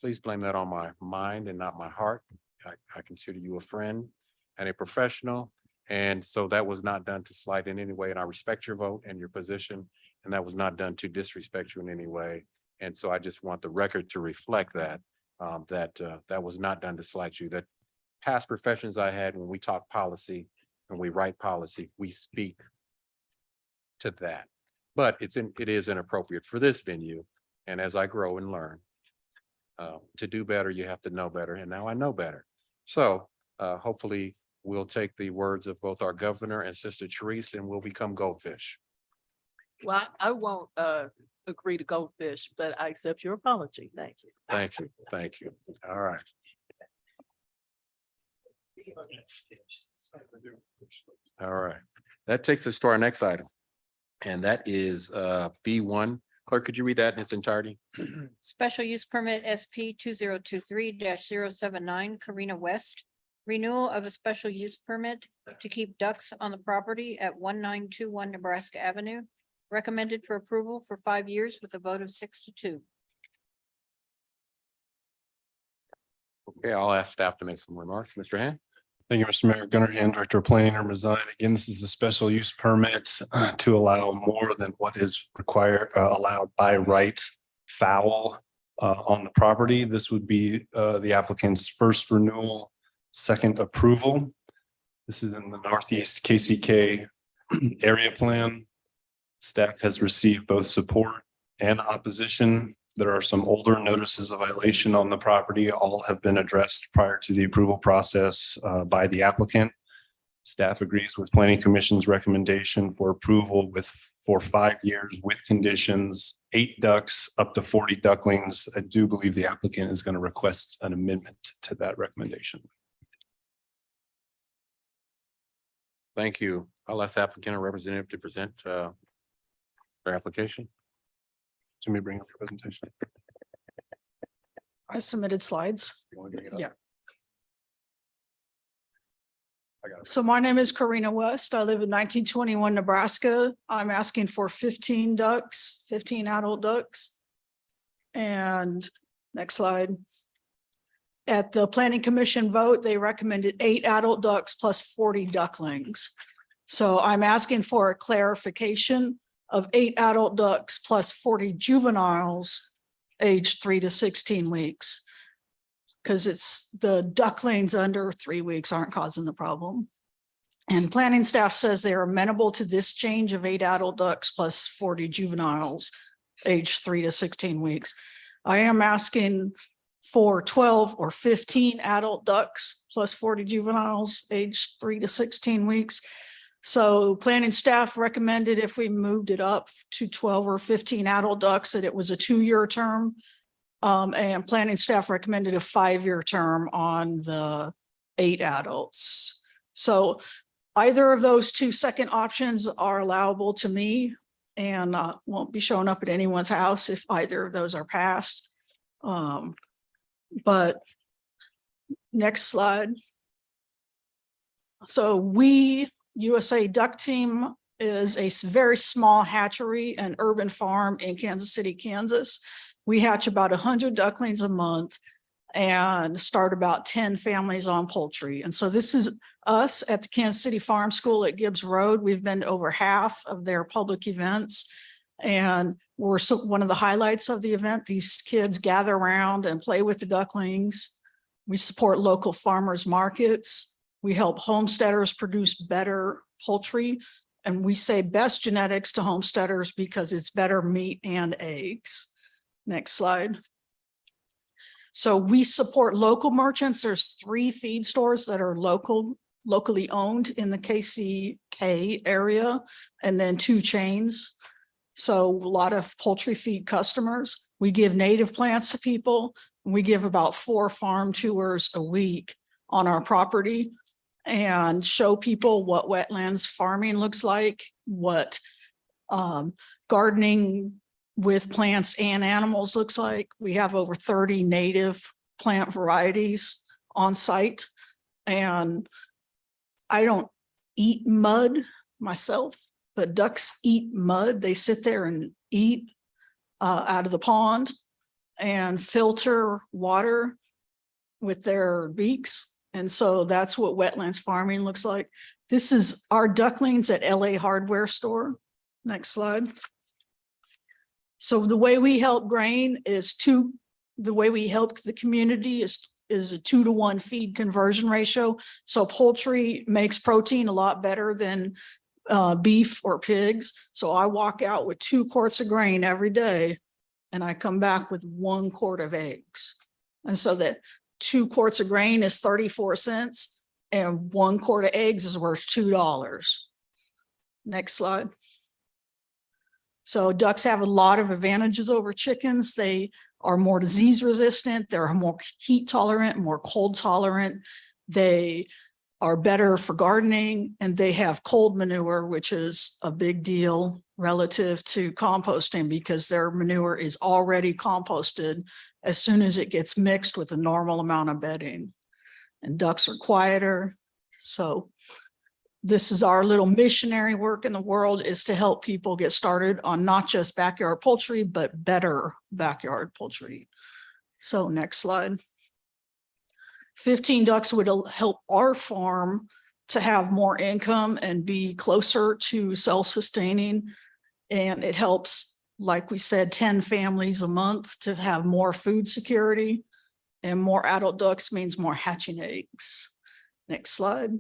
Please blame that on my mind and not my heart. I consider you a friend and a professional, and so that was not done to slight in any way, and I respect your vote and your position, and that was not done to disrespect you in any way. And so I just want the record to reflect that, that was not done to slight you, that past professions I had, when we talk policy and we write policy, we speak to that. But it is inappropriate for this venue. And as I grow and learn, to do better, you have to know better. And now I know better. So hopefully we'll take the words of both our governor and Sister Therese and we'll become goldfish. Well, I won't agree to goldfish, but I accept your apology. Thank you. Thank you. Thank you. All right. All right. That takes us to our next item. And that is B1. Clerk, could you read that in its entirety? Special use permit SP 2023-079 Karina West. Renewal of a special use permit to keep ducks on the property at 1921 Nebraska Avenue. Recommended for approval for 5 years with a vote of 6-2. Okay, I'll ask staff to make some remarks. Mr. Hand? Thank you, Mr. Mayor. Gunnar Hand, Director of Planning and Design. Again, this is a special use permit to allow more than what is required, allowed by right fowl on the property. This would be the applicant's first renewal, second approval. This is in the Northeast KCK area plan. Staff has received both support and opposition. There are some older notices of violation on the property. All have been addressed prior to the approval process by the applicant. Staff agrees with Planning Commission's recommendation for approval for 5 years with conditions, 8 ducks, up to 40 ducklings. I do believe the applicant is going to request an amendment to that recommendation. Thank you. I'll ask the applicant or representative to present their application. So let me bring up your presentation. I submitted slides. You want to bring it up? Yeah. I got it. So my name is Karina West. I live in 1921 Nebraska. I'm asking for 15 ducks, 15 adult ducks. And next slide. At the planning commission vote, they recommended 8 adult ducks plus 40 ducklings. So I'm asking for a clarification of 8 adult ducks plus 40 juveniles aged 3 to 16 weeks. Because it's the ducklings under 3 weeks aren't causing the problem. And planning staff says they're amenable to this change of 8 adult ducks plus 40 juveniles aged 3 to 16 weeks. I am asking for 12 or 15 adult ducks plus 40 juveniles aged 3 to 16 weeks. So planning staff recommended if we moved it up to 12 or 15 adult ducks, that it was a 2-year term. And planning staff recommended a 5-year term on the 8 adults. So either of those 2 second options are allowable to me and won't be showing up at anyone's house if either of those are passed. But next slide. So we, USA Duck Team, is a very small hatchery and urban farm in Kansas City, Kansas. We hatch about 100 ducklings a month and start about 10 families on poultry. And so this is us at the Kansas City Farm School at Gibbs Road. We've been to over half of their public events. And we're one of the highlights of the event. These kids gather around and play with the ducklings. We support local farmers markets. We help homesteaders produce better poultry. And we say best genetics to homesteaders because it's better meat and eggs. Next slide. So we support local merchants. There's 3 feed stores that are locally owned in the KCK area, and then 2 chains. So a lot of poultry feed customers. We give native plants to people. We give about 4 farm tours a week on our property and show people what wetlands farming looks like, what gardening with plants and animals looks like. We have over 30 native plant varieties on site. And I don't eat mud myself, but ducks eat mud. They sit there and eat out of the pond and filter water with their beaks. And so that's what wetlands farming looks like. This is our ducklings at LA Hardware Store. Next slide. So the way we help grain is the way we help the community is a 2-to-1 feed conversion ratio. So poultry makes protein a lot better than beef or pigs. So I walk out with 2 quarts of grain every day and I come back with 1 quart of eggs. And so that 2 quarts of grain is 34 cents and 1 quart of eggs is worth $2. Next slide. So ducks have a lot of advantages over chickens. They are more disease resistant. They're more heat tolerant, more cold tolerant. They are better for gardening, and they have cold manure, which is a big deal relative to composting because their manure is already composted as soon as it gets mixed with a normal amount of bedding. And ducks are quieter. So this is our little missionary work in the world, is to help people get started on not just backyard poultry, but better backyard poultry. So next slide. 15 ducks would help our farm to have more income and be closer to self-sustaining. And it helps, like we said, 10 families a month to have more food security, and more adult ducks means more hatching eggs. Next slide.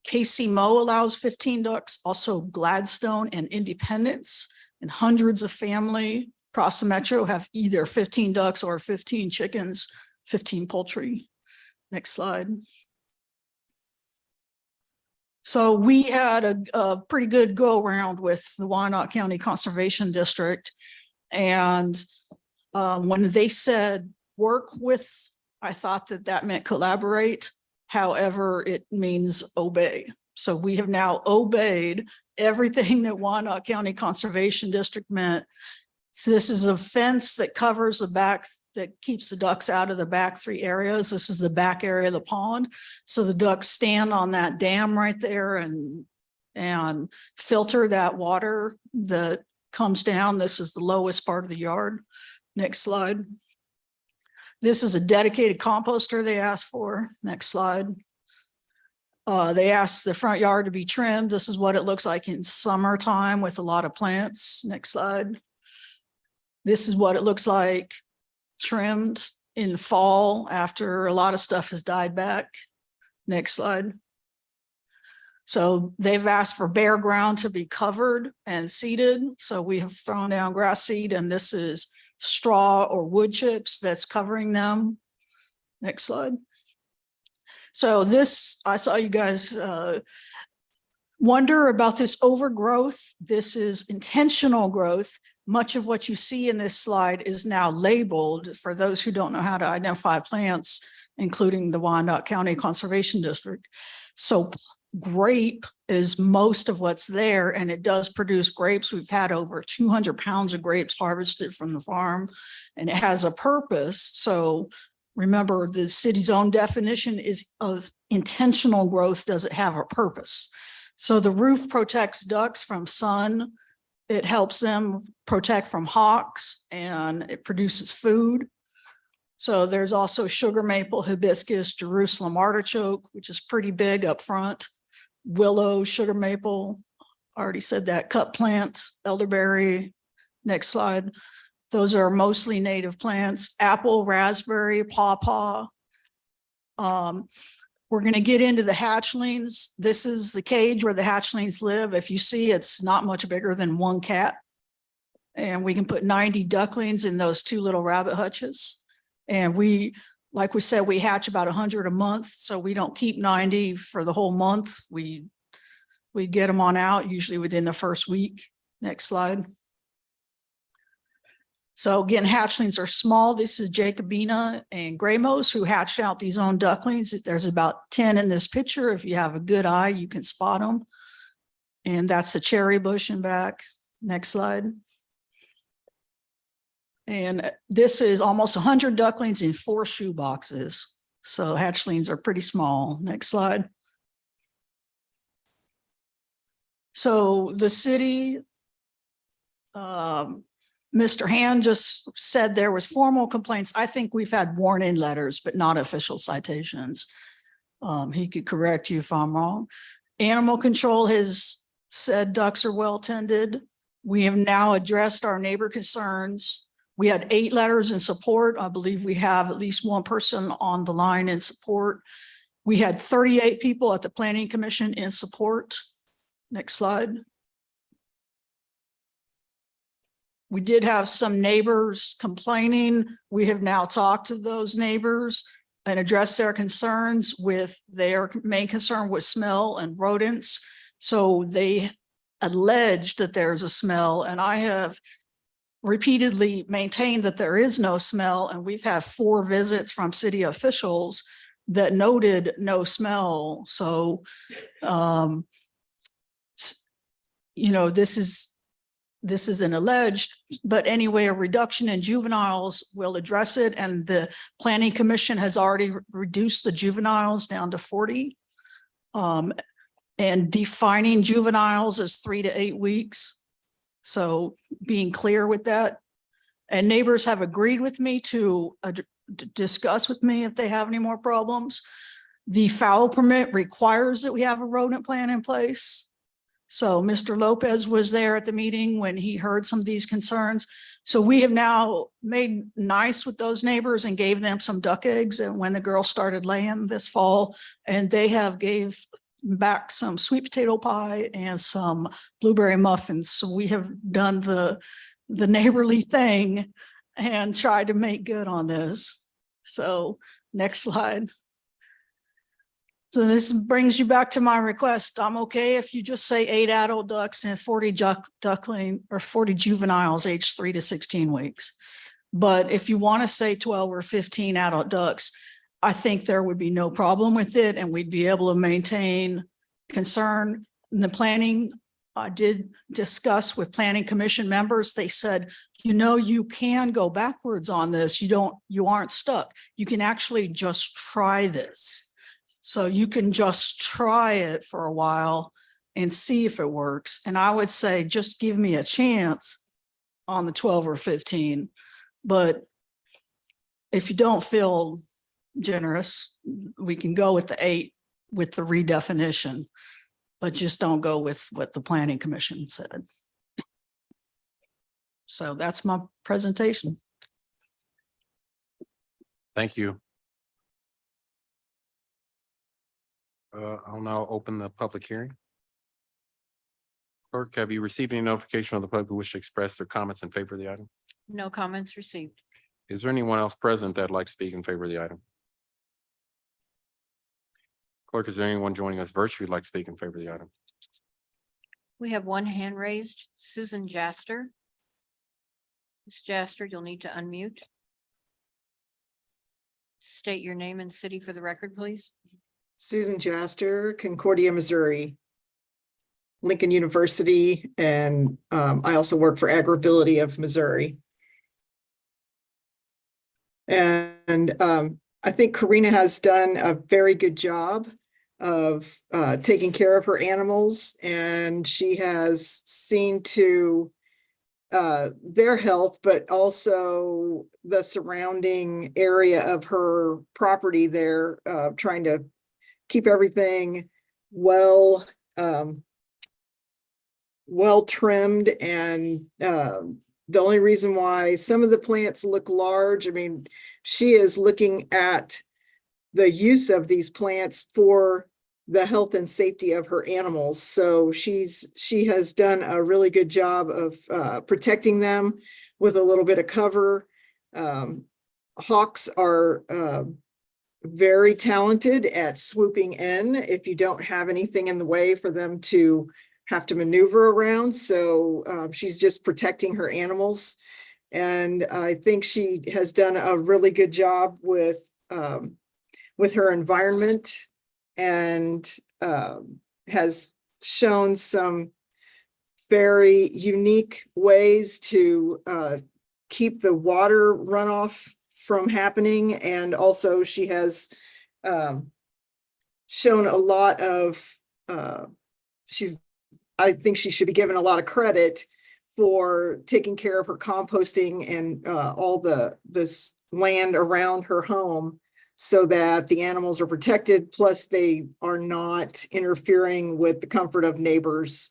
KC Mo allows 15 ducks, also Gladstone and Independence, and hundreds of family across the metro have either 15 ducks or 15 chickens, 15 poultry. Next slide. So we had a pretty good go around with the Wyandotte County Conservation District. And when they said work with, I thought that meant collaborate. However, it means obey. So we have now obeyed everything that Wyandotte County Conservation District meant. So this is a fence that covers the back, that keeps the ducks out of the back 3 areas. This is the back area of the pond. So the ducks stand on that dam right there and filter that water that comes down. This is the lowest part of the yard. Next slide. This is a dedicated composter they asked for. Next slide. They asked the front yard to be trimmed. This is what it looks like in summertime with a lot of plants. Next slide. This is what it looks like trimmed in fall after a lot of stuff has died back. Next slide. So they've asked for bare ground to be covered and seeded. So we have thrown down grass seed, and this is straw or wood chips that's covering them. Next slide. So this, I saw you guys wonder about this overgrowth. This is intentional growth. Much of what you see in this slide is now labeled for those who don't know how to identify plants, including the Wyandotte County Conservation District. So grape is most of what's there, and it does produce grapes. We've had over 200 pounds of grapes harvested from the farm, and it has a purpose. So remember, the city's own definition is of intentional growth. Does it have a purpose? So the roof protects ducks from sun. It helps them protect from hawks, and it produces food. So there's also sugar maple, hibiscus, Jerusalem artichoke, which is pretty big up front. Willow, sugar maple, already said that, cut plant, elderberry. Next slide. Those are mostly native plants. Apple, raspberry, pawpaw. We're going to get into the hatchlings. This is the cage where the hatchlings live. If you see, it's not much bigger than 1 cat. And we can put 90 ducklings in those 2 little rabbit hutches. And we, like we said, we hatch about 100 a month. So we don't keep 90 for the whole month. We get them on out usually within the first week. Next slide. So again, hatchlings are small. This is Jacobina and Graymos who hatched out these own ducklings. There's about 10 in this picture. If you have a good eye, you can spot them. And that's the cherry bush in back. Next slide. And this is almost 100 ducklings in 4 shoe boxes. So hatchlings are pretty small. Next slide. So the city, Mr. Hand just said there was formal complaints. I think we've had warning letters, but not official citations. He could correct you if I'm wrong. Animal control has said ducks are well tended. We have now addressed our neighbor concerns. We had 8 letters in support. I believe we have at least 1 person on the line in support. We had 38 people at the Planning Commission in support. Next slide. We did have some neighbors complaining. We have now talked to those neighbors and addressed their concerns with their main concern was smell and rodents. So they alleged that there's a smell, and I have repeatedly maintained that there is no smell. And we've had 4 visits from city officials that noted no smell. So, you know, this is an alleged, but anyway, a reduction in juveniles will address it. And the Planning Commission has already reduced the juveniles down to 40. And defining juveniles as 3 to 8 weeks. So being clear with that. And neighbors have agreed with me to discuss with me if they have any more problems. The fowl permit requires that we have a rodent plan in place. So Mr. Lopez was there at the meeting when he heard some of these concerns. So we have now made nice with those neighbors and gave them some duck eggs. And when the girls started laying this fall, and they have gave back some sweet potato pie and some blueberry muffins. So we have done the neighborly thing and tried to make good on this. So next slide. So this brings you back to my request. I'm okay if you just say 8 adult ducks and 40 duckling or 40 juveniles aged 3 to 16 weeks. But if you want to say 12 or 15 adult ducks, I think there would be no problem with it and we'd be able to maintain concern. In the planning, I did discuss with planning commission members. They said, you know, you can go backwards on this. You aren't stuck. You can actually just try this. So you can just try it for a while and see if it works. And I would say, just give me a chance on the 12 or 15. But if you don't feel generous, we can go with the 8 with the redefinition, but just don't go with what the planning commission said. So that's my presentation. Thank you. I'll now open the public hearing. Clerk, have you received any notification of the public who wish to express their comments in favor of the item? No comments received. Is there anyone else present that'd like to speak in favor of the item? Clerk, is there anyone joining us virtually who'd like to speak in favor of the item? We have one hand raised, Susan Jaster. Ms. Jaster, you'll need to unmute. State your name and city for the record, please. Susan Jaster, Concordia, Missouri. Lincoln University, and I also work for Agribility of Missouri. And I think Karina has done a very good job of taking care of her animals, and she has seen to their health, but also the surrounding area of her property there, trying to keep everything well trimmed. And the only reason why some of the plants look large, I mean, she is looking at the use of these plants for the health and safety of her animals. So she has done a really good job of protecting them with a little bit of cover. Hawks are very talented at swooping in if you don't have anything in the way for them to have to maneuver around. So she's just protecting her animals. And I think she has done a really good job with her environment, and has shown some very unique ways to keep the water runoff from happening. And also she has shown a lot of, I think she should be given a lot of credit for taking care of her composting and all this land around her home, so that the animals are protected, plus they are not interfering with the comfort of neighbors.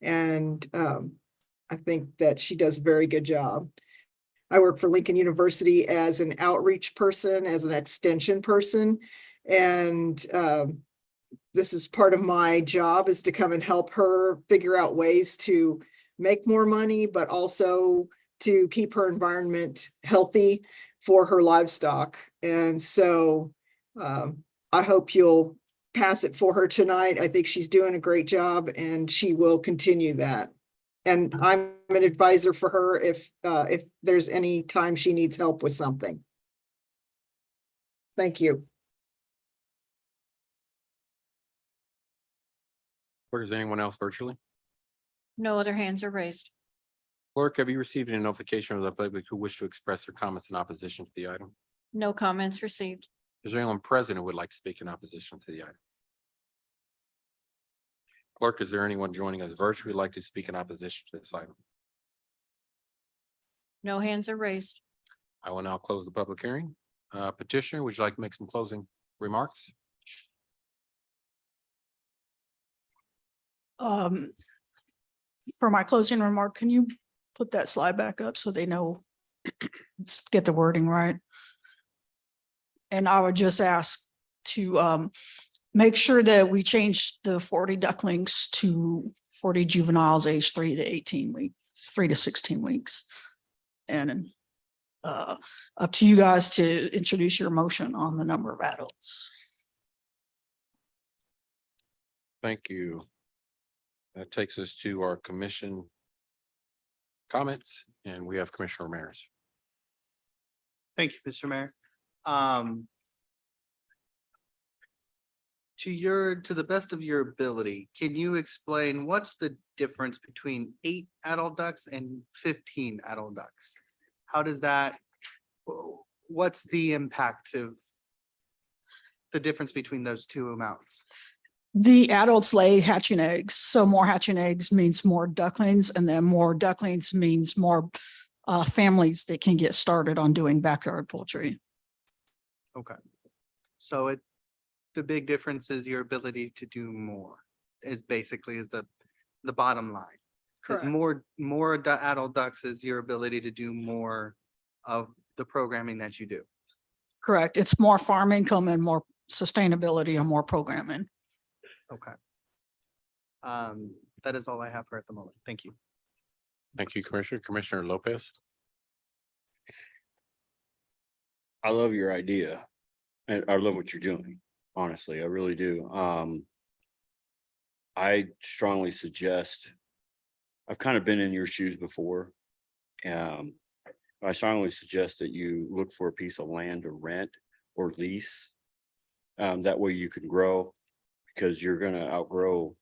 And I think that she does a very good job. I work for Lincoln University as an outreach person, as an extension person. And this is part of my job, is to come and help her figure out ways to make more money, but also to keep her environment healthy for her livestock. And so I hope you'll pass it for her tonight. I think she's doing a great job, and she will continue that. And I'm an advisor for her if there's any time she needs help with something. Thank you. Clerk, is anyone else virtually? No other hands are raised. Clerk, have you received any notification of the public who wish to express their comments in opposition to the item? No comments received. Is there anyone present who would like to speak in opposition to the item? Clerk, is there anyone joining us virtually who'd like to speak in opposition to this item? No hands are raised. I will now close the public hearing. Petitioner, would you like to make some closing remarks? For my closing remark, can you put that slide back up so they know, let's get the wording right? And I would just ask to make sure that we change the 40 ducklings to 40 juveniles aged 3 to 18 weeks, 3 to 16 weeks. And up to you guys to introduce your motion on the number of adults. Thank you. That takes us to our commission comments, and we have Commissioner Ramirez. Thank you, Mr. Mayor. To the best of your ability, can you explain what's the difference between 8 adult ducks and 15 adult ducks? How does that, what's the impact of the difference between those two amounts? The adults lay hatching eggs, so more hatching eggs means more ducklings, and then more ducklings means more families that can get started on doing backyard poultry. Okay. So the big difference is your ability to do more is basically is the bottom line. Because more adult ducks is your ability to do more of the programming that you do. Correct. It's more farm income and more sustainability and more programming. Okay. That is all I have for at the moment. Thank you. Thank you, Commissioner. Commissioner Lopez. I love your idea and I love what you're doing. Honestly, I really do. I strongly suggest, I've kind of been in your shoes before. I strongly suggest that you look for a piece of land to rent or lease. That way you can grow because you're gonna outgrow,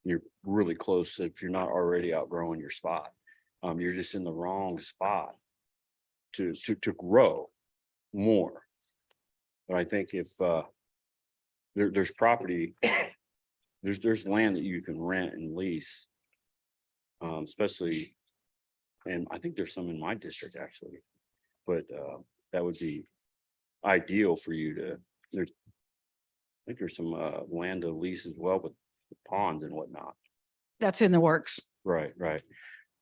you're really close if you're not already outgrowing your spot. You're just in the wrong spot to grow more. But I think if there's property, there's land that you can rent and lease. Especially, and I think there's some in my district actually, but that would be ideal for you to, I think there's some land to lease as well with ponds and whatnot. That's in the works. Right.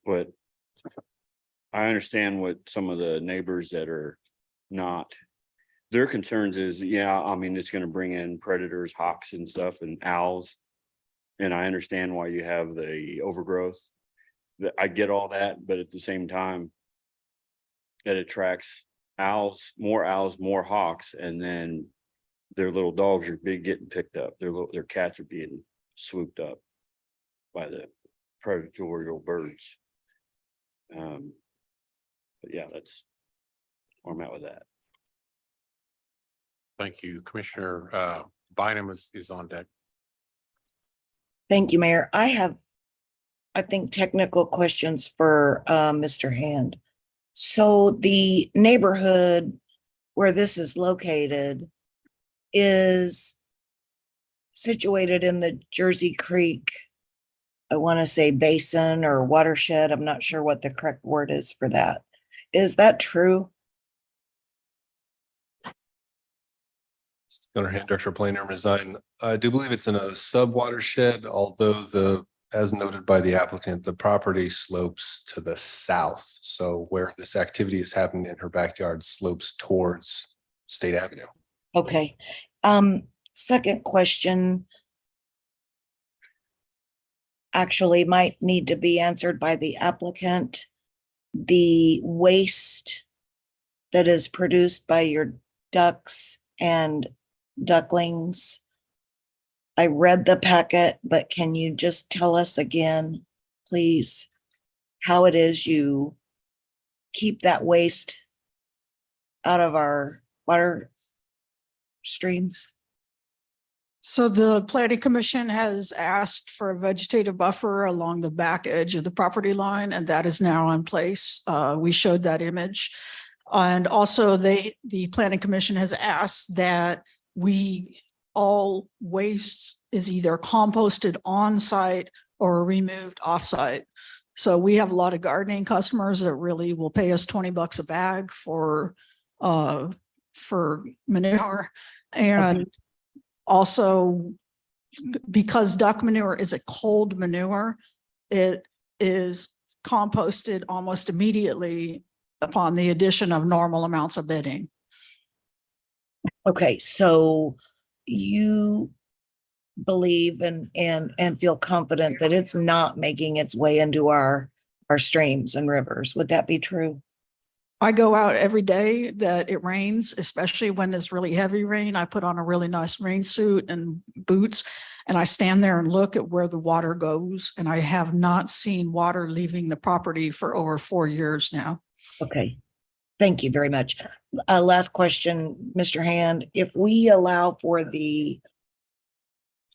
But I understand what some of the neighbors that are not, their concerns is, yeah, I mean, it's gonna bring in predators, hawks and stuff and owls. And I understand why you have the overgrowth. I get all that, but at the same time, it attracts owls, more hawks, and then their little dogs are getting picked up. Their cats are being swooped up by the predatory birds. But yeah, that's where I'm at with that. Thank you, Commissioner. Bynum is on deck. Thank you, Mayor. I have, I think, technical questions for Mr. Hand. So the neighborhood where this is located is situated in the Jersey Creek, I want to say basin or watershed. I'm not sure what the correct word is for that. Is that true? Gunnar Hand, Director of Planning and Design. I do believe it's in a sub watershed, although as noted by the applicant, the property slopes to the south. So where this activity is happening in her backyard slopes towards State Avenue. Okay. Second question actually might need to be answered by the applicant. The waste that is produced by your ducks and ducklings. I read the packet, but can you just tell us again, please, how it is you keep that waste out of our water streams? So the planning commission has asked for a vegetative buffer along the back edge of the property line, and that is now in place. We showed that image. And also the planning commission has asked that all waste is either composted on site or removed off site. So we have a lot of gardening customers that really will pay us $20 a bag for manure. And also, because duck manure is a cold manure, it is composted almost immediately upon the addition of normal amounts of bedding. Okay, so you believe and feel confident that it's not making its way into our streams and rivers. Would that be true? I go out every day that it rains, especially when there's really heavy rain. I put on a really nice rain suit and boots, and I stand there and look at where the water goes. And I have not seen water leaving the property for over 4 years now. Okay, thank you very much. Last question, Mr. Hand. If we allow for the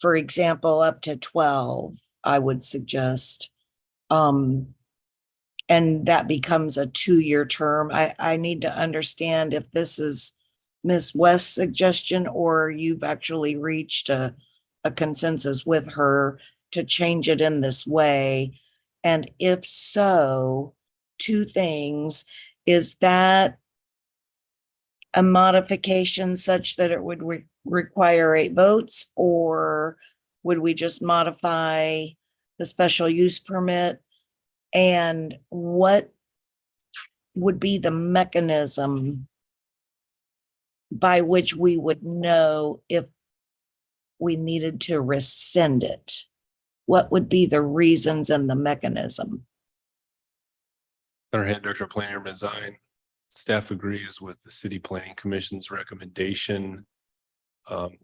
for example, up to 12, I would suggest. And that becomes a 2-year term. I need to understand if this is Ms. West's suggestion or you've actually reached a consensus with her to change it in this way. And if so, 2 things, is that a modification such that it would require 8 votes, or would we just modify the special use permit? And what would be the mechanism by which we would know if we needed to rescind it? What would be the reasons and the mechanism? On our hand, Director of Planning and Design, staff agrees with the City Planning Commission's recommendation.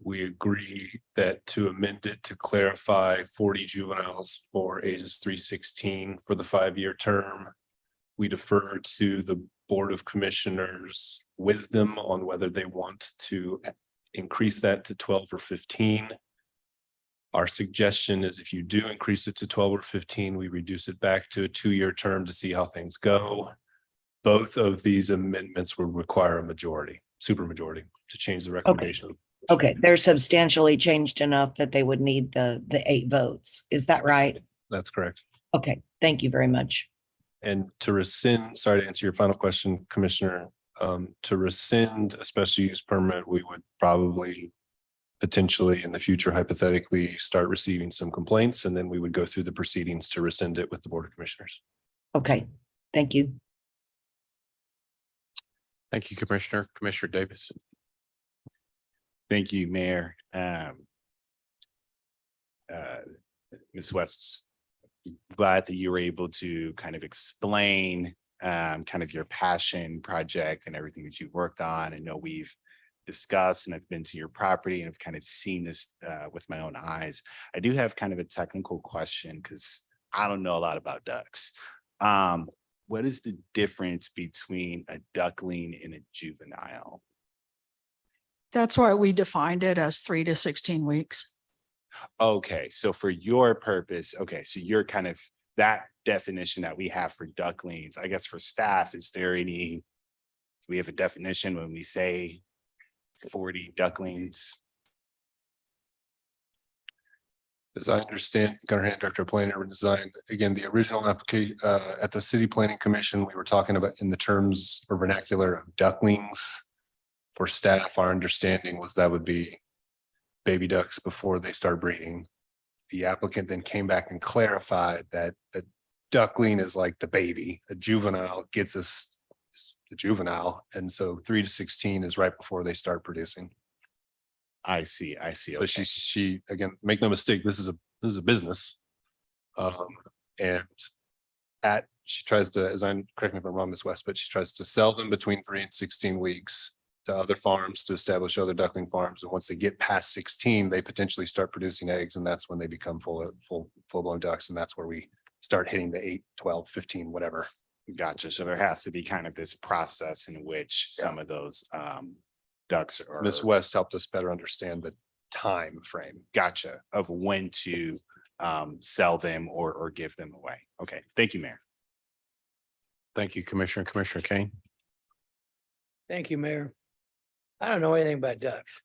We agree that to amend it to clarify 40 juveniles for ages 3-16 for the 5-year term. We defer to the Board of Commissioners' wisdom on whether they want to increase that to 12 or 15. Our suggestion is if you do increase it to 12 or 15, we reduce it back to a 2-year term to see how things go. Both of these amendments would require a majority, supermajority, to change the recommendation. Okay, they're substantially changed enough that they would need the 8 votes. Is that right? That's correct. Okay, thank you very much. And to rescind, sorry to answer your final question, Commissioner, to rescind a special use permit, we would probably potentially in the future hypothetically start receiving some complaints, and then we would go through the proceedings to rescind it with the Board of Commissioners. Okay, thank you. Thank you, Commissioner. Commissioner Davis. Thank you, Mayor. Ms. West, glad that you were able to kind of explain kind of your passion project and everything that you worked on. I know we've discussed and I've been to your property and I've kind of seen this with my own eyes. I do have kind of a technical question because I don't know a lot about ducks. What is the difference between a duckling and a juvenile? That's why we defined it as 3 to 16 weeks. Okay, so for your purpose, okay, so you're kind of that definition that we have for ducklings. I guess for staff, is there any, do we have a definition when we say 40 ducklings? As I understand, Gunnar Hand, Director of Planning and Design, again, the original application at the City Planning Commission, we were talking about in the terms or vernacular of ducklings. For staff, our understanding was that would be baby ducks before they start breeding. The applicant then came back and clarified that a duckling is like the baby, a juvenile gets us the juvenile. And so 3 to 16 is right before they start producing. I see. So she, again, make no mistake, this is a business. And she tries to, correct me if I'm wrong, Ms. West, but she tries to sell them between 3 and 16 weeks to other farms to establish other duckling farms. And once they get past 16, they potentially start producing eggs. And that's when they become full-blown ducks. And that's where we start hitting the 8, 12, 15, whatever. Gotcha. So there has to be kind of this process in which some of those ducks are. Ms. West helped us better understand the time frame. Gotcha. Of when to sell them or give them away. Okay. Thank you, Mayor. Thank you, Commissioner. Commissioner Kane. Thank you, Mayor. I don't know anything about ducks.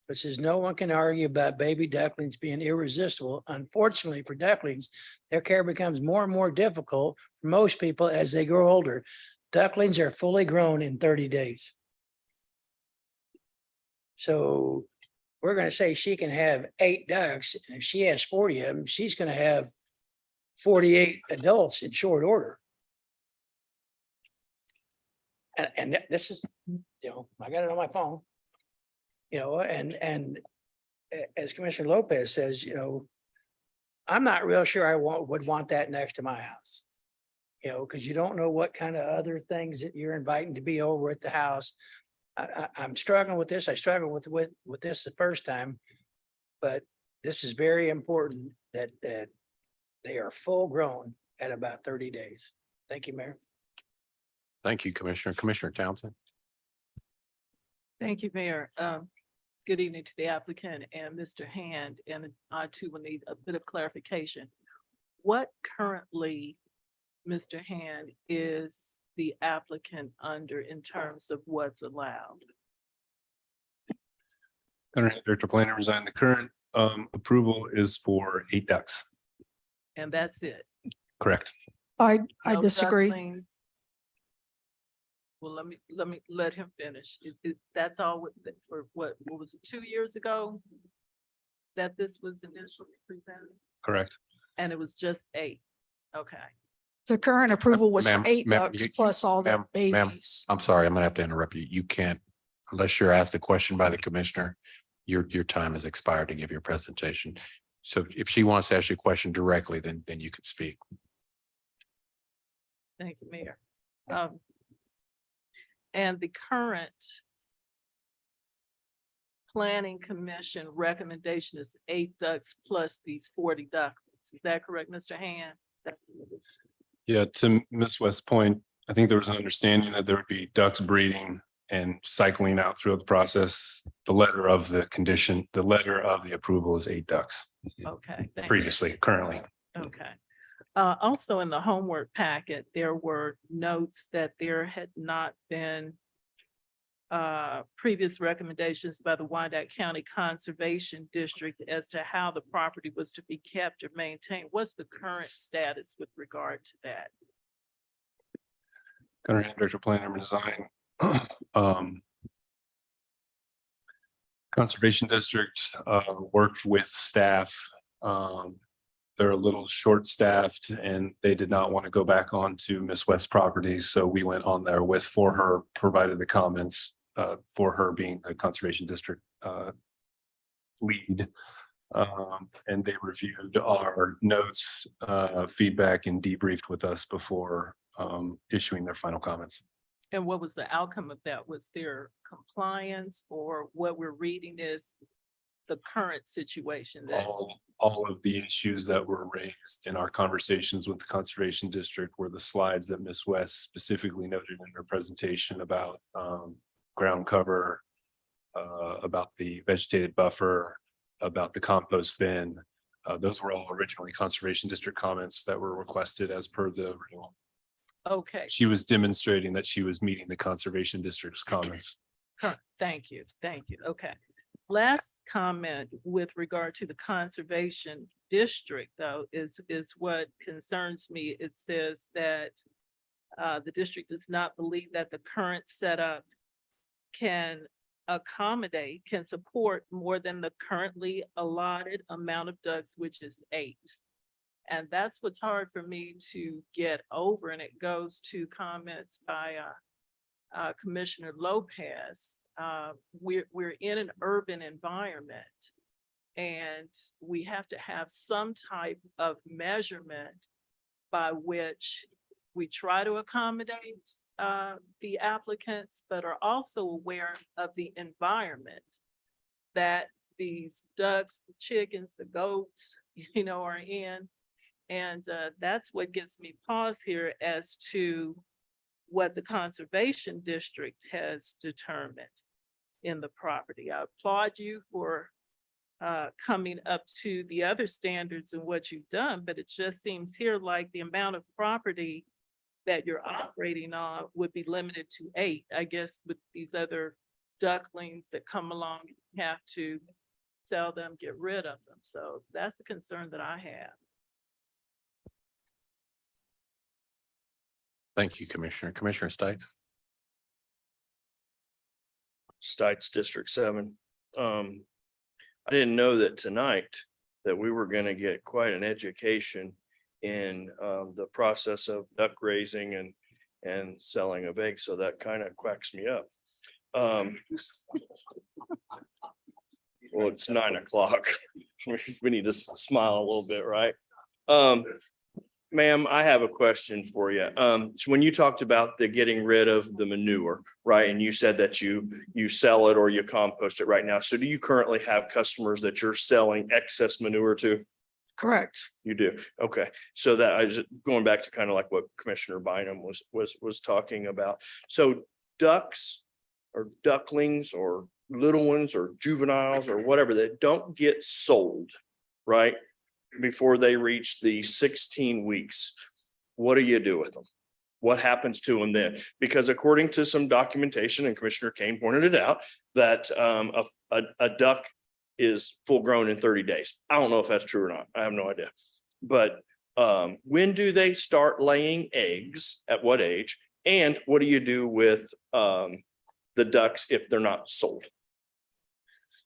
But says no one can argue about baby ducklings being irresistible. Unfortunately for ducklings, their care becomes more and more difficult for most people as they grow older. Ducklings are fully grown in 30 days. So we're going to say she can have 8 ducks. And if she has 40 of them, she's going to have 48 adults in short order. And this is, I got it on my phone, and as Commissioner Lopez says, I'm not real sure I would want that next to my house. Because you don't know what kind of other things that you're inviting to be over at the house. I'm struggling with this. I struggled with this the first time, but this is very important that they are full grown at about 30 days. Thank you, Mayor. Thank you, Commissioner. Commissioner Townsend. Thank you, Mayor. good evening to the applicant and Mr. Hand, and I too will need a bit of clarification. What currently, Mr. Hand, is the applicant under in terms of what's allowed? Current Director Planner resigned. The current approval is for 8 ducks. And that's it? Correct. I No disagree. ducklings? Well, let him finish. That's all, or what was it, 2 years ago? That this was initially presented, Correct. and it was just 8, okay. The current approval was for Ma'am, 8 ma'am, ducks you- plus all the ma'am, ma'am, babies. I'm sorry, I'm gonna have to interrupt you. You can't, unless you're asked a question by the commissioner, your time has expired to give your presentation. So if she wants to ask you a question directly, then you can speak. Thank you, Mayor. And the current planning commission recommendation is 8 ducks plus these 40 ducklings. Is that correct, Mr. Hand? Yeah, to Ms. West's point, I think there was an understanding that there would be ducks breeding and cycling out throughout the process. The letter of the condition, the letter of the approval is 8 ducks Okay. thank you. previously, currently. Okay. Also in the homework packet, there were notes that there had not been previous recommendations by the Wyandotte County Conservation District as to how the property was to be kept or maintained. What's the current status with regard to that? Current Director Planner and Design. Conservation District worked with staff. They're a little short-staffed and they did not want to go back onto Miss West's properties. So we went on there for her, provided the comments for her being the Conservation District lead. And they reviewed our notes, feedback, and debriefed with us before issuing their final comments. And what was the outcome of that? Was there compliance, or what we're reading is the current situation? That All of the issues that were raised in our conversations with the Conservation District were the slides that Ms. West specifically noted in her presentation about ground cover, about the vegetated buffer, about the compost bin. Those were all originally Conservation District comments that were requested as per the renewal. Okay. She was demonstrating that she was meeting the Conservation District's comments. Thank you. Okay. Last comment with regard to the Conservation District, though, is what concerns me. It says that the district does not believe that the current setup can support more than the currently allotted amount of ducks, which is 8. And that's what's hard for me to get over. And it goes to comments by Commissioner Lopez. We're in an urban environment, and we have to have some type of measurement by which we try to accommodate the applicants, but are also aware of the environment that these ducks, the chickens, the goats, are in. And that's what gives me pause here as to what the Conservation District has determined in the property. I applaud you for coming up to the other standards and what you've done, but it just seems here like the amount of property that you're operating on would be limited to 8. I guess with these other ducklings that come along, you have to sell them, get rid of them. So that's the concern that I have. Thank you, Commissioner. Commissioner Stites? Stites District 7. I didn't know that tonight that we were going to get quite an education in the process of duck raising and selling of eggs. So that kind of quacks me up. Well, it's 9 o'clock. We need to smile a little bit, right? Ma'am, I have a question for you. So when you talked about the getting rid of the manure, right? And you said that you sell it or you compost it right now. So do you currently have customers that you're selling excess manure to? Correct. You do. Okay. So that I was going back to kind of like what Commissioner Bynum was talking about. So ducks or ducklings or little ones or juveniles or whatever that don't get sold, right? Before they reach the 16 weeks, what do you do with them? What happens to them then? Because according to some documentation, and Commissioner Kane pointed it out, that a duck is full grown in 30 days. I don't know if that's true or not. I have no idea. But when do they start laying eggs? At what age? And what do you do with the ducks if they're not sold?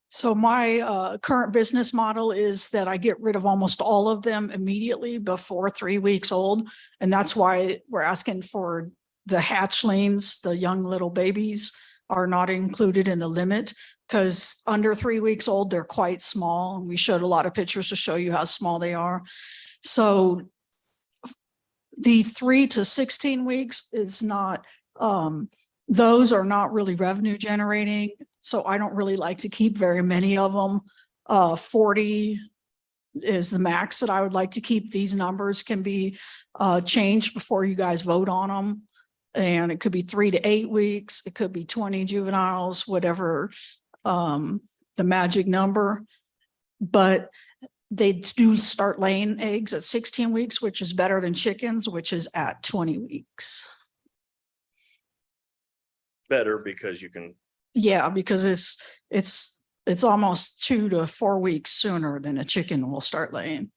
So my current business model is that I get rid of almost all of them immediately before 3 weeks old. And that's why we're asking for the hatchlings, the young little babies are not included in the limit, because under 3 weeks old, they're quite small. And we showed a lot of pictures to show you how small they are. So the 3 to 16 weeks is not, those are not really revenue generating. So I don't really like to keep very many of them. 40 is the max that I would like to keep. These numbers can be changed before you guys vote on them. And it could be 3 to 8 weeks. It could be 20 juveniles, whatever the magic number. But they do start laying eggs at 16 weeks, which is better than chickens, which is at 20 weeks. Better because you can. Yeah, because it's almost 2 to 4 weeks sooner than a chicken will start laying.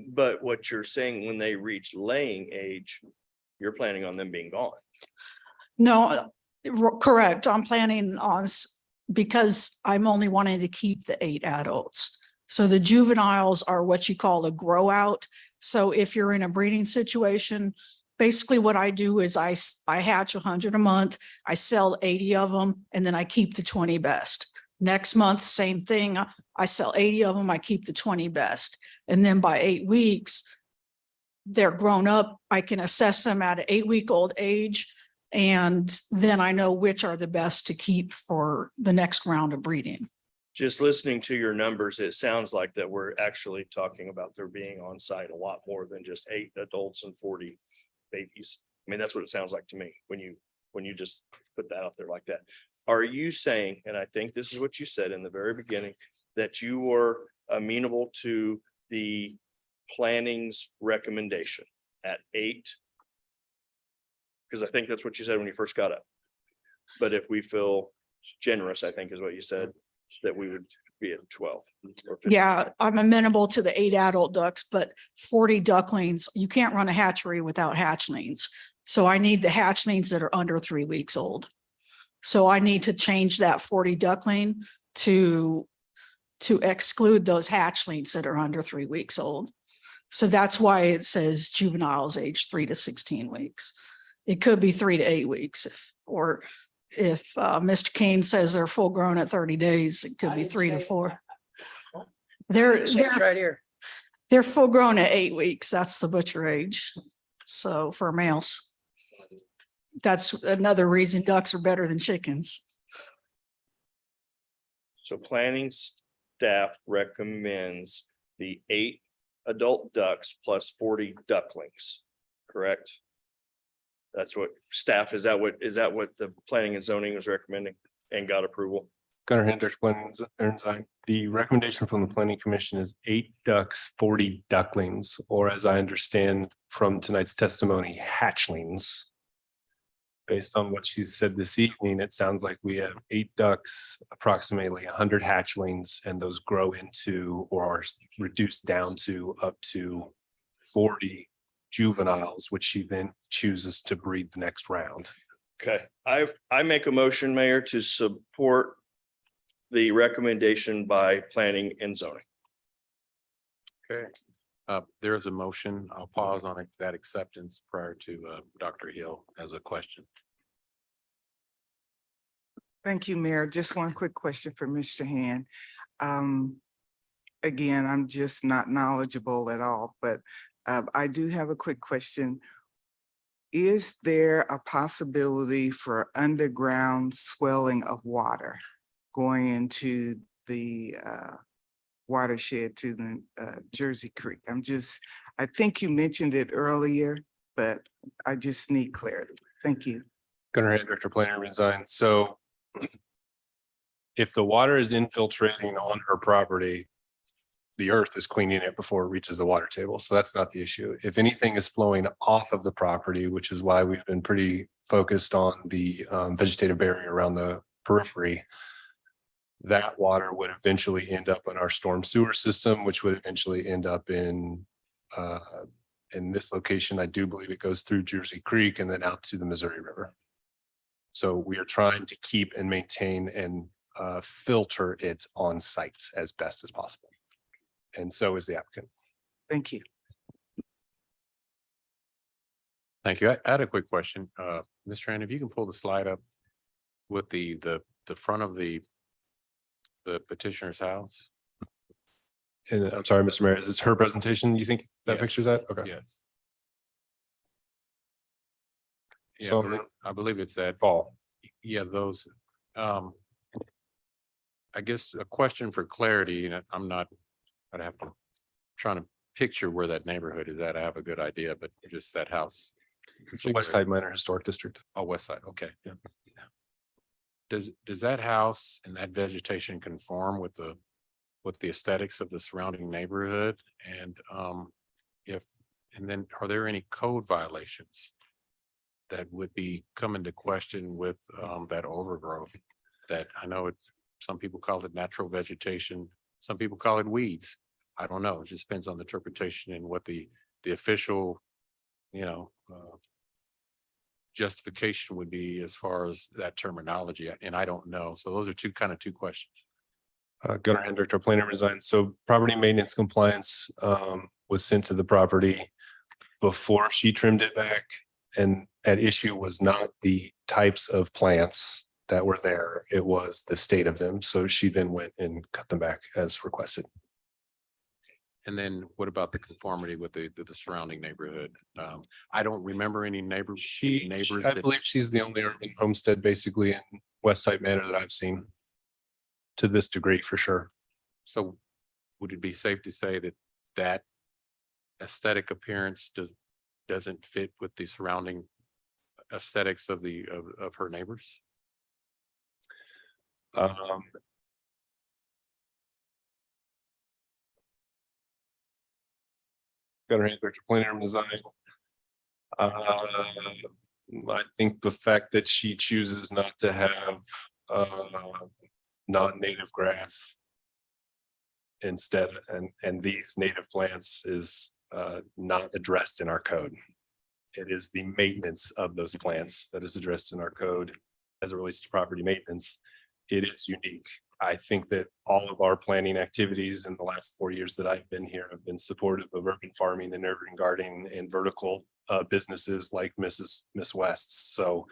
But what you're saying, when they reach laying age, you're planning on them being gone. No, correct. I'm planning on, because I'm only wanting to keep the 8 adults. So the juveniles are what you call a grow out. So if you're in a breeding situation, basically what I do is I hatch 100 a month, I sell 80 of them, and then I keep the 20 best. Next month, same thing. I sell 80 of them, I keep the 20 best. And then by 8 weeks, they're grown up. I can assess them at an 8-week-old age. And then I know which are the best to keep for the next round of breeding. Just listening to your numbers, it sounds like that we're actually talking about there being on site a lot more than just 8 adults and 40 babies. I mean, that's what it sounds like to me when you just put that out there like that. Are you saying, and I think this is what you said in the very beginning, that you were amenable to the planning's recommendation at 8? Because I think that's what you said when you first got up. But if we feel generous, I think is what you said, that we would be at 12. Or 15. Yeah, I'm amenable to the 8 adult ducks, but 40 ducklings, you can't run a hatchery without hatchlings. So I need the hatchlings that are under 3 weeks old. So I need to change that 40 duckling to exclude those hatchlings that are under 3 weeks old. So that's why it says juveniles age 3 to 16 weeks. It could be 3 to 8 weeks if Mr. Kane says they're full grown at 30 days, it could be 3 to 4. They're Right here. they're full grown at 8 weeks. That's the butcher age. So for males. That's another reason ducks are better than chickens. So planning staff recommends the 8 adult ducks plus 40 ducklings, correct? That's what staff, is that what the planning and zoning was recommending and got approval? Gunnar Hendricks, Planning and Design. The recommendation from the Planning Commission is 8 ducks, 40 ducklings, or as I understand from tonight's testimony, hatchlings. Based on what you said this evening, it sounds like we have 8 ducks, approximately 100 hatchlings, and those grow into or are reduced down to up to 40 juveniles, which she then chooses to breed the next round. Okay, I make a motion, Mayor, to support the recommendation by planning and zoning. Okay. There is a motion. I'll pause on that acceptance prior to Dr. Hill as a question. Thank you, Mayor. Just one quick question for Mr. Hand. Again, I'm just not knowledgeable at all, but I do have a quick question. Is there a possibility for underground swelling of water going into the watershed to the Jersey Creek? I think you mentioned it earlier, but I just need clarity. Thank you. Gunnar Hand, Director of Planning and Design. So if the water is infiltrating on her property, the earth is cleaning it before it reaches the water table. So that's not the issue. If anything is flowing off of the property, which is why we've been pretty focused on the vegetative barrier around the periphery, that water would eventually end up in our storm sewer system, which would eventually end up in this location. I do believe it goes through Jersey Creek and then out to the Missouri River. So we are trying to keep and maintain and filter it on site as best as possible. And so is the applicant. Thank you. Thank you. I had a quick question. Ms. Tran, if you can pull the slide up with the front of the petitioner's house. And I'm sorry, Mr. Mayor, is this her presentation? You think that picture's that? Okay. Yes. Yeah, So I believe it's that. fall. Yeah, those, I guess a question for clarity, and I'd have to, trying to picture where that neighborhood is at. I have a good idea, but just that house. It's the West Side Minor Historic District. Oh, West Side, okay. Yeah. Does that house and that vegetation conform with the aesthetics of the surrounding neighborhood? And and then are there any code violations that would be come into question with that overgrowth? That I know some people call it natural vegetation, some people call it weeds. I don't know. It just depends on the interpretation and what the official, justification would be as far as that terminology. And I don't know. So those are two questions. Gunnar Hand, Director of Planning and Design. So property maintenance compliance was sent to the property before she trimmed it back. And at issue was not the types of plants that were there. It was the state of them. So she then went and cut them back as requested. And then what about the conformity with the surrounding neighborhood? I don't remember any neighbors. I that- believe she's the only urban homestead basically in West Side Manor that I've seen to this degree for sure. So would it be safe to say that aesthetic appearance doesn't fit with the surrounding aesthetics of her neighbors? Gunnar Hand, Director of Planning and Design. I think the fact that she chooses not to have non-native grass instead, and these native plants is not addressed in our code. It is the maintenance of those plants that is addressed in our code as it relates to property maintenance. It is unique. I think that all of our planning activities in the last 4 years that I've been here have been supportive of urban farming and urban gardening and vertical businesses like Miss West's. So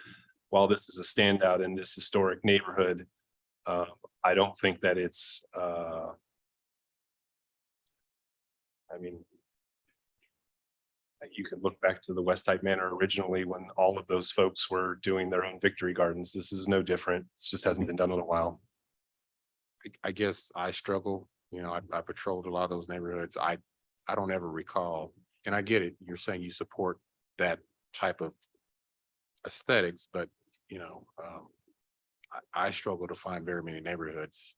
while this is a standout in this historic neighborhood, I don't think that it's, you can look back to the West Side Manor originally when all of those folks were doing their own victory gardens. This is no different. It just hasn't been done in a while. I guess I struggle, I patrolled a lot of those neighborhoods. I don't ever recall, and I get it. You're saying you support that type of aesthetics, but I struggle to find very many neighborhoods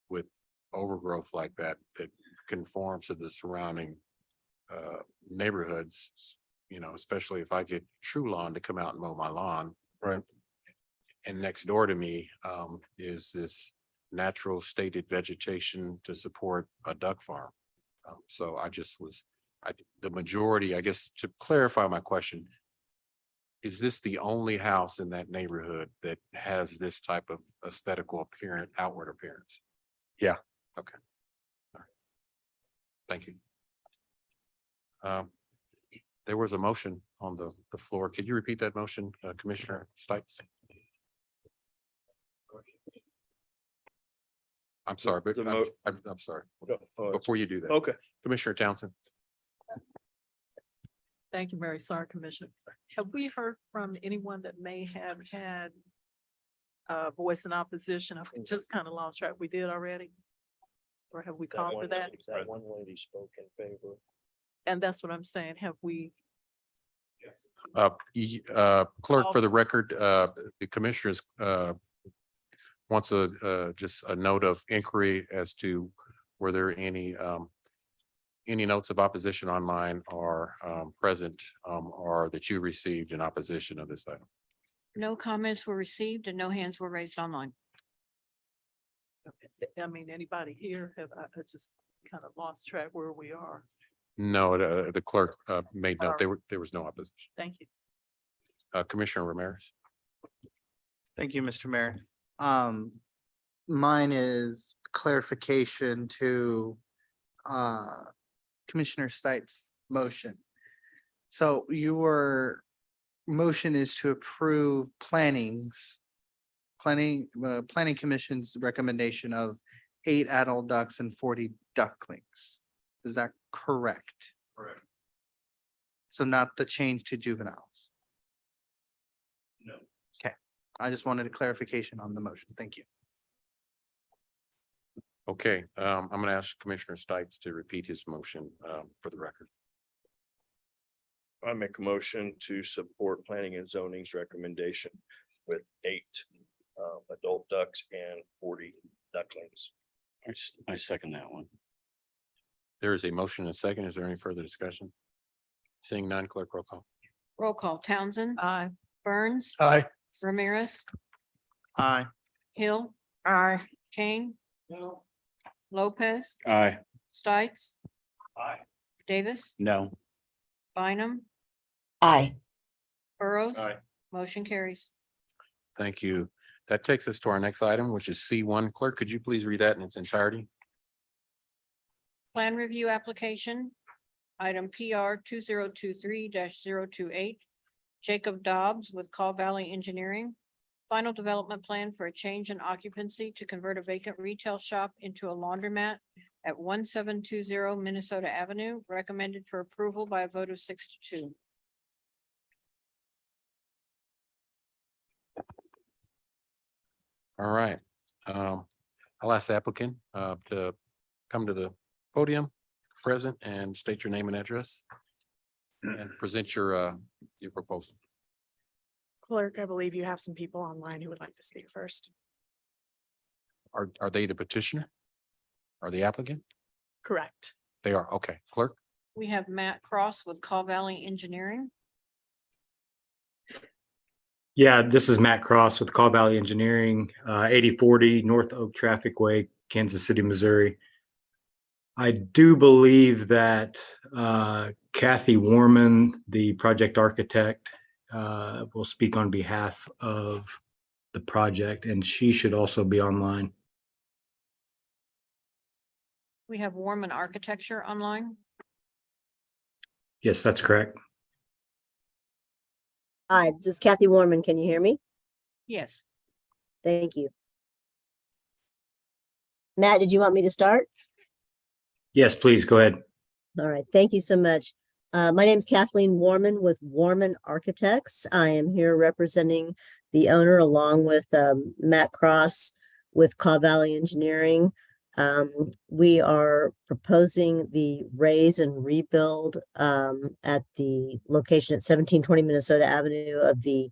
with overgrowth like that conforms to the surrounding neighborhoods, especially if I get True Lawn to come out and mow my lawn. Right. And next door to me is this natural stated vegetation to support a duck farm. So the majority, I guess, to clarify my question, is this the only house in that neighborhood that has this type of aesthetical outward appearance? Yeah. Okay. All right. Thank you. There was a motion on the floor. Could you repeat that motion, Commissioner Stites? I'm sorry, but I'm sorry. Before you do that. Okay. Commissioner Townsend. Thank you, Mary. Sorry, Commissioner. Have we heard from anyone that may have had a voice in opposition? I've just kind of lost track. We did already? Or have we called for that? That one lady spoke in favor. And that's what I'm saying. Have we Clerk, for the record, the commissioners wants just a note of inquiry as to were there any notes of opposition online or present or that you received in opposition of this item? No comments were received and no hands were raised online. I mean, anybody here have, I just kind of lost track where we are. No, the clerk made note. There was no opposition. Thank you. Commissioner Ramirez. Thank you, Mr. Mayor. Mine is clarification to Commissioner Stites' motion. So your motion is to approve planning commission's recommendation of 8 adult ducks and 40 ducklings. Is that correct? Correct. So not the change to juveniles? No. Okay, I just wanted a clarification on the motion. Thank you. Okay, I'm going to ask Commissioner Stites to repeat his motion for the record. I make a motion to support planning and zoning's recommendation with 8 adult ducks and 40 ducklings. I second that one. There is a motion and a second. Is there any further discussion? Seeing none, clerk roll call. Roll call. Townsend, Aye. Burns, Aye. Ramirez, Aye. Hill, Aye. Kane. Lopez, Aye. Stites, Aye. Davis, No. Bynum, Aye. Burrows. Aye. Motion carries. Thank you. That takes us to our next item, which is C1. Clerk, could you please read that in its entirety? Plan review application, item PR 2023-028. Jacob Dobbs with Call Valley Engineering. Final development plan for a change in occupancy to convert a vacant retail shop into a laundromat at 1720 Minnesota Avenue, recommended for approval by a vote of 6-2. All right. I'll ask the applicant to come to the podium, present, and state your name and address and present your proposal. Clerk, I believe you have some people online who would like to speak first. Are they the petitioner? Are the applicant? Correct. They are. Okay. Clerk? We have Matt Cross with Call Valley Engineering. Yeah, this is Matt Cross with Call Valley Engineering, 8040 North Oak Traffic Way, Kansas City, Missouri. I do believe that Kathy Warman, the project architect, will speak on behalf of the project, and she should also be online. We have Warman Architecture online. Yes, that's correct. Hi, this is Kathy Warman. Can you hear me? Yes. Thank you. Matt, did you want me to start? Yes, please go ahead. All right. Thank you so much. My name is Kathleen Warman with Warman Architects. I am here representing the owner along with Matt Cross with Call Valley Engineering. We are proposing the raise and rebuild at the location at 1720 Minnesota Avenue of the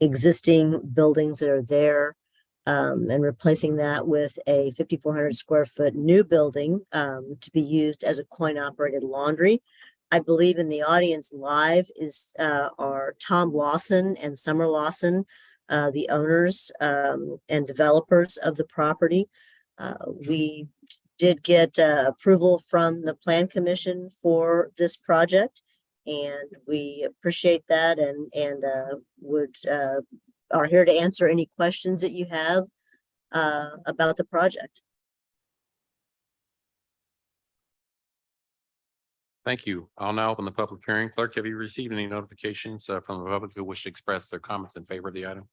existing buildings that are there, and replacing that with a 5,400 square foot new building to be used as a coin operated laundry. I believe in the audience live are Tom Lawson and Summer Lawson, the owners and developers of the property. We did get approval from the Plan Commission for this project, and we appreciate that and are here to answer any questions that you have about the project. Thank you. I'll now open the public hearing. Clerk, have you received any notifications from the public who wish to express their comments in favor of the item?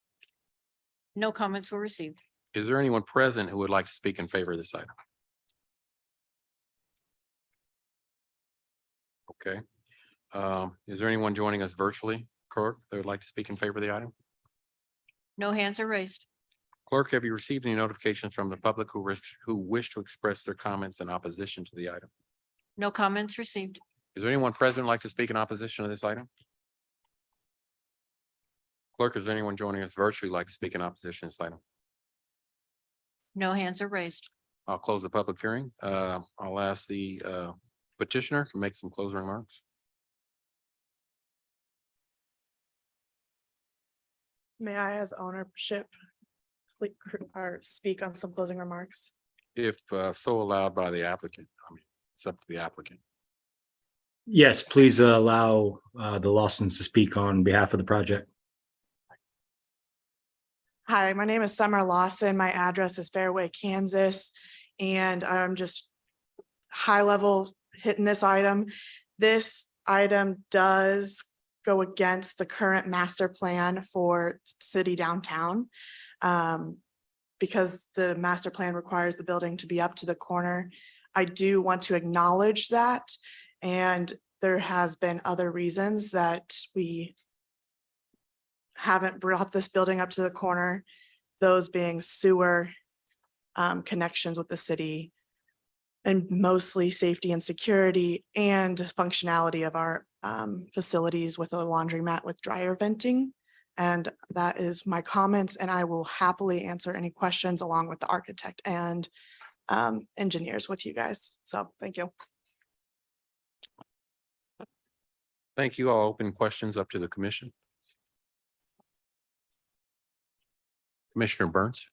No comments were received. Is there anyone present who would like to speak in favor of this item? Okay. Is there anyone joining us virtually, clerk, that would like to speak in favor of the item? No hands are raised. Clerk, have you received any notifications from the public who wish to express their comments in opposition to the item? No comments received. Is there anyone present who'd like to speak in opposition to this item? Clerk, is anyone joining us virtually like to speak in opposition to this item? No hands are raised. I'll close the public hearing. I'll ask the petitioner to make some closing remarks. May I, as ownership, or speak on some closing remarks? If so allowed by the applicant. I mean, it's up to the applicant. Yes, please allow the Lawsons to speak on behalf of the project. Hi, my name is Summer Lawson. My address is Fairway, Kansas, and I'm just high level hitting this item. This item does go against the current master plan for city downtown. Because the master plan requires the building to be up to the corner. I do want to acknowledge that. And there has been other reasons that we haven't brought this building up to the corner, those being sewer connections with the city, and mostly safety and security and functionality of our facilities with a laundromat with dryer venting. And that is my comments, and I will happily answer any questions along with the architect and engineers with you guys. So thank you. Thank you. I'll open questions up to the commission. Commissioner Burns.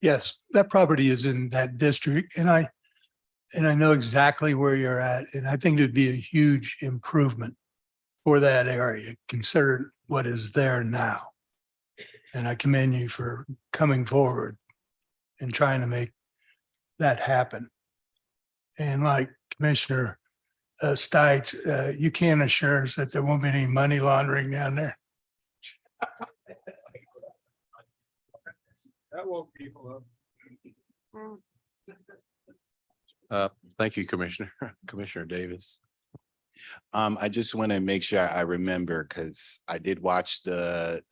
Yes, that property is in that district and I know exactly where you're at, and I think it'd be a huge improvement for that area, considered what is there now. And I commend you for coming forward and trying to make that happen. And like Commissioner Stites, you can assure us that there won't be any money laundering down there. That woke people up. Thank you, Commissioner. Commissioner Davis. I just want to make sure I remember, because I did watch the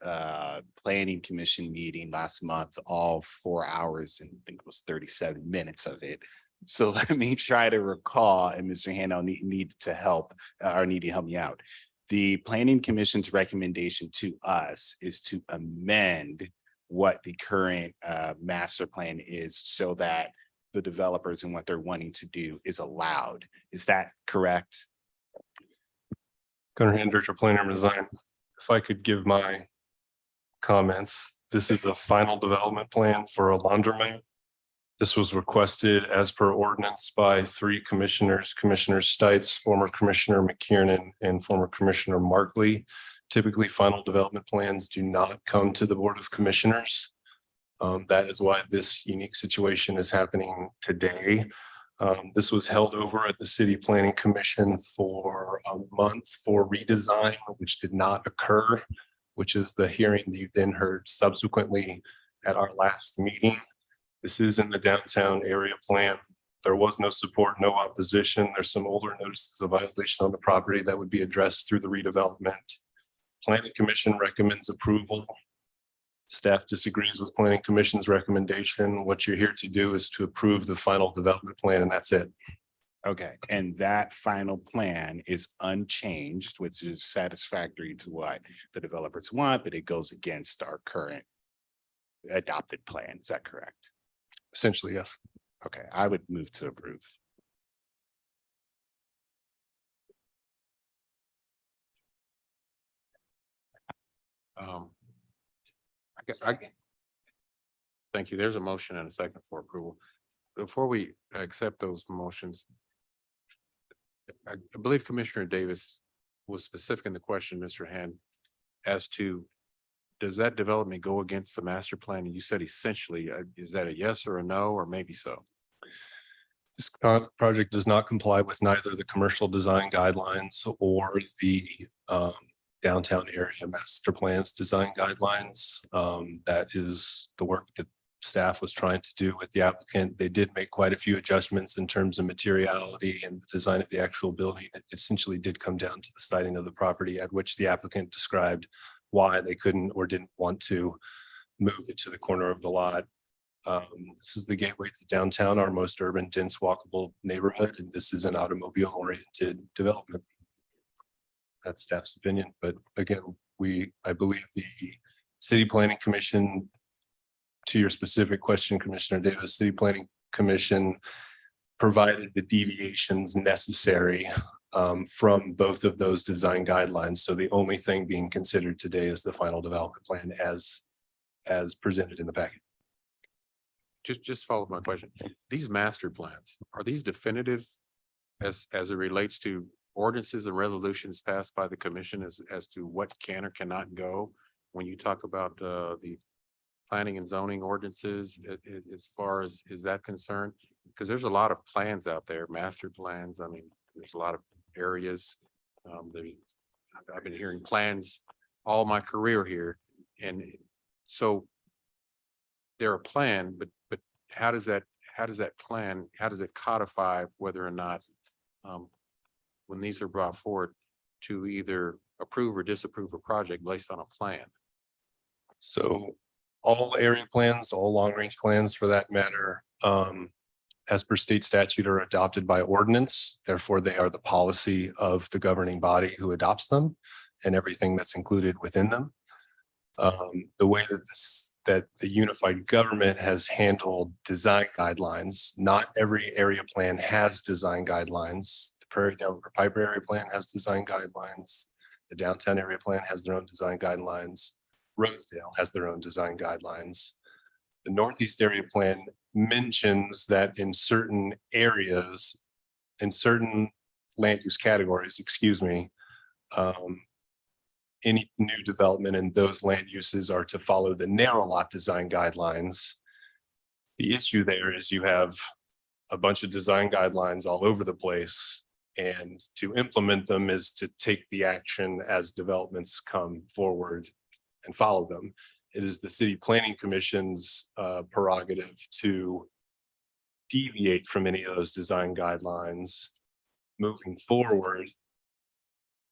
planning commission meeting last month, all 4 hours, and I think it was 37 minutes of it. So let me try to recall, and Mr. Hanno need to help or need to help me out. The planning commission's recommendation to us is to amend what the current master plan is so that the developers and what they're wanting to do is allowed. Is that correct? Gunnar Hand, Director of Planning and Design. If I could give my comments, this is a final development plan for a laundromat. This was requested as per ordinance by 3 commissioners, Commissioner Stites, former Commissioner McKiernan, and former Commissioner Markley. Typically, final development plans do not come to the Board of Commissioners. That is why this unique situation is happening today. This was held over at the City Planning Commission for a month for redesign, which did not occur, which is the hearing that you then heard subsequently at our last meeting. This is in the downtown area plan. There was no support, no opposition. There's some older notices of violation on the property that would be addressed through the redevelopment. Planning Commission recommends approval. Staff disagrees with Planning Commission's recommendation. What you're here to do is to approve the final development plan, and that's it. Okay, and that final plan is unchanged, which is satisfactory to what the developers want, but it goes against our current adopted plan. Is that correct? Essentially, yes. Okay, I would move to approve. Thank you. There's a motion and a second for approval. Before we accept those motions, I believe Commissioner Davis was specific in the question, Mr. Hand, as to does that development go against the master plan? And you said essentially, is that a yes or a no, or maybe so? This project does not comply with neither the commercial design guidelines or the downtown area master plans design guidelines. That is the work that staff was trying to do with the applicant. They did make quite a few adjustments in terms of materiality and the design of the actual building. It essentially did come down to the siting of the property, at which the applicant described why they couldn't or didn't want to move it to the corner of the lot. This is the gateway to downtown, our most urban, dense, walkable neighborhood, and this is an automobile-oriented development. That's staff's opinion, but again, I believe the City Planning Commission, to your specific question, Commissioner Davis, City Planning Commission provided the deviations necessary from both of those design guidelines. So the only thing being considered today is the final development plan as presented in the packet. Just follow up my question. These master plans, are these definitive as it relates to ordinances and resolutions passed by the commission as to what can or cannot go? When you talk about the planning and zoning ordinances, as far as is that concerned? Because there's a lot of plans out there, master plans. I mean, there's a lot of areas. I've been hearing plans all my career here. And so they're a plan, but how does that plan, how does it codify whether or not when these are brought forward to either approve or disapprove a project based on a plan? So all area plans, all long range plans for that matter, as per state statute are adopted by ordinance. Therefore, they are the policy of the governing body who adopts them and everything that's included within them. The way that the unified government has handled design guidelines, not every area plan has design guidelines. The Prairie Delaware Piper area plan has design guidelines. The downtown area plan has their own design guidelines. Rosedale has their own design guidelines. The Northeast area plan mentions that in certain areas, in certain land use categories, any new development in those land uses are to follow the narrow lot design guidelines. The issue there is you have a bunch of design guidelines all over the place, and to implement them is to take the action as developments come forward and follow them. It is the City Planning Commission's prerogative to deviate from any of those design guidelines moving forward.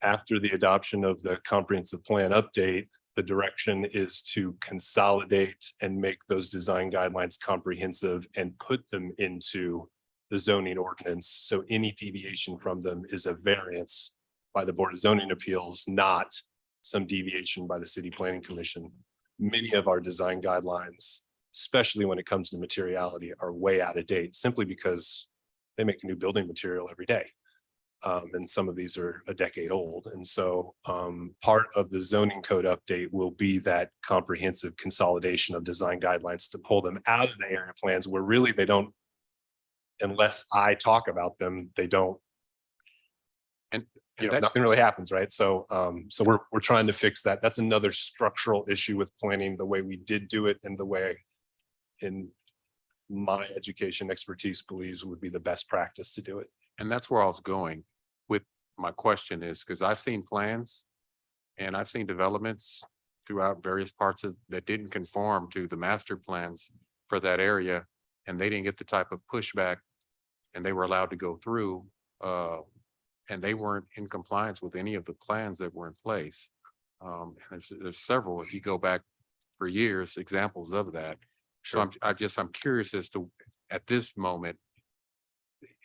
After the adoption of the comprehensive plan update, the direction is to consolidate and make those design guidelines comprehensive and put them into the zoning ordinance. So any deviation from them is a variance by the Board of Zoning Appeals, not some deviation by the City Planning Commission. Many of our design guidelines, especially when it comes to materiality, are way out of date simply because they make new building material every day. And some of these are a decade old. And so part of the zoning code update will be that comprehensive consolidation of design guidelines to pull them out of the area plans where really they don't, unless I talk about them, they don't. And nothing really happens, right? So we're trying to fix that. That's another structural issue with planning, the way we did do it and the way in my education expertise believes would be the best practice to do it. And that's where I was going with my question is, because I've seen plans and I've seen developments throughout various parts of that didn't conform to the master plans for that area. And they didn't get the type of pushback and they were allowed to go through and they weren't in compliance with any of the plans that were in place. And there's several, if you go back for years, examples of that. So I'm curious as to, at this moment,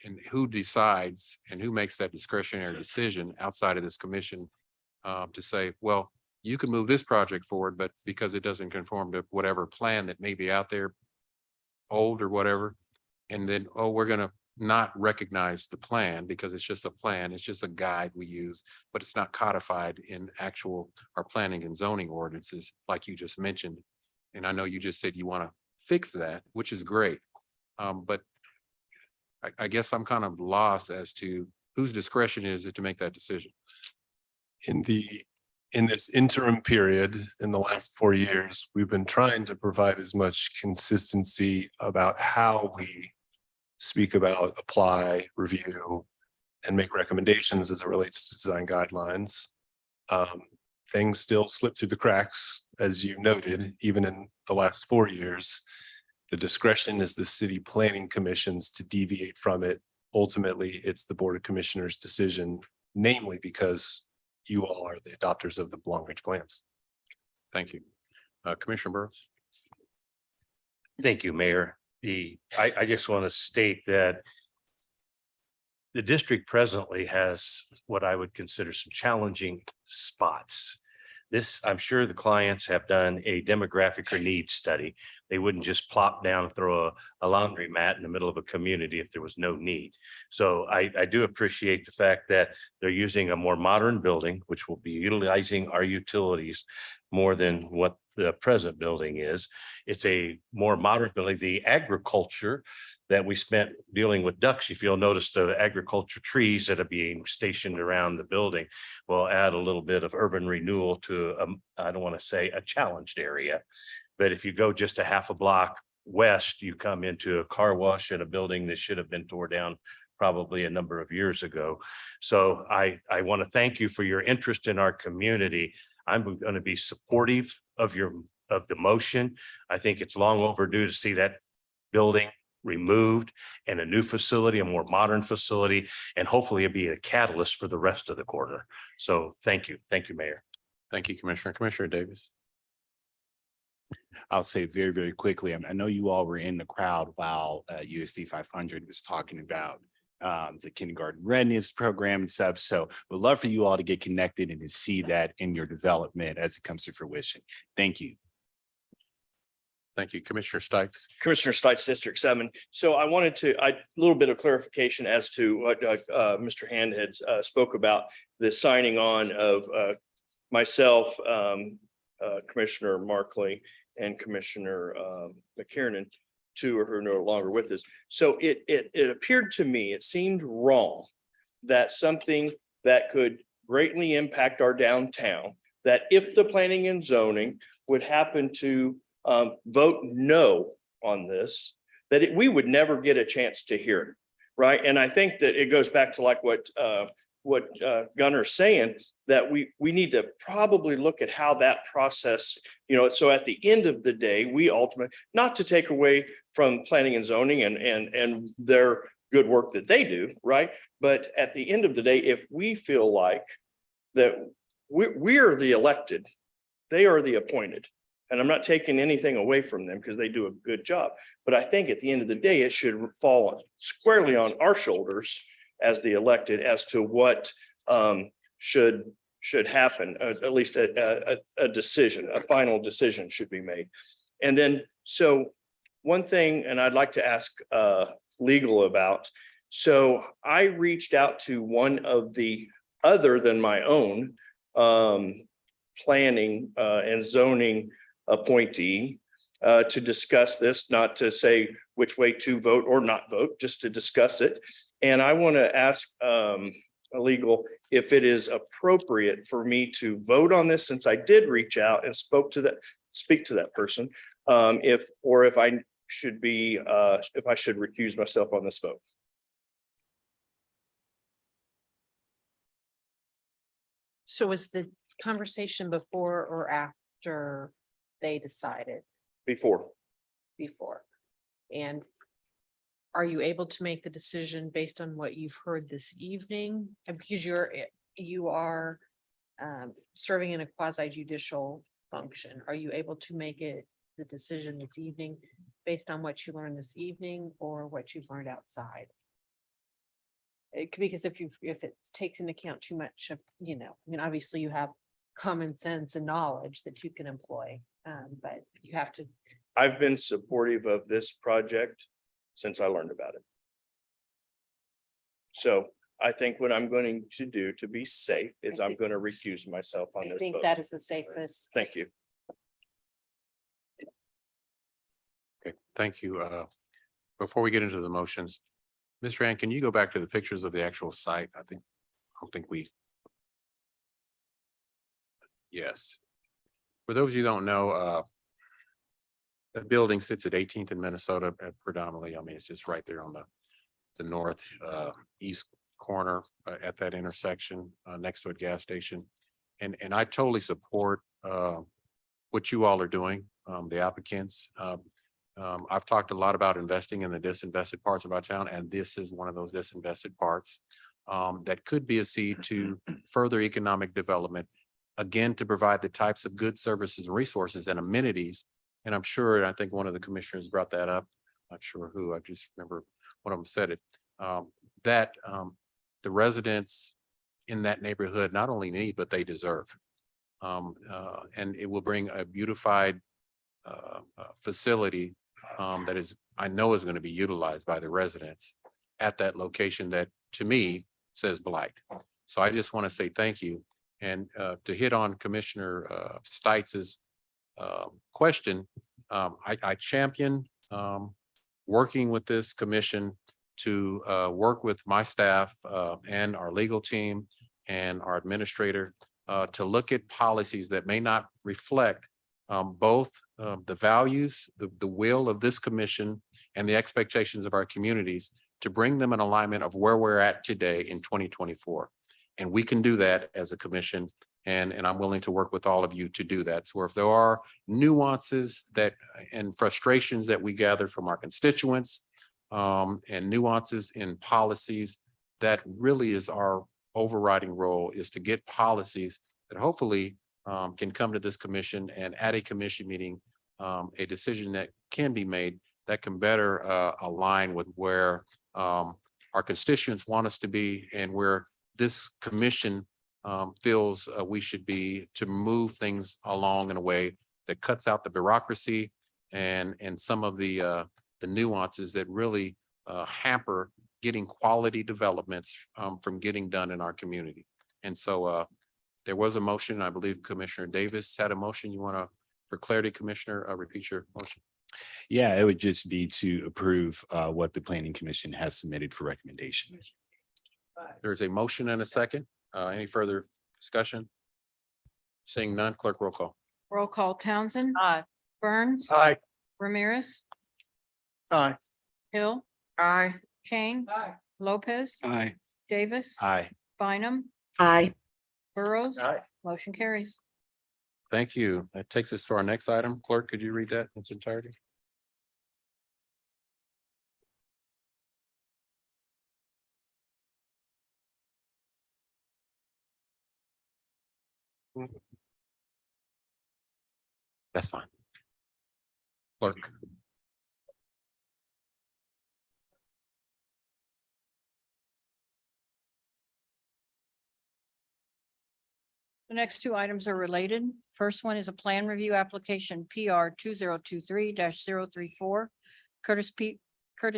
and who decides and who makes that discretionary decision outside of this commission to say, well, you can move this project forward, but because it doesn't conform to whatever plan that may be out there, old or whatever, and then, oh, we're gonna not recognize the plan because it's just a plan, it's just a guide we use, but it's not codified in actual our planning and zoning ordinances, like you just mentioned. And I know you just said you want to fix that, which is great. But I guess I'm kind of lost as to whose discretion is it to make that decision. In this interim period, in the last 4 years, we've been trying to provide as much consistency about how we speak about, apply, review, and make recommendations as it relates to design guidelines. Things still slip through the cracks, as you noted, even in the last 4 years. The discretion is the City Planning Commission's to deviate from it. Ultimately, it's the Board of Commissioners' decision, namely because you all are the adopters of the long-range plans. Thank you. Commissioner Burrows. Thank you, Mayor. I just want to state that the district presently has what I would consider some challenging spots This, I'm sure the clients have done a demographic or needs study. They wouldn't just plop down and throw a laundry mat in the middle of a community if there was no need. So I do appreciate the fact that they're using a more modern building, which will be utilizing our utilities more than what the present building is. It's a more modern building. The agriculture that we spent dealing with ducks, if you'll notice the agriculture trees that are being stationed around the building will add a little bit of urban renewal to, I don't want to say a challenged area. But if you go just a half a block west, you come into a car wash and a building that should have been tore down probably a number of years ago. So I want to thank you for your interest in our community. I'm going to be supportive of the motion. I think it's long overdue to see that building removed and a new facility, a more modern facility, and hopefully it'll be a catalyst for the rest of the corridor. So thank you. Thank you, Mayor. Thank you, Commissioner. Commissioner Davis. I'll say very, very quickly, I know you all were in the crowd while USD 500 was talking about the kindergarten readiness program and stuff. So we'd love for you all to get connected and to see that in your development as it comes to fruition. Thank you. Thank you, Commissioner Stites. Commissioner Stites, District 7. So I wanted to, a little bit of clarification as to what Mr. Hand had spoke about, the signing on of myself, Commissioner Markley, and Commissioner McKiernan, two are no longer with us. So it appeared to me, it seemed wrong that something that could greatly impact our downtown, that if the planning and zoning would happen to vote no on this, that we would never get a chance to hear it, right? And I think that it goes back to like what Gunner's saying, that we need to probably look at how that process, so at the end of the day, we ultimately, not to take away from planning and zoning and their good work that they do, right? But at the end of the day, if we feel like that we are the elected, they are the appointed. And I'm not taking anything away from them because they do a good job. But I think at the end of the day, it should fall squarely on our shoulders as the elected as to what should happen. At least a decision, a final decision should be made. And then, so one thing, and I'd like to ask legal about. So I reached out to one of the other than my own planning and zoning appointee to discuss this, not to say which way to vote or not vote, just to discuss it. And I want to ask legal if it is appropriate for me to vote on this, since I did reach out and speak to that person, if I should recuse myself on this vote. So was the conversation before or after they decided? Before. And are you able to make the decision based on what you've heard this evening? And because you are serving in a quasi judicial function, are you able to make the decision this evening based on what you learned this evening or what you've learned outside? Because if it takes into account too much of, obviously you have common sense and knowledge that you can employ, but you have to. I've been supportive of this project since I learned about it. So I think what I'm going to do to be safe is I'm going to recuse myself on I this think vote. that is the safest. Thank you. Okay, thank you. Before we get into the motions, Ms. Rand, can you go back to the pictures of the actual site? I don't think we. Yes. For those of you who don't know, the building sits at 18th in Minnesota predominantly. I mean, it's just right there on the north east corner at that intersection next to a gas station. And I totally support what you all are doing, the applicants. I've talked a lot about investing in the disinvested parts of our town, and this is one of those disinvested parts that could be a seed to further economic development, again, to provide the types of goods, services, and resources and amenities. And I'm sure, and I think one of the commissioners brought that up, not sure who, I just remember one of them said it, that the residents in that neighborhood not only need, but they deserve. And it will bring a beautified facility that is, I know is going to be utilized by the residents at that location that, to me, says Blight. So I just want to say thank you. And to hit on Commissioner Stites' question, I champion working with this commission to work with my staff and our legal team and our administrator to look at policies that may not reflect both the values, the will of this commission and the expectations of our communities, to bring them in alignment of where we're at today in 2024. And we can do that as a commission, and I'm willing to work with all of you to do that. So if there are nuances that and frustrations that we gather from our constituents and nuances in policies, that really is our overriding role, is to get policies that hopefully can come to this commission, and at a commission meeting, a decision that can be made that can better align with where our constituents want us to be and where this commission feels we should be, to move things along in a way that cuts out the bureaucracy and some of the nuances that really hamper getting quality developments from getting done in our community. And so there was a motion. I believe Commissioner Davis had a motion. You want to, for clarity, Commissioner, repeat your motion? Yeah, it would just be to approve what the Planning Commission has submitted for recommendation. There's a motion and a second. Any further discussion? Seeing none, clerk roll call. Roll call Townsend. Aye. Burns. Aye. Ramirez. Aye. Hill. Aye. Kane. Lopez. Aye. Davis. Aye. Bynum. Aye. Burrows. Aye. Motion carries. Thank you. That takes us to our next item. Clerk, could you read that in its entirety? That's fine. Clerk. The next two items are related. First one is a plan review application PR 2023-034. Curtis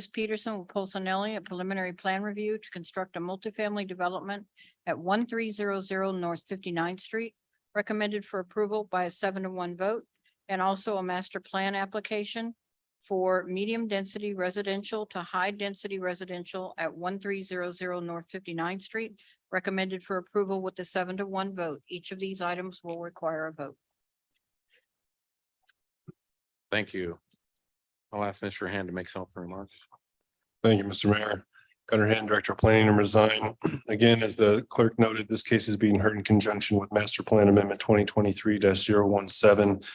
Peterson with Polsonelli, a preliminary plan review to construct a multifamily development at 1300 North 59th Street, recommended for approval by a 7-to-1 vote, and also a master plan application for medium density residential to high density residential at 1300 North 59th Street, recommended for approval with the 7-to-1 vote. Each of these items will require a vote. Thank you. I'll ask Mr. Hand to make some opening remarks. Thank you, Mr. Mayor. Gunnar Hand, Director of Planning, and resign. Again, as the clerk noted, this case is being heard in conjunction with Master Plan Amendment 2023-017.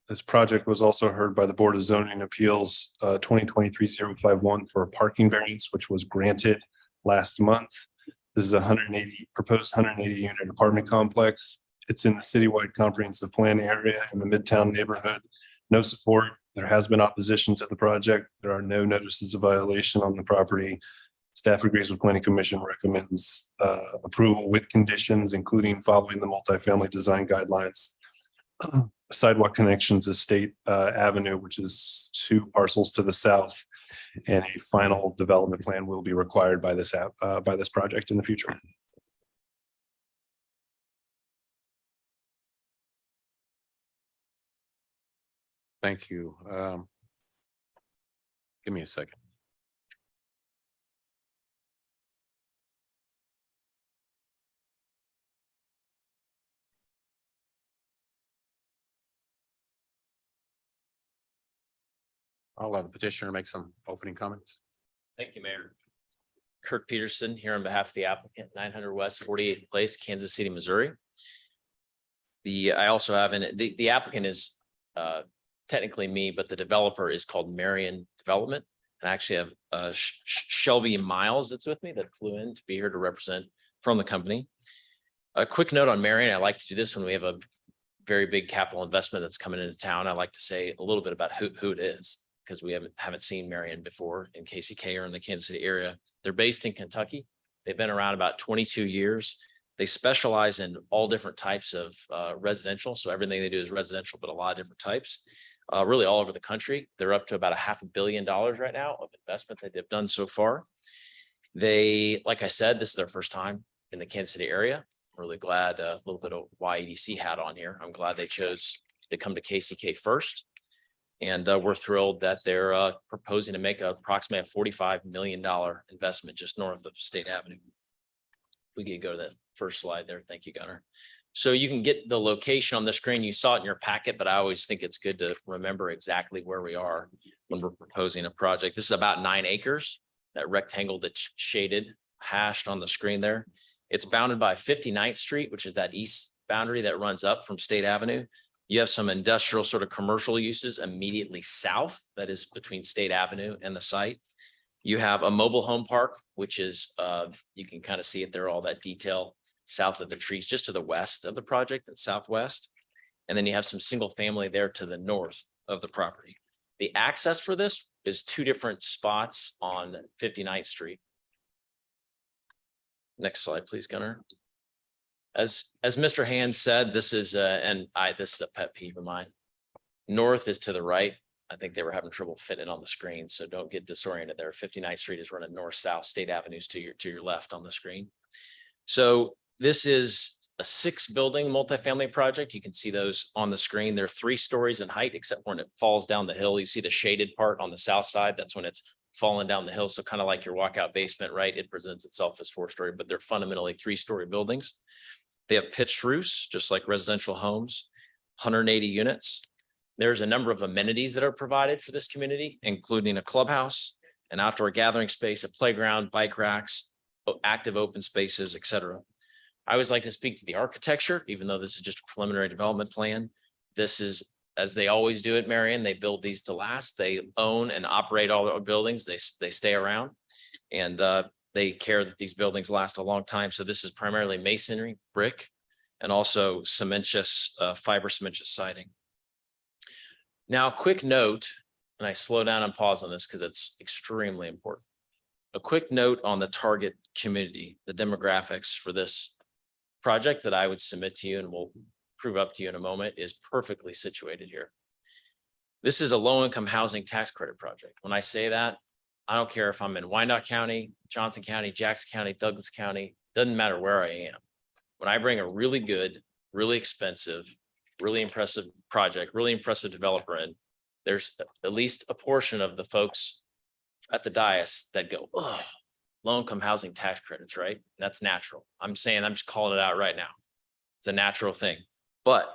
This project was also heard by the Board of Zoning Appeals 2023-051 for a parking variance, which was granted last month. This is a proposed 180 unit apartment complex. It's in the citywide comprehensive plan area in the Midtown neighborhood. No support. There has been opposition to the project. There are no notices of violation on the property. Staff agrees with Planning Commission, recommends approval with conditions, including following the multifamily design guidelines. Sidewalk connections to State Avenue, which is 2 parcels to the south, and a final development plan will be required by this project in the future. Thank you. Give me a second. I'll let the petitioner make some opening comments. Thank you, Mayor. Kirk Peterson here on behalf of the applicant, 900 West 48th Place, Kansas City, Missouri. I also have the applicant is technically me, but the developer is called Marion Development. And I actually have Shelby Miles that's with me that flew in to be here to represent from the company. A quick note on Marion. I like to do this when we have a very big capital investment that's coming into town. I like to say a little bit about who it is, because we haven't seen Marion before in KCK or in the Kansas City area. They're based in Kentucky. They've been around about 22 years. They specialize in all different types of residential. So everything they do is residential, but a lot of different types, really all over the country. They're up to about $500 million right now of investment that they've done so far. They, like I said, this is their first time in the Kansas City area. I'm really glad a little bit of YEDC hat on here. I'm glad they chose to come to KCK first. And we're thrilled that they're proposing to make approximately a $45 million investment just north of State Avenue. We can go to that first slide there. Thank you, Gunnar. So you can get the location on the screen. You saw it in your packet, but I always think it's good to remember exactly where we are when we're proposing a project. This is about 9 acres, that rectangle that's shaded, hashed on the screen there. It's bounded by 59th Street, which is that east boundary that runs up from State Avenue. You have some industrial sort of commercial uses immediately south, that is between State Avenue and the site. You have a mobile home park, which is, you can kind of see it there, all that detail south of the trees, just to the west of the project and southwest. And then you have some single family there to the north of the property. The access for this is 2 different spots on 59th Street. Next slide, please, Gunnar. As Mr. Hand said, this is this is a pet peeve of mine. North is to the right. I think they were having trouble fitting it on the screen, so don't get disoriented there. 59th Street is running north-south, State Avenue's to your left on the screen. So this is a 6-building multifamily project. You can see those on the screen. They're 3 stories in height, except when it falls down the hill. You see the shaded part on the south side. That's when it's falling down the hill. So kind of like your walkout basement, right? It presents itself as 4-story, but they're fundamentally 3-story buildings. They have pitched roofs, just like residential homes, 180 units. There's a number of amenities that are provided for this community, including a clubhouse, an outdoor gathering space, a playground, bike racks, active open spaces, etc. I always like to speak to the architecture, even though this is just a preliminary development plan. This is, as they always do at Marion, they build these to last. They own and operate all their buildings. They stay around, and they care that these buildings last a long time. So this is primarily masonry, brick, and also cementitious, fiber cementitious siding. Now, a quick note, and I slow down and pause on this because it's extremely important. A quick note on the target community, the demographics for this project that I would submit to you and will prove up to you in a moment is perfectly situated here. This is a low-income housing tax credit project. When I say that, I don't care if I'm in Wyandotte County, Johnson County, Jackson County, Douglas County, doesn't matter where I am. When I bring a really good, really expensive, really impressive project, really impressive developer in, there's at least a portion of the folks at the dais that go, oh, low-income housing tax credits, right? That's natural. I'm just calling it out right now. It's a natural thing, but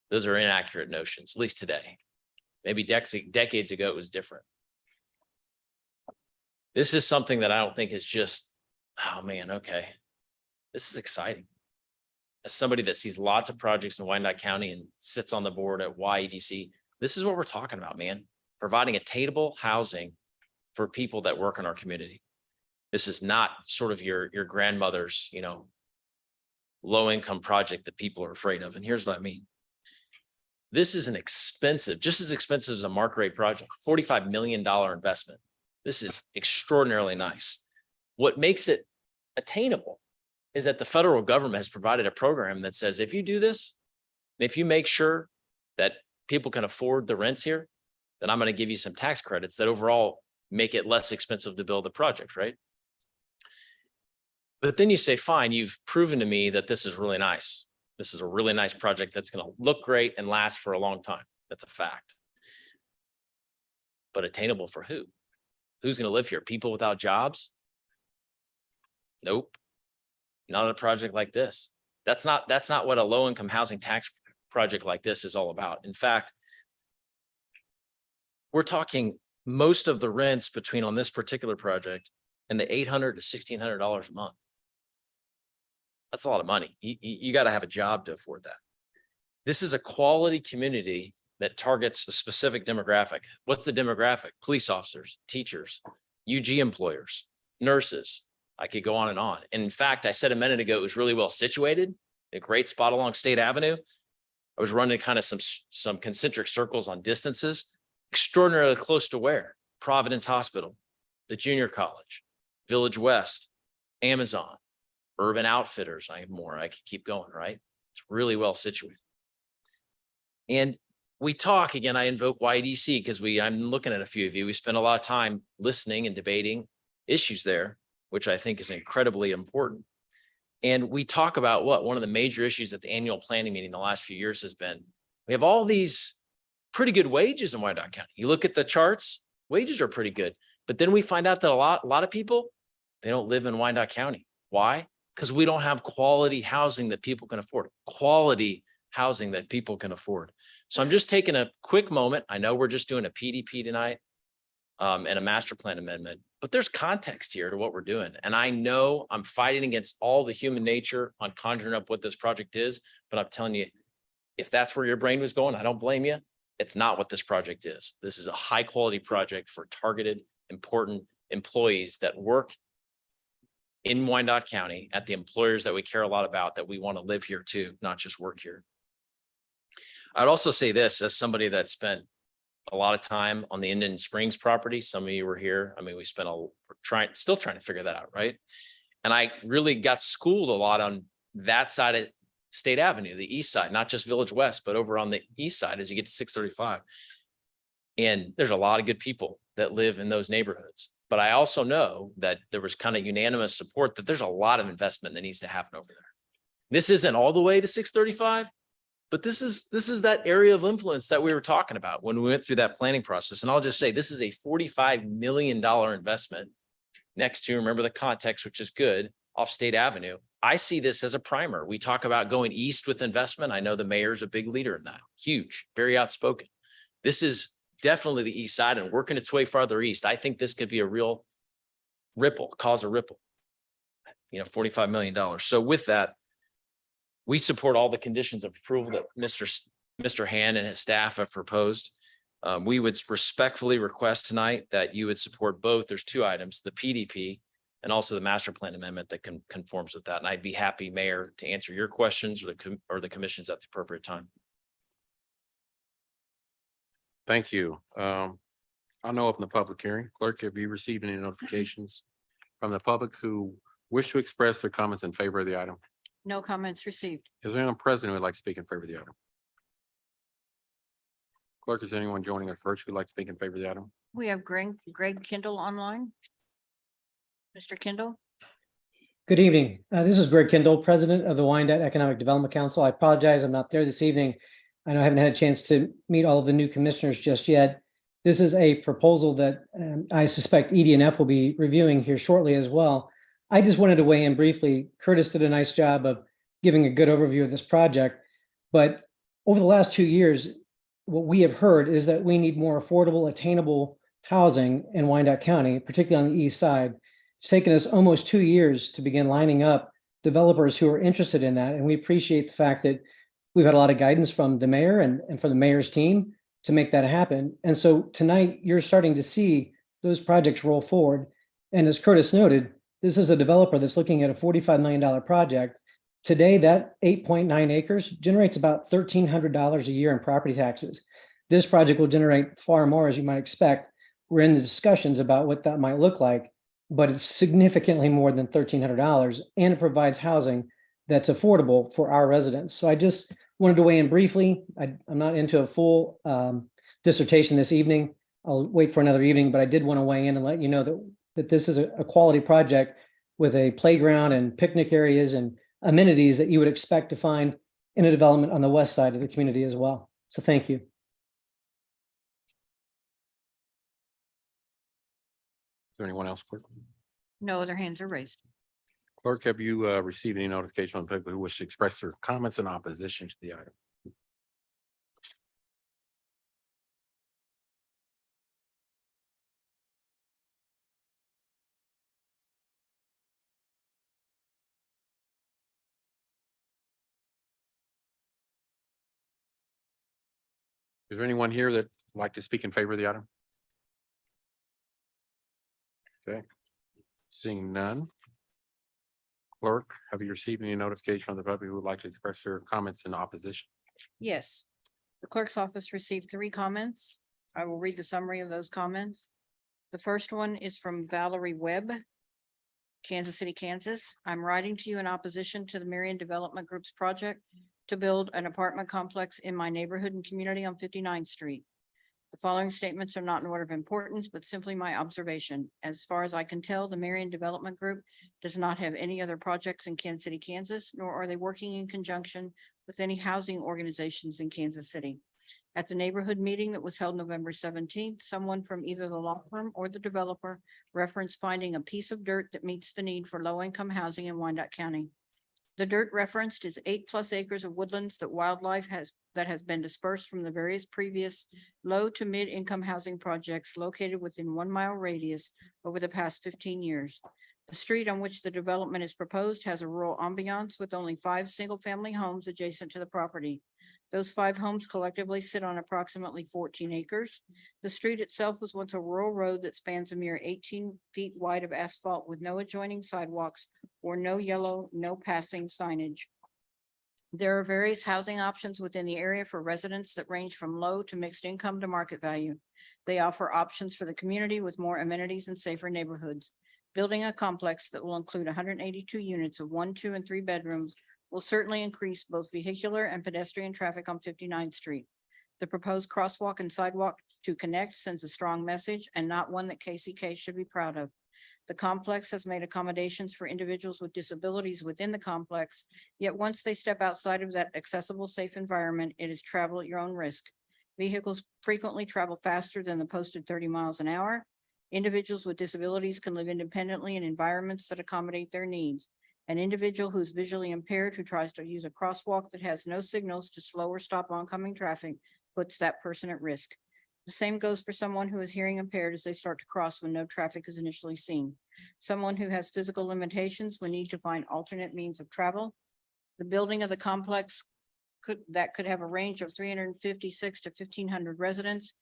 those are inaccurate notions, at least today. Maybe decades ago, it was different. This is something that I don't think is just, oh man, okay. This is exciting. As somebody that sees lots of projects in Wyandotte County and sits on the board at YEDC, this is what we're talking about, man. Providing attainable housing for people that work in our community. This is not sort of your grandmother's, low income project that people are afraid of. And here's what I mean. This is an expensive, just as expensive as a market rate project, $45 million investment. This is extraordinarily nice. What makes it attainable is that the federal government has provided a program that says, if you do this, if you make sure that people can afford the rents here, then I'm going to give you some tax credits that overall make it less expensive to build a project, right? But then you say, fine, you've proven to me that this is really nice. This is a really nice project that's going to look great and last for a long time. That's a fact. But attainable for who? Who's going to live here? People without jobs? Nope. Not on a project like this. That's not what a low-income housing tax project like this is all about. In fact, we're talking most of the rents between on this particular project and the $800 to $1,600 a month. That's a lot of money. You got to have a job to afford that. This is a quality community that targets a specific demographic. What's the demographic? Police officers, teachers, UG employers, nurses. I could go on and on. And in fact, I said a minute ago, it was really well situated, a great spot along State Avenue. I was running kind of some concentric circles on distances, extraordinarily close to where? Providence Hospital, the junior college, Village West, Amazon, Urban Outfitters, I have more, I could keep going, right? It's really well situated. And we talk, again, I invoke YDC because I'm looking at a few of you. We spend a lot of time listening and debating issues there, which I think is incredibly important. And we talk about what one of the major issues at the annual planning meeting the last few years has been. We have all these pretty good wages in Wyandotte County. You look at the charts, wages are pretty good. But then we find out that a lot of people, they don't live in Wyandotte County. Why? Because we don't have quality housing that people can afford. Quality housing that people can afford. So I'm just taking a quick moment. I know we're just doing a PDP tonight and a master plan amendment, but there's context here to what we're doing. And I know I'm fighting against all the human nature on conjuring up what this project is, but I'm telling you, if that's where your brain was going, I don't blame you. It's not what this project is. This is a high quality project for targeted, important employees that work in Wyandotte County at the employers that we care a lot about, that we want to live here too, not just work here. I'd also say this, as somebody that spent a lot of time on the Indian Springs property. Some of you were here. I mean, we spent still trying to figure that out, right? And I really got schooled a lot on that side of State Avenue, the east side, not just Village West, but over on the east side as you get to 635. And there's a lot of good people that live in those neighborhoods. But I also know that there was kind of unanimous support that there's a lot of investment that needs to happen over there. This isn't all the way to 635. But this is that area of influence that we were talking about when we went through that planning process. And I'll just say, this is a $45 million investment next to, remember the context, which is good, off State Avenue. I see this as a primer. We talk about going east with investment. I know the mayor's a big leader in that. Huge, very outspoken. This is definitely the east side and working its way farther east. I think this could be a real ripple, cause a ripple, $45 million. So with that, we support all the conditions of approval that Mr. Han and his staff have proposed. We would respectfully request tonight that you would support both. There's two items, the PDP and also the master plan amendment that conforms with that. And I'd be happy, Mayor, to answer your questions or the commission's at the appropriate time. Thank you. I'll now open the public hearing. Clerk, have you received any notifications from the public who wish to express their comments in favor of the item? No comments received. Is there anyone present who would like to speak in favor of the item? Clerk, is there anyone joining us virtually who would like to speak in favor of the item? We have Greg Kindle online. Mr. Kindle? Good evening. This is Greg Kindle, President of the Wyandotte Economic Development Council. I apologize, I'm not there this evening. I know I haven't had a chance to meet all of the new commissioners just yet. This is a proposal that I suspect ED&F will be reviewing here shortly as well. I just wanted to weigh in briefly. Curtis did a nice job of giving a good overview of this project, but over the last 2 years, what we have heard is that we need more affordable, attainable housing in Wyandotte County, particularly on the east side. It's taken us almost 2 years to begin lining up developers who are interested in that, and we appreciate the fact that we've had a lot of guidance from the mayor and from the mayor's team to make that happen. And so tonight, you're starting to see those projects roll forward. And as Curtis noted, this is a developer that's looking at a $45 million project. Today, that 8.9 acres generates about $1,300 a year in property taxes. This project will generate far more, as you might expect. We're in the discussions about what that might look like, but it's significantly more than $1,300, and it provides housing that's affordable for our residents. So I just wanted to weigh in briefly. I'm not into a full dissertation this evening. I'll wait for another evening, but I did want to weigh in and let you know that this is a quality project with a playground and picnic areas and amenities that you would expect to find in a development on the west side of the community as well. So thank you. Is there anyone else, clerk? No other hands are raised. Clerk, have you received any notification on people who wish to express their comments in opposition to the item? Is there anyone here that would like to speak in favor of the item? Okay, seeing none. Clerk, have you received any notification on the public who would like to express their comments in opposition? Yes. The clerk's office received 3 comments. I will read the summary of those comments. The first one is from Valerie Webb. Kansas City, Kansas. I'm writing to you in opposition to the Marion Development Group's project to build an apartment complex in my neighborhood and community on 59th Street. The following statements are not in order of importance, but simply my observation. As far as I can tell, the Marion Development Group does not have any other projects in Kansas City, Kansas, nor are they working in conjunction with any housing organizations in Kansas City. At the neighborhood meeting that was held November 17th, someone from either the law firm or the developer referenced finding a piece of dirt that meets the need for low-income housing in Wyandotte County. The dirt referenced is 8+ acres of woodlands that wildlife has been dispersed from the various previous low to mid-income housing projects located within 1 mile radius over the past 15 years. The street on which the development is proposed has a rural ambiance with only 5 single-family homes adjacent to the property. Those 5 homes collectively sit on approximately 14 acres. The street itself was once a rural road that spans a mere 18 feet wide of asphalt with no adjoining sidewalks or no yellow, no passing signage. There are various housing options within the area for residents that range from low to mixed income to market value. They offer options for the community with more amenities and safer neighborhoods. Building a complex that will include 182 units of 1, 2, and 3 bedrooms will certainly increase both vehicular and pedestrian traffic on 59th Street. The proposed crosswalk and sidewalk to connect sends a strong message and not one that KCK should be proud of. The complex has made accommodations for individuals with disabilities within the complex, yet once they step outside of that accessible, safe environment, it is travel at your own risk. Vehicles frequently travel faster than the posted 30 miles an hour. Individuals with disabilities can live independently in environments that accommodate their needs. An individual who's visually impaired who tries to use a crosswalk that has no signals to slow or stop oncoming traffic puts that person at risk. The same goes for someone who is hearing impaired as they start to cross when no traffic is initially seen. Someone who has physical limitations will need to find alternate means of travel. The building of the complex could have a range of 356 to 1,500 residents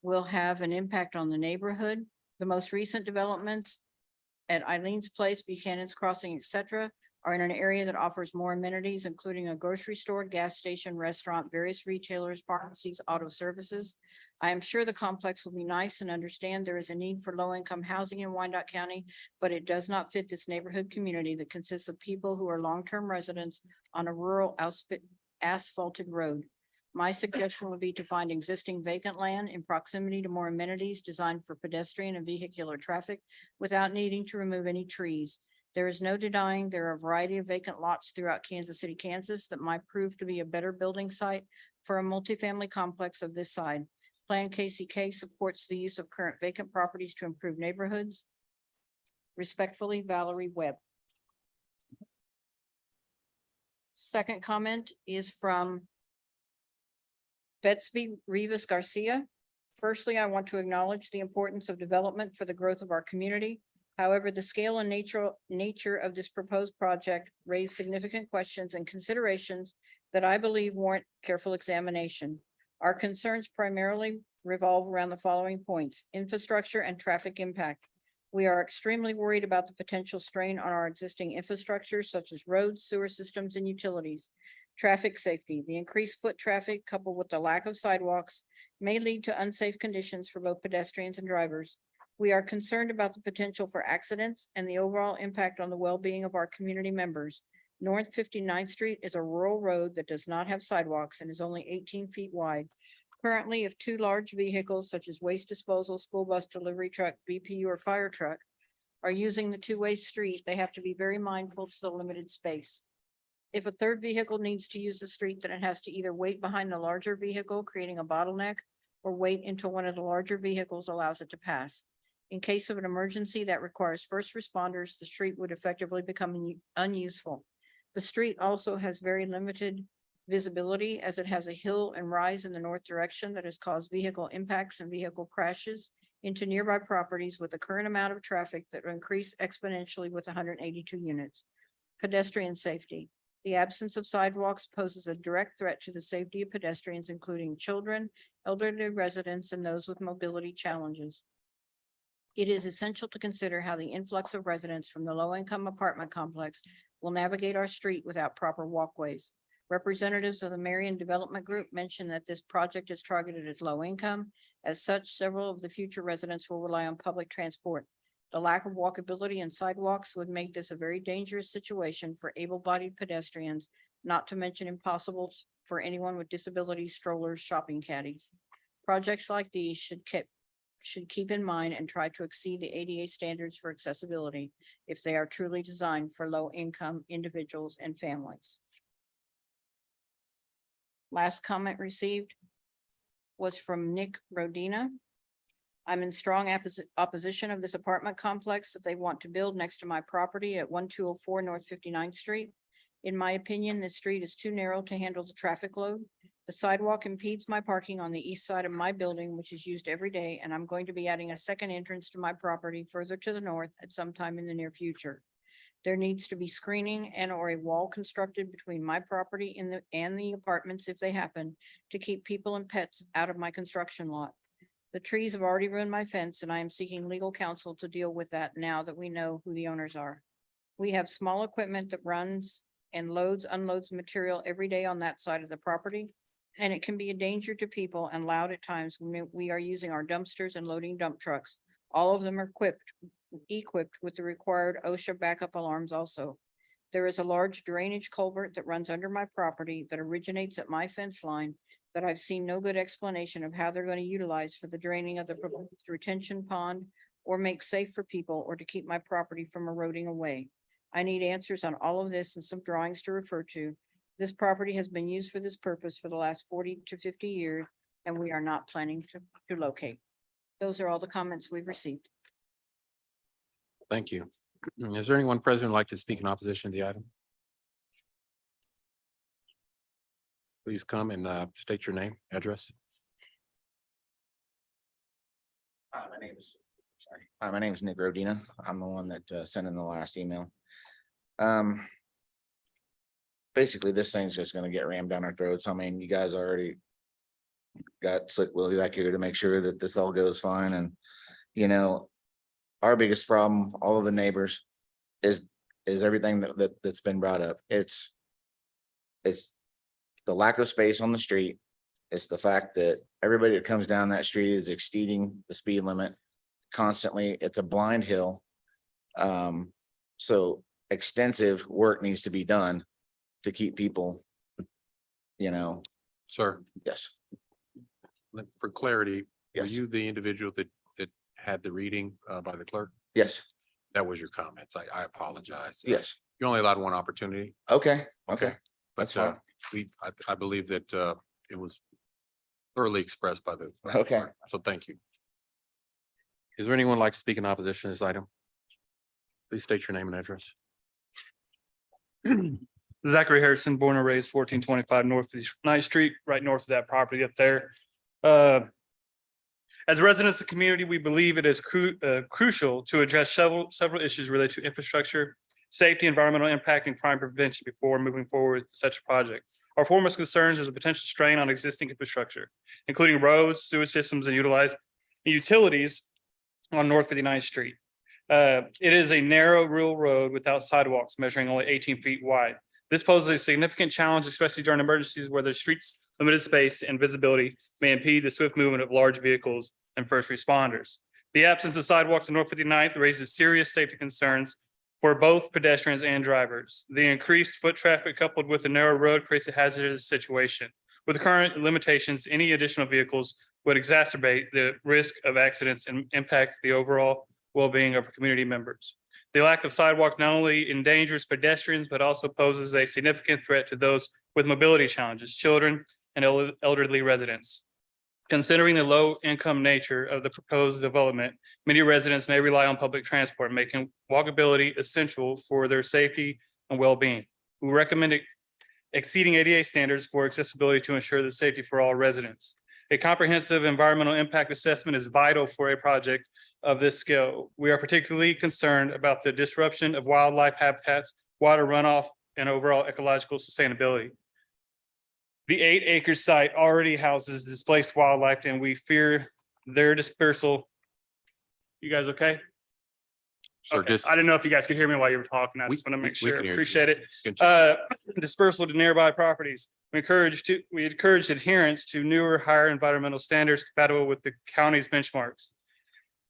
will have an impact on the neighborhood. The most recent developments at Eileen's Place, Buchanan's Crossing, etc., are in an area that offers more amenities, including a grocery store, gas station, restaurant, various retailers, pharmacies, auto services. I am sure the complex will be nice and understand there is a need for low-income housing in Wyandotte County, but it does not fit this neighborhood community that consists of people who are long-term residents on a rural asphalted road. My suggestion would be to find existing vacant land in proximity to more amenities designed for pedestrian and vehicular traffic without needing to remove any trees. There is no denying there are a variety of vacant lots throughout Kansas City, Kansas that might prove to be a better building site for a multifamily complex of this side. Plan KCK supports the use of current vacant properties to improve neighborhoods. Respectfully, Valerie Webb. Second comment is from Betsby Rivas Garcia. Firstly, I want to acknowledge the importance of development for the growth of our community. However, the scale and nature of this proposed project raise significant questions and considerations that I believe warrant careful examination. Our concerns primarily revolve around the following points: infrastructure and traffic impact. We are extremely worried about the potential strain on our existing infrastructure, such as roads, sewer systems, and utilities. Traffic safety. The increased foot traffic coupled with the lack of sidewalks may lead to unsafe conditions for both pedestrians and drivers. We are concerned about the potential for accidents and the overall impact on the well-being of our community members. North 59th Street is a rural road that does not have sidewalks and is only 18 feet wide. Currently, if 2 large vehicles such as waste disposal, school bus delivery truck, BPU, or fire truck are using the two-way street, they have to be very mindful to the limited space. If a third vehicle needs to use the street, then it has to either wait behind the larger vehicle, creating a bottleneck, or wait until one of the larger vehicles allows it to pass. In case of an emergency that requires first responders, the street would effectively become unuseful. The street also has very limited visibility as it has a hill and rise in the north direction that has caused vehicle impacts and vehicle crashes into nearby properties with the current amount of traffic that will increase exponentially with 182 units. Pedestrian safety. The absence of sidewalks poses a direct threat to the safety of pedestrians, including children, elderly residents, and those with mobility challenges. It is essential to consider how the influx of residents from the low-income apartment complex will navigate our street without proper walkways. Representatives of the Marion Development Group mentioned that this project is targeted as low income. As such, several of the future residents will rely on public transport. The lack of walkability and sidewalks would make this a very dangerous situation for able-bodied pedestrians, not to mention impossible for anyone with disabilities, strollers, shopping caddies. Projects like these should keep in mind and try to exceed the ADA standards for accessibility if they are truly designed for low-income individuals and families. Last comment received was from Nick Rodina. I'm in strong opposition of this apartment complex that they want to build next to my property at 1204 North 59th Street. In my opinion, this street is too narrow to handle the traffic load. The sidewalk impedes my parking on the east side of my building, which is used every day, and I'm going to be adding a second entrance to my property further to the north at some time in the near future. There needs to be screening and or a wall constructed between my property and the apartments if they happen, to keep people and pets out of my construction lot. The trees have already ruined my fence, and I am seeking legal counsel to deal with that now that we know who the owners are. We have small equipment that runs and unloads material every day on that side of the property, and it can be a danger to people and loud at times when we are using our dumpsters and loading dump trucks. All of them are equipped with the required OSHA backup alarms also. There is a large drainage culvert that runs under my property that originates at my fence line that I've seen no good explanation of how they're going to utilize for the draining of the proposed retention pond or make safe for people or to keep my property from eroding away. I need answers on all of this and some drawings to refer to. This property has been used for this purpose for the last 40 to 50 years, and we are not planning to locate. Those are all the comments we've received. Thank you. Is there anyone present who'd like to speak in opposition to the item? Please come and state your name, address. My name is Nick Rodina. I'm the one that sent in the last email. Basically, this thing's just gonna get rammed down our throats. I mean, you guys already got Slick Willie back here to make sure that this all goes fine, and you know, our biggest problem, all of the neighbors, is everything that's been brought up. It's the lack of space on the street. It's the fact that everybody that comes down that street is exceeding the speed limit constantly. It's a blind hill. So extensive work needs to be done to keep people, you know. Sir. Yes. For clarity, were Yes. you the individual that had the reading by the clerk? Yes. That was your comments. I apologize. Yes. You only allowed one opportunity. Okay. Okay. But That's I believe that it was thoroughly expressed by the. Okay. So thank you. Is there anyone like to speak in opposition to this item? Please state your name and address. Zachary Harrison, born and raised 1425 North 9th Street, right north of that property up there. As residents of the community, we believe it is crucial to address several issues related to infrastructure, safety, environmental impact, and crime prevention before moving forward with such a project. Our foremost concerns is a potential strain on existing infrastructure, including roads, sewer systems, and utilities on North 59th Street. It is a narrow rural road without sidewalks measuring only 18 feet wide. This poses a significant challenge, especially during emergencies where the streets limited space and visibility may impede the swift movement of large vehicles and first responders. The absence of sidewalks on North 59th raises serious safety concerns for both pedestrians and drivers. The increased foot traffic coupled with the narrow road creates a hazardous situation. With the current limitations, any additional vehicles would exacerbate the risk of accidents and impact the overall well-being of community members. The lack of sidewalks not only endangers pedestrians, but also poses a significant threat to those with mobility challenges, children, and elderly residents. Considering the low-income nature of the proposed development, many residents may rely on public transport, making walkability essential for their safety and well-being. We recommend exceeding ADA standards for accessibility to ensure the safety for all residents. A comprehensive environmental impact assessment is vital for a project of this scale. We are particularly concerned about the disruption of wildlife habitats, water runoff, and overall ecological sustainability. The 8-acre site already houses displaced wildlife, and we fear their dispersal. You guys okay? Sir, Okay. I didn't know if you guys could hear me while you were talking. I just want to make we sure. can hear you. Appreciate it. Continue. Dispersal to nearby properties. We encourage adherence to newer, higher environmental standards compatible with the county's benchmarks.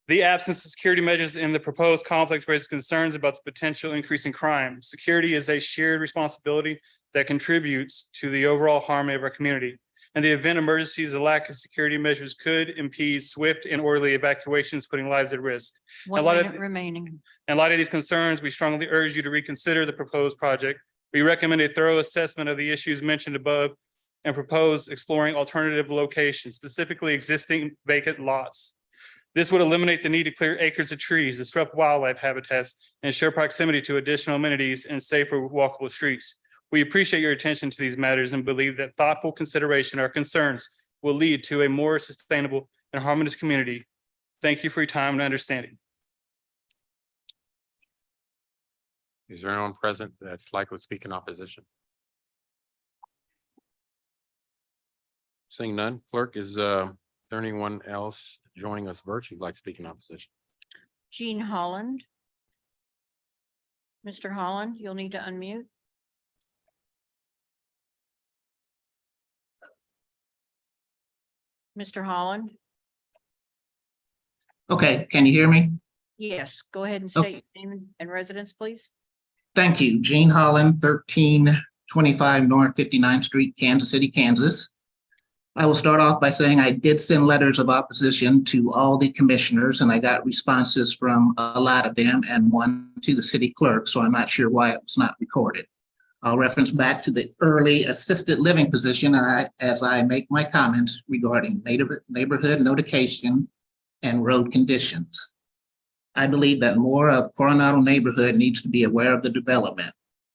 The absence of security measures in the proposed complex raises concerns about the potential increase in crime. Security is a shared responsibility that contributes to the overall harmony of our community. In the event of emergencies, a lack of security measures could impede swift and orderly evacuations, putting lives at risk. One lot of- minute remaining. In light of these concerns, we strongly urge you to reconsider the proposed project. We recommend a thorough assessment of the issues mentioned above and propose exploring alternative locations, specifically existing vacant lots. This would eliminate the need to clear acres of trees, disrupt wildlife habitats, and ensure proximity to additional amenities and safer walkable streets. We appreciate your attention to these matters and believe that thoughtful consideration of our concerns will lead to a more sustainable and harmonious community. Thank you for your time and understanding. Is there anyone present that's likely to speak in opposition? Seeing none, clerk, is there anyone else joining us virtually like to speak in opposition? Jean Holland. Mr. Holland, you'll need to unmute. Mr. Holland, Okay, can you hear me? yes, go ahead and Okay. state your name and residence, please. Thank you. Gene Holland, 1325 North 59th Street, Kansas City, Kansas. I will start off by saying I did send letters of opposition to all the commissioners, and I got responses from a lot of them and one to the city clerk, so I'm not sure why it was not recorded. I'll reference back to the early assisted living position as I make my comments regarding neighborhood notification and road conditions. I believe that more of Coronado neighborhood needs to be aware of the development,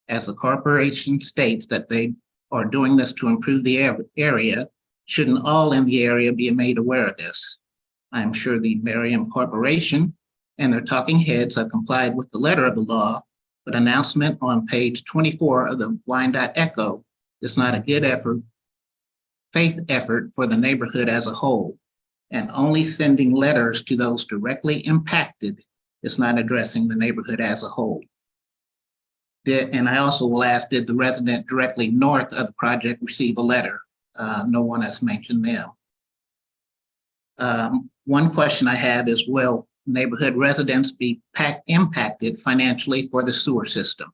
as the corporation states that they are doing this to improve the area. Shouldn't all in the area be made aware of this? I'm sure the Merriam Corporation and their talking heads have complied with the letter of the law, but announcement on page 24 of the Wyandotte Echo is not a good faith effort for the neighborhood as a whole, and only sending letters to those directly impacted is not addressing the neighborhood as a whole. And I also will ask, did the resident directly north of the project receive a letter? No one has mentioned them. One question I have is, will neighborhood residents be impacted financially for the sewer system?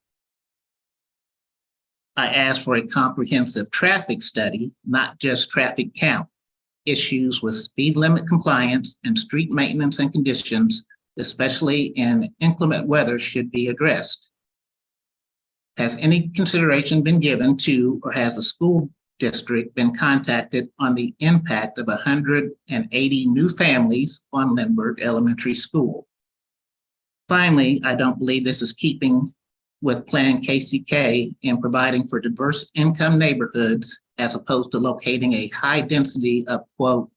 I asked for a comprehensive traffic study, not just traffic count. Issues with speed limit compliance and street maintenance and conditions, especially in inclement weather, should be addressed. Has any consideration been given to, or has the school district been contacted on the impact of 180 new families on Lindbergh Elementary School? Finally, I don't believe this is keeping with Plan KCK in providing for diverse income neighborhoods as opposed to locating a high density of quote,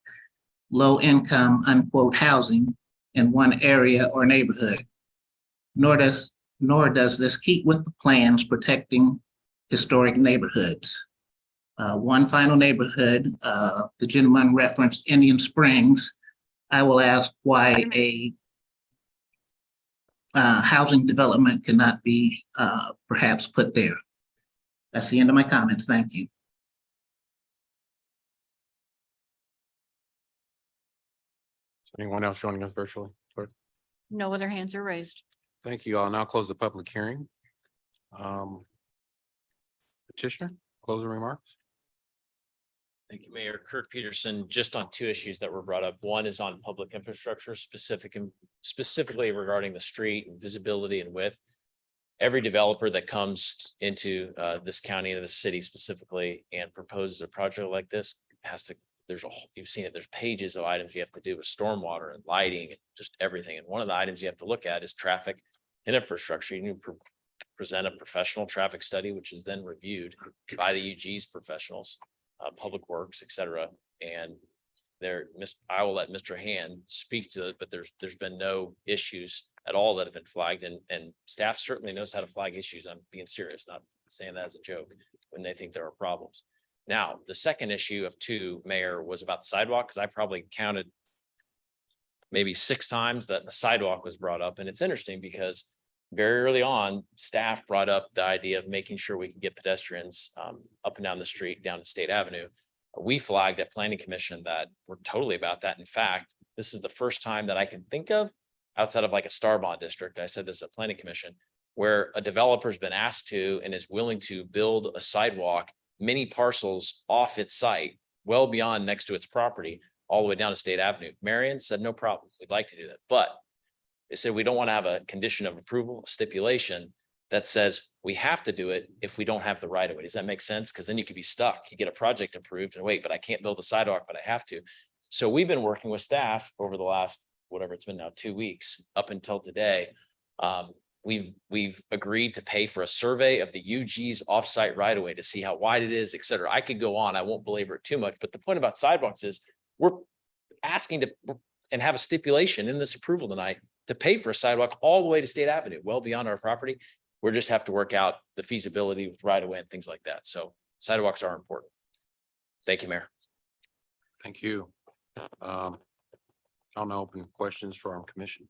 low income unquote housing in one area or neighborhood. Nor does this keep with the plans protecting historic neighborhoods. One final neighborhood, the gentleman referenced Indian Springs. I will ask why a housing development cannot be perhaps put there. That's the end of my comments. Thank you. Is anyone else joining us virtually? Clerk? No other hands are raised. Thank you. I'll now close the public hearing. Petitioner, closing remarks. Thank you, Mayor. Kirk Peterson, just on two issues that were brought up. One is on public infrastructure, specifically regarding the street and visibility and width. Every developer that comes into this county, into the city specifically, and proposes a project like this has to, you've seen it, there's pages of items you have to do with stormwater and lighting and just everything. And one of the items you have to look at is traffic and infrastructure. You need to present a professional traffic study, which is then reviewed by the UG's professionals. Public Works, et cetera. And I will let Mr. Hand speak to it, but there's been no issues at all that have been flagged, and staff certainly knows how to flag issues. I'm being serious, not saying that as a joke, when they think there are problems. Now, the second issue of two, Mayor, was about the sidewalk, because I probably counted maybe 6 times that the sidewalk was brought up. And it's interesting because very early on, staff brought up the idea of making sure we can get pedestrians up and down the street, down to State Avenue. We flagged at Planning Commission that we're totally about that. In fact, this is the first time that I can think of outside of like a star bond district. I said this at planning commission, where a developer's been asked to and is willing to build a sidewalk, many parcels off its site, well beyond next to its property, all the way down to State Avenue. Marion said, no problem. We'd like to do that. But they said, we don't want to have a condition of approval, stipulation that says we have to do it if we don't have the right of way. Does that make sense? Because then you could be stuck. You get a project approved and wait, but I can't build a sidewalk, but I have to. So we've been working with staff over the last, whatever it's been now, 2 weeks up until today. We've agreed to pay for a survey of the UG's offsite right of way to see how wide it is, et cetera. I could go on. I won't belabor it too much, but the point about sidewalks is we're asking to and have a stipulation in this approval tonight to pay for a sidewalk all the way to State Avenue, well beyond our property. We just have to work out the feasibility with right of way and things like that. So sidewalks are important. Thank you, Mayor. Thank you. I'll now open questions for our commission.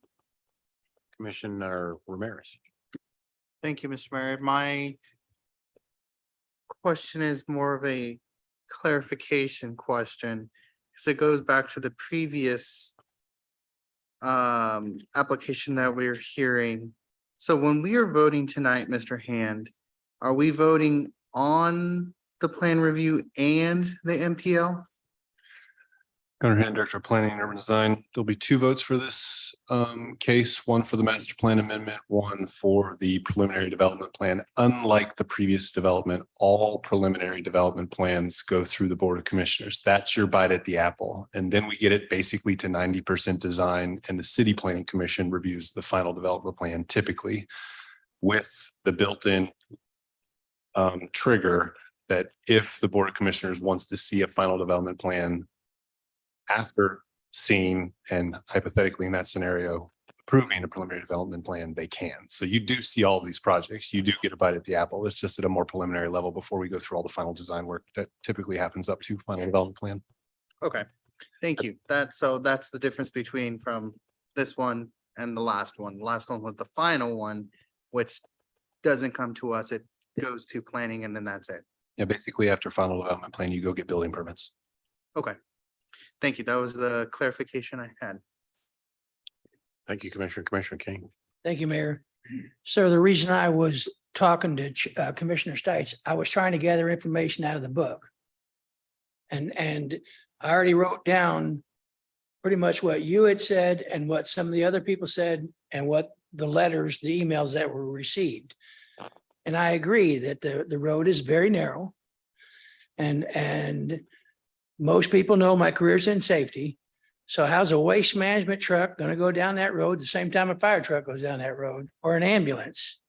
Commissioner Ramirez. Thank you, Mr. Mayor. My question is more of a clarification question, because it goes back to the previous application that we're hearing. So when we are voting tonight, Mr. Hand, are we voting on the plan review and the MPL? Gunnar Hand, Director of Planning and Urban Design. There'll be 2 votes for this case, one for the master plan amendment, one for the preliminary development plan. Unlike the previous development, all preliminary development plans go through the Board of Commissioners. That's your bite at the apple. And then we get it basically to 90% design, and the City Planning Commission reviews the final development plan, typically with the built-in trigger that if the Board of Commissioners wants to see a final development plan after seeing and hypothetically in that scenario, approving a preliminary development plan, they can. So you do see all of these projects. You do get a bite at the apple. It's just at a more preliminary level before we go through all the final design work that typically happens up to final development plan. Okay, thank you. That's the difference between from this one and the last one. The last one was the final one, which doesn't come to us. It goes to planning and then that's it. Yeah, basically after final development plan, you go get building permits. Okay. Thank you. That was the clarification I had. Thank you, Commissioner King. Thank you, Mayor. So the reason I was talking to Commissioner Stites, I was trying to gather information out of the book. And I already wrote down pretty much what you had said and what some of the other people said and what the letters, the emails that were received. And I agree that the road is very narrow. And most people know my career's in safety. So how's a waste management truck going to go down that road the same time a fire truck goes down that road or an ambulance?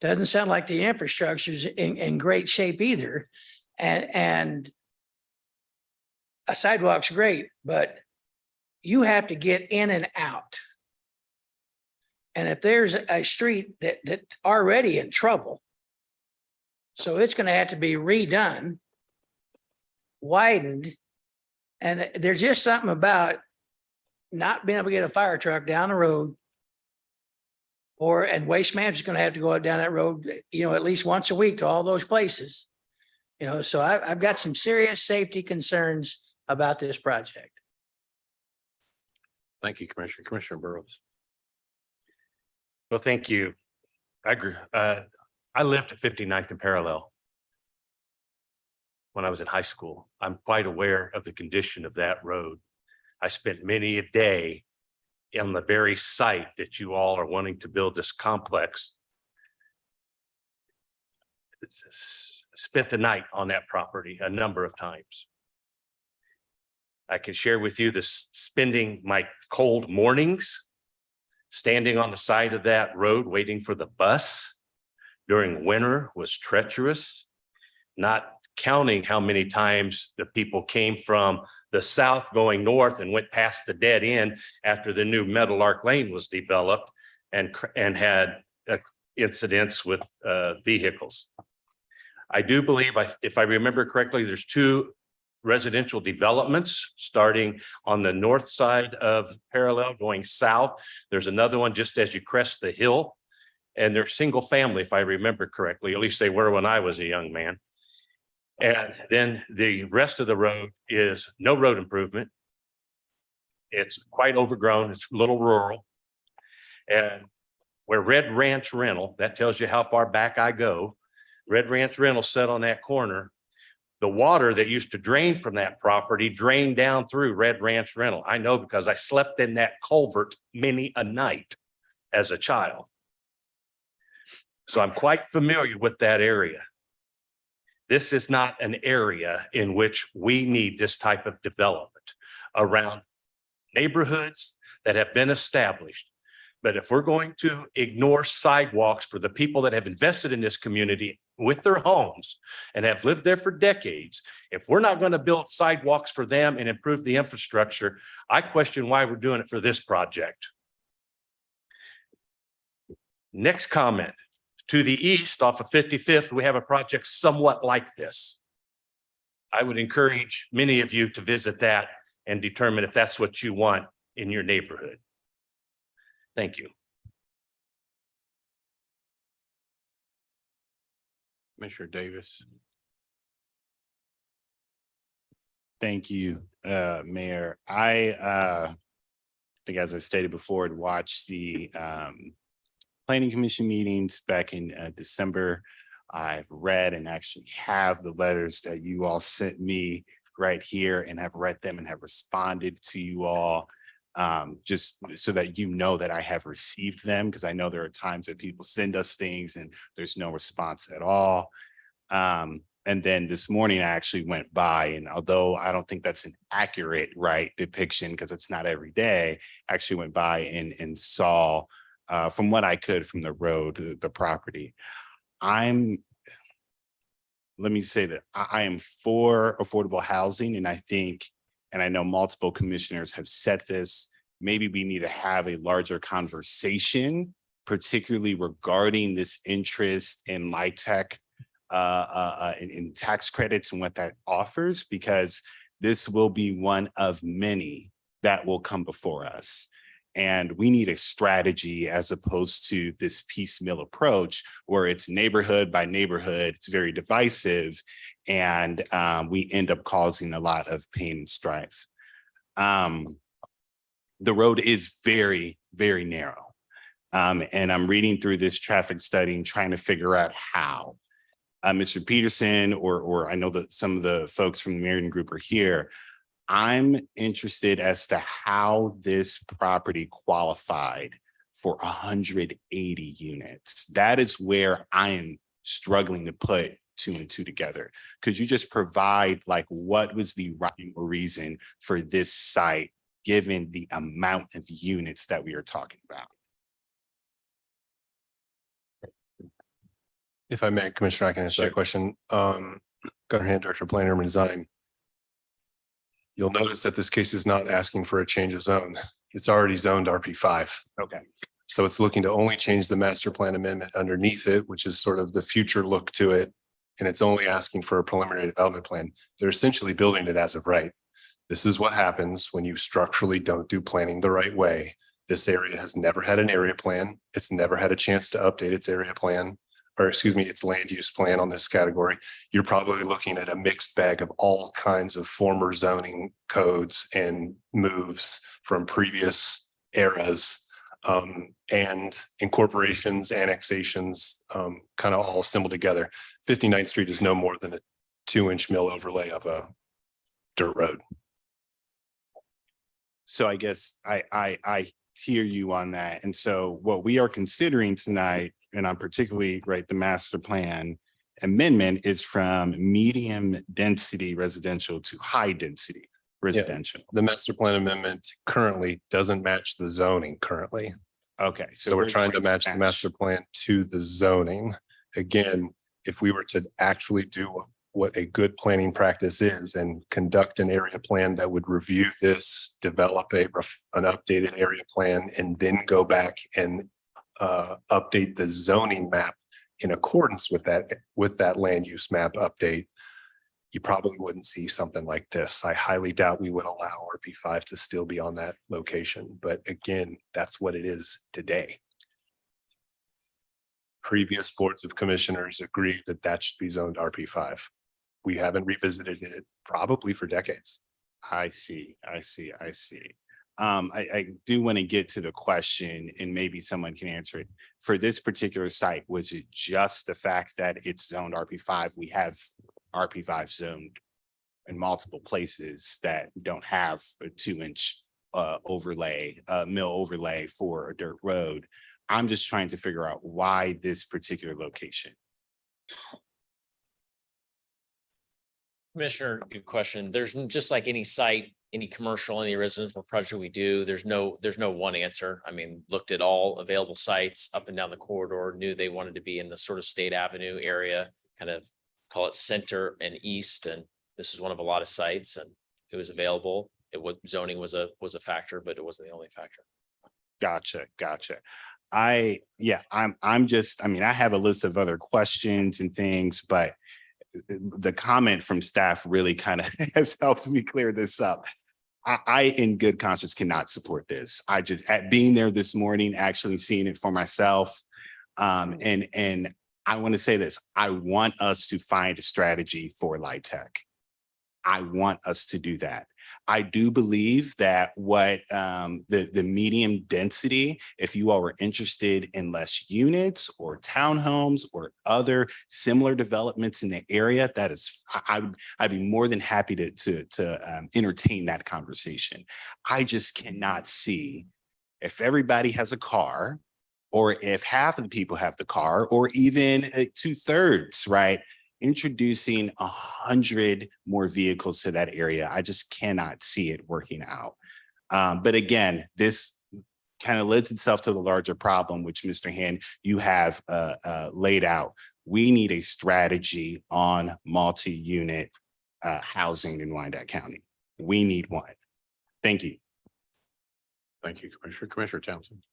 Doesn't sound like the infrastructure's in great shape either. And a sidewalk's great, but you have to get in and out. And if there's a street that's already in trouble, so it's going to have to be redone, widened. And there's just something about not being able to get a fire truck down the road, and waste management is going to have to go down that road, at least once a week to all those places. So I've got some serious safety concerns about this project. Thank you, Commissioner. Commissioner Burrows. Well, thank you. I agree. I lived at 59th and Parallel when I was in high school. I'm quite aware of the condition of that road. I spent many a day on the very site that you all are wanting to build this complex. Spent the night on that property a number of times. I can share with you this, spending my cold mornings standing on the side of that road waiting for the bus during winter was treacherous, not counting how many times the people came from the south going north and went past the dead end after the new Meadowlark Lane was developed and had incidents with vehicles. I do believe, if I remember correctly, there's 2 residential developments starting on the north side of Parallel going south. There's another one just as you crest the hill, and they're single family, if I remember correctly. At least they were when I was a young man. And then the rest of the road is no road improvement. It's quite overgrown. It's a little rural. And where Red Ranch Rental, that tells you how far back I go. Red Ranch Rental set on that corner. The water that used to drain from that property drained down through Red Ranch Rental. I know because I slept in that culvert many a night as a child. So I'm quite familiar with that area. This is not an area in which we need this type of development around neighborhoods that have been established. But if we're going to ignore sidewalks for the people that have invested in this community with their homes and have lived there for decades, if we're not going to build sidewalks for them and improve the infrastructure, I question why we're doing it for this project. Next comment. To the east off of 55th, we have a project somewhat like this. I would encourage many of you to visit that and determine if that's what you want in your neighborhood. Thank you. Commissioner Davis. Thank you, Mayor. I think, as I stated before, I'd watched the Planning Commission meetings back in December. I've read and actually have the letters that you all sent me right here and have read them and have responded to you all, just so that you know that I have received them, because I know there are times that people send us things and there's no response at all. And then this morning I actually went by, and although I don't think that's an accurate depiction, because it's not every day, I actually went by and saw from what I could from the road, the property. Let me say that I am for affordable housing, and I think, and I know multiple commissioners have said this, maybe we need to have a larger conversation, particularly regarding this interest in LIHTC, in tax credits and what that offers, because this will be one of many that will come before us. And we need a strategy as opposed to this piecemeal approach where it's neighborhood by neighborhood, it's very divisive, and we end up causing a lot of pain and strife. The road is very, very narrow. And I'm reading through this traffic study and trying to figure out how. Mr. Peterson, or I know that some of the folks from the Meriden Group are here. I'm interested as to how this property qualified for 180 units. That is where I am struggling to put two and two together. Could you just provide what was the rhyme or reason for this site, given the amount of units that we are talking about? If I may, Commissioner, I can answer that question. Governor Hand, Director of Planning and Design. You'll notice that this case is not asking for a change of zone. It's already zoned RP5. Okay. So it's looking to only change the master plan amendment underneath it, which is sort of the future look to it. And it's only asking for a preliminary development plan. They're essentially building it as of right. This is what happens when you structurally don't do planning the right way. This area has never had an area plan. It's never had a chance to update its area plan, or excuse me, its land use plan on this category. You're probably looking at a mixed bag of all kinds of former zoning codes and moves from previous eras, and incorporations, annexations, kind of all assembled together. 59th Street is no more than a 2-inch mill overlay of a dirt road. So I guess I hear you on that. And so what we are considering tonight, and I'm particularly the master plan amendment, is from medium density residential to high density residential. The master plan amendment currently doesn't match the zoning currently. Okay. So we're trying to match the master plan to the zoning. Again, if we were to actually do what a good planning practice is and conduct an area plan that would review this, develop an updated area plan, and then go back and update the zoning map in accordance with that land use map update, you probably wouldn't see something like this. I highly doubt we would allow RP5 to still be on that location. But again, that's what it is today. Previous boards of commissioners agreed that that should be zoned RP5. We haven't revisited it probably for decades. I see. I do want to get to the question and maybe someone can answer it. For this particular site, was it just the fact that it's zoned RP5? We have RP5 zoned in multiple places that don't have a 2-inch overlay, mill overlay for a dirt road. I'm just trying to figure out why this particular location. Commissioner, good question. There's just like any site, any commercial, any residential project we do, there's no one answer. I mean, looked at all available sites up and down the corridor, knew they wanted to be in the sort of State Avenue area, kind of call it center and east. And this is one of a lot of sites and it was available. Zoning was a factor, but it wasn't the only factor. Gotcha. I mean, I have a list of other questions and things, but the comment from staff really kind of has helped me clear this up. I, in good conscience, cannot support this. I just, at being there this morning, actually seeing it for myself. And I want to say this, I want us to find a strategy for LIHTC. I want us to do that. I do believe that what the medium density, if you all were interested in less units or townhomes or other similar developments in the area, that is, I'd be more than happy to entertain that conversation. I just cannot see if everybody has a car, or if half of the people have the car, or even 2/3, right? Introducing 100 more vehicles to that area. I just cannot see it working out. But again, this kind of lends itself to the larger problem, which Mr. Hand, you have laid out. We need a strategy on multi-unit housing in Wyandotte County. We need one. Thank you. Thank you, Commissioner. Commissioner Townsend.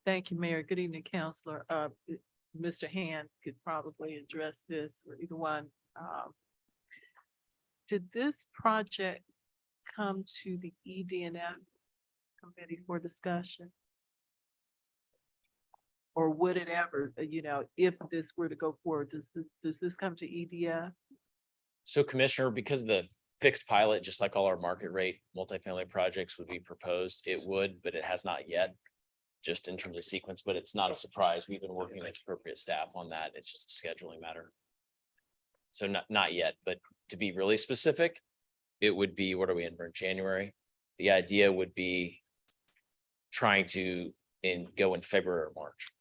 Thank you, Mayor. Good evening, Counselor. Mr. Hand could probably address this, or either one. Did this project come to the ED&F committee for discussion? Or would it ever, if this were to go forward, does this come to EDF? So Commissioner, because the fixed pilot, just like all our market rate multifamily projects would be proposed, it would, but it has not yet. Just in terms of sequence, but it's not a surprise. We've been working with appropriate staff on that. It's just a scheduling matter. So not yet, but to be really specific, it would be, what are we in, we're in January? The idea would be trying to go in February or March.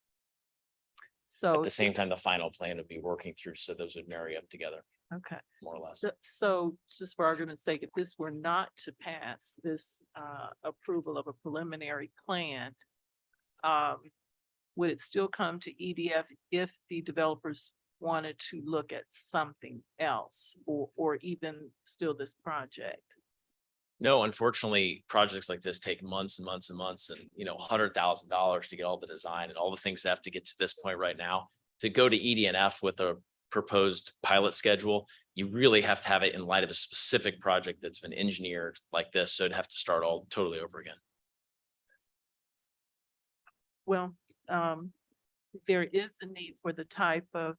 So at the same time, the final plan would be working through, so those would marry up together. Okay. More or less. So just for argument's sake, if this were not to pass this approval of a preliminary plan, would it still come to EDF if the developers wanted to look at something else, or even still this project? No, unfortunately, projects like this take months and months and months and, $100,000 to get all the design and all the things that have to get to this point right now. To go to ED&F with a proposed pilot schedule, you really have to have it in light of a specific project that's been engineered like this. So it'd have to start all totally over again. Well, there is a need for the type of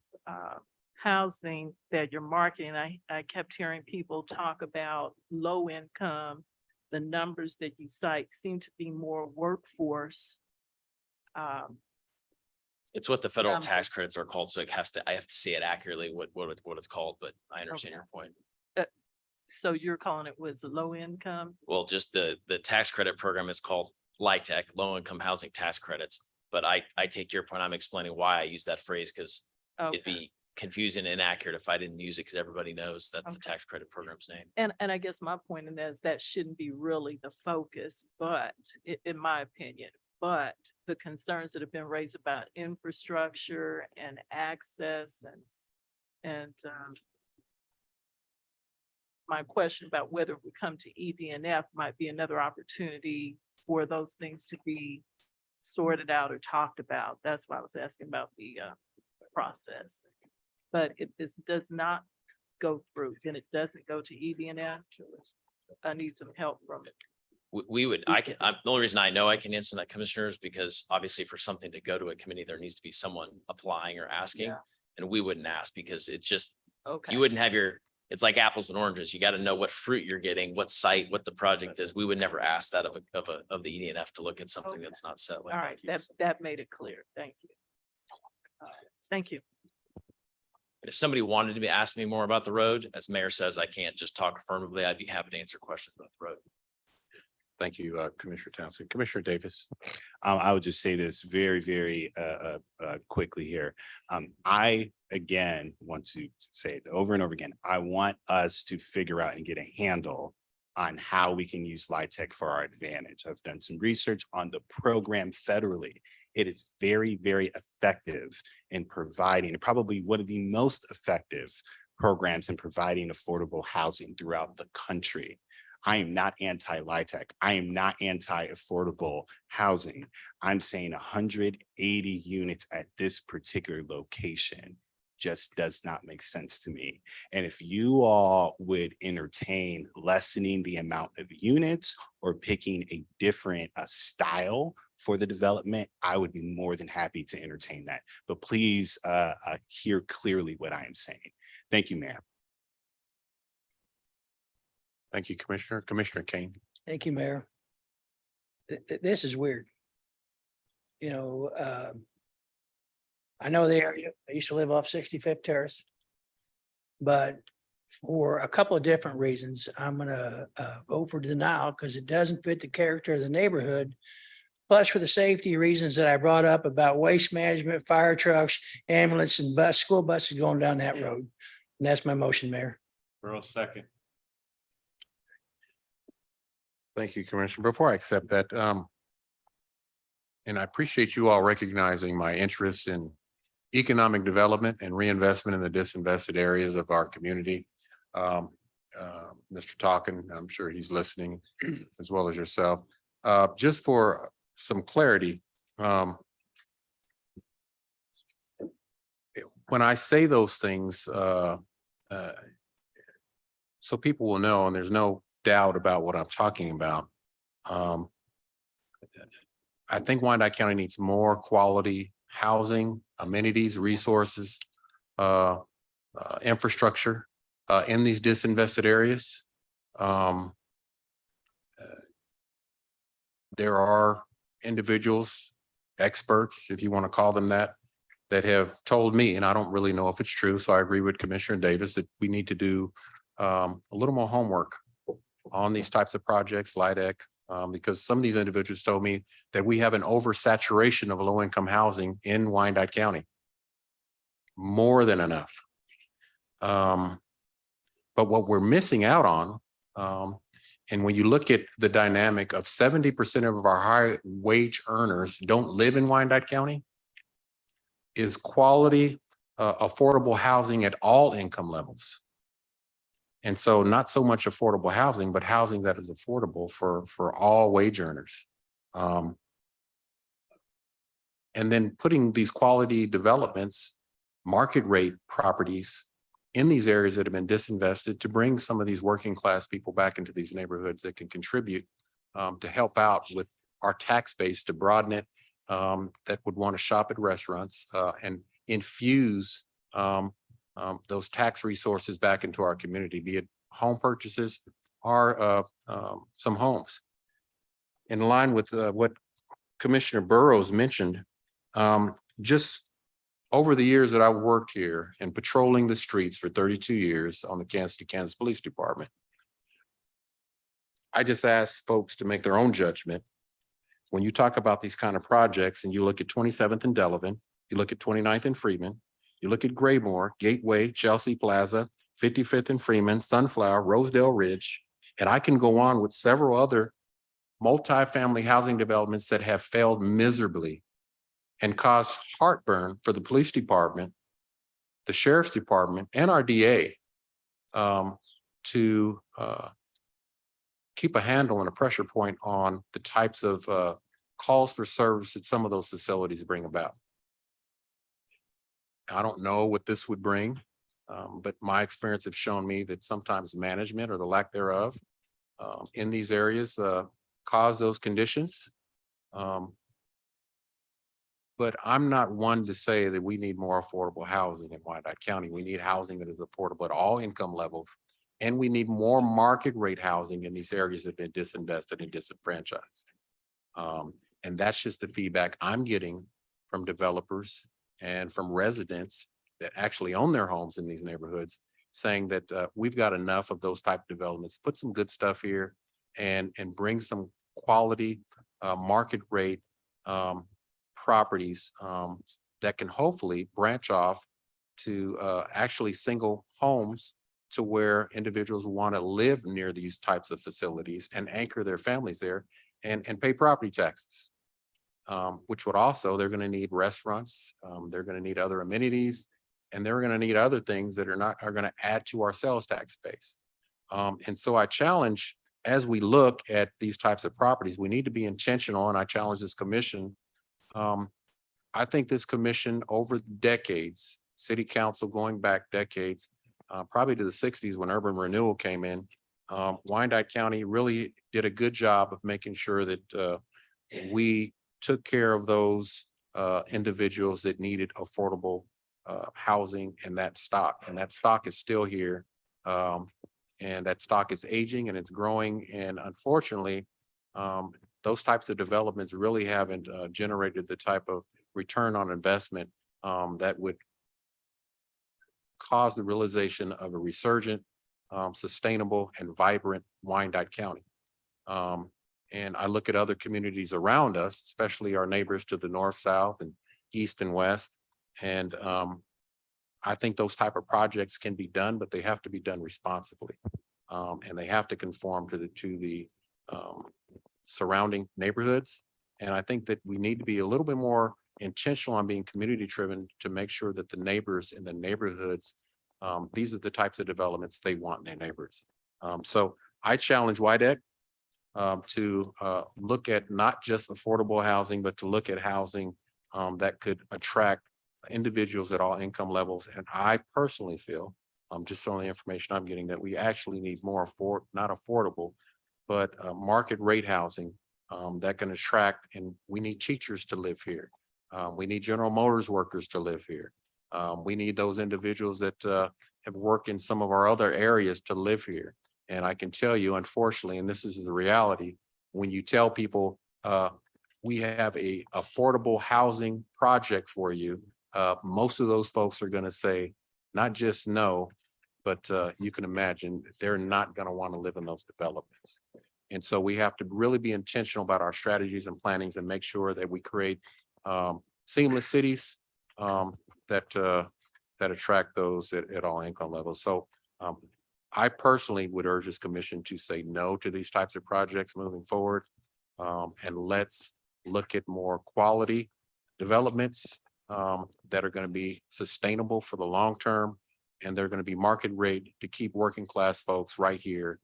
housing that you're marketing. I kept hearing people talk about low income. The numbers that you cite seem to be more workforce. It's what the federal numbers. tax credits are called. So I have to see it accurately what it's called, but I understand your point. So you're calling it was a low income? Well, just the tax credit program is called LIHTC, low income housing tax credits. But I take your point. I'm explaining why I use that phrase because it'd be confusing and inaccurate if I didn't use it, because everybody knows that's the tax credit program's name. And I guess my point in that is that shouldn't be really the focus, but in my opinion, but the concerns that have been raised about infrastructure and access and my question about whether we come to ED&F might be another opportunity for those things to be sorted out or talked about. That's why I was asking about the process. But if this does not go through, then it doesn't go to ED&F. I need some help from it. The only reason I know I can answer that, Commissioner, is because obviously for something to go to a committee, there needs to be someone applying or asking. And we wouldn't ask because it's just, you wouldn't have your it's like apples and oranges. You got to know what fruit you're getting, what site, what the project is. We would never ask that of the EDNF to look at something that's not set. All right, that made it clear. Thank you. Thank you. If somebody wanted to ask me more about the road, as mayor says, I can't just talk affirmatively. I'd be happy to answer questions about the road. Thank you, Commissioner Townsend. Commissioner Davis. I would just say this very quickly here. I, again, want to say it over and over again. I want us to figure out and get a handle on how we can use LIHTC for our advantage. I've done some research on the program federally. It is very effective in providing, probably one of the most effective programs in providing affordable housing throughout the country. I am not anti-LIHTC. I am not anti-affordable housing. I'm saying 180 units at this particular location just does not make sense to me. And if you all would entertain lessening the amount of units or picking a different style for the development, I would be more than happy to entertain that. But please hear clearly what I am saying. Thank you, Mayor. Thank you, Commissioner. Commissioner Kane. Thank you, Mayor. This is weird. You know, I know the area. I used to live off 65th Terrace. But for a couple of different reasons, I'm gonna vote for denial because it doesn't fit the character of the neighborhood. Plus for the safety reasons that I brought up about waste management, fire trucks, ambulance and school buses going down that road. And that's my motion, Mayor. Earl, second. Thank you, Commissioner. Before I accept that, and I appreciate you all recognizing my interest in economic development and reinvestment in the disinvested areas of our community. Mr. Talkin, I'm sure he's listening as well as yourself. Just for some clarity, when I say those things, so people will know, and there's no doubt about what I'm talking about. I think Wyandotte County needs more quality housing, amenities, resources, infrastructure in these disinvested areas. There are individuals, experts, if you want to call them that have told me, and I don't really know if it's true, so I agree with Commissioner Davis that we need to do a little more homework on these types of projects, LIHTC, because some of these individuals told me that we have an oversaturation of low-income housing in Wyandotte County. More than enough. But what we're missing out on, and when you look at the dynamic of 70% of our high wage earners don't live in Wyandotte County, is quality, affordable housing at all income levels. And so not so much affordable housing, but housing that is affordable for all wage earners. And then putting these quality developments, market rate properties in these areas that have been disinvested to bring some of these working class people back into these neighborhoods that can contribute to help out with our tax base, to broaden it, that would want to shop at restaurants and infuse those tax resources back into our community, be it home purchases or some homes. In line with what Commissioner Burrows mentioned, just over the years that I've worked here and patrolling the streets for 32 years on the Kansas City, Kansas Police Department, I just ask folks to make their own judgment. When you talk about these kind of projects and you look at 27th and Delavan, you look at 29th and Freeman, you look at Graymore, Gateway, Chelsea Plaza, 55th and Freeman, Sunflower, Rosedale Ridge, and I can go on with several other multifamily housing developments that have failed miserably and caused heartburn for the police department, the sheriff's department, and our DA to keep a handle and a pressure point on the types of calls for service that some of those facilities bring about. I don't know what this would bring, but my experience has shown me that sometimes management or the lack thereof in these areas cause those conditions. But I'm not one to say that we need more affordable housing in Wyandotte County. We need housing that is affordable at all income levels. And we need more market rate housing in these areas that have been disinvested and disenfranchised. And that's just the feedback I'm getting from developers and from residents that actually own their homes in these neighborhoods, saying that we've got enough of those type of developments, put some good stuff here and bring some quality market rate properties that can hopefully branch off to actually single homes to where individuals want to live near these types of facilities and anchor their families there and pay property taxes. Which would also, they're going to need restaurants, they're going to need other amenities, and they're going to need other things that are going to add to our sales tax base. And so I challenge, as we look at these types of properties, we need to be intentional, and I challenge this commission. I think this commission over decades, city council going back decades, probably to the 60s when urban renewal came in, Wyandotte County really did a good job of making sure that we took care of those individuals that needed affordable housing and that stock. And that stock is still here. And that stock is aging and it's growing. And unfortunately, those types of developments really haven't generated the type of return on investment that would cause the realization of a resurgent, sustainable and vibrant Wyandotte County. And I look at other communities around us, especially our neighbors to the north, south, and east and west. And I think those type of projects can be done, but they have to be done responsibly. And they have to conform to the surrounding neighborhoods. And I think that we need to be a little bit more intentional on being community driven to make sure that the neighbors in the neighborhoods, these are the types of developments they want in their neighbors. So I challenge Wyandotte to look at not just affordable housing, but to look at housing that could attract individuals at all income levels. And I personally feel, just on the information I'm getting, that we actually need more not affordable, but market rate housing that can attract, and we need teachers to live here. We need General Motors workers to live here. We need those individuals that have worked in some of our other areas to live here. And I can tell you, unfortunately, and this is the reality, when you tell people we have a affordable housing project for you, most of those folks are going to say not just no, but you can imagine they're not going to want to live in those developments. And so we have to really be intentional about our strategies and plannings and make sure that we create seamless cities that attract those at all income levels. So I personally would urge this commission to say no to these types of projects moving forward. And let's look at more quality developments that are going to be sustainable for the long term. And they're going to be market rate to keep working class folks right here.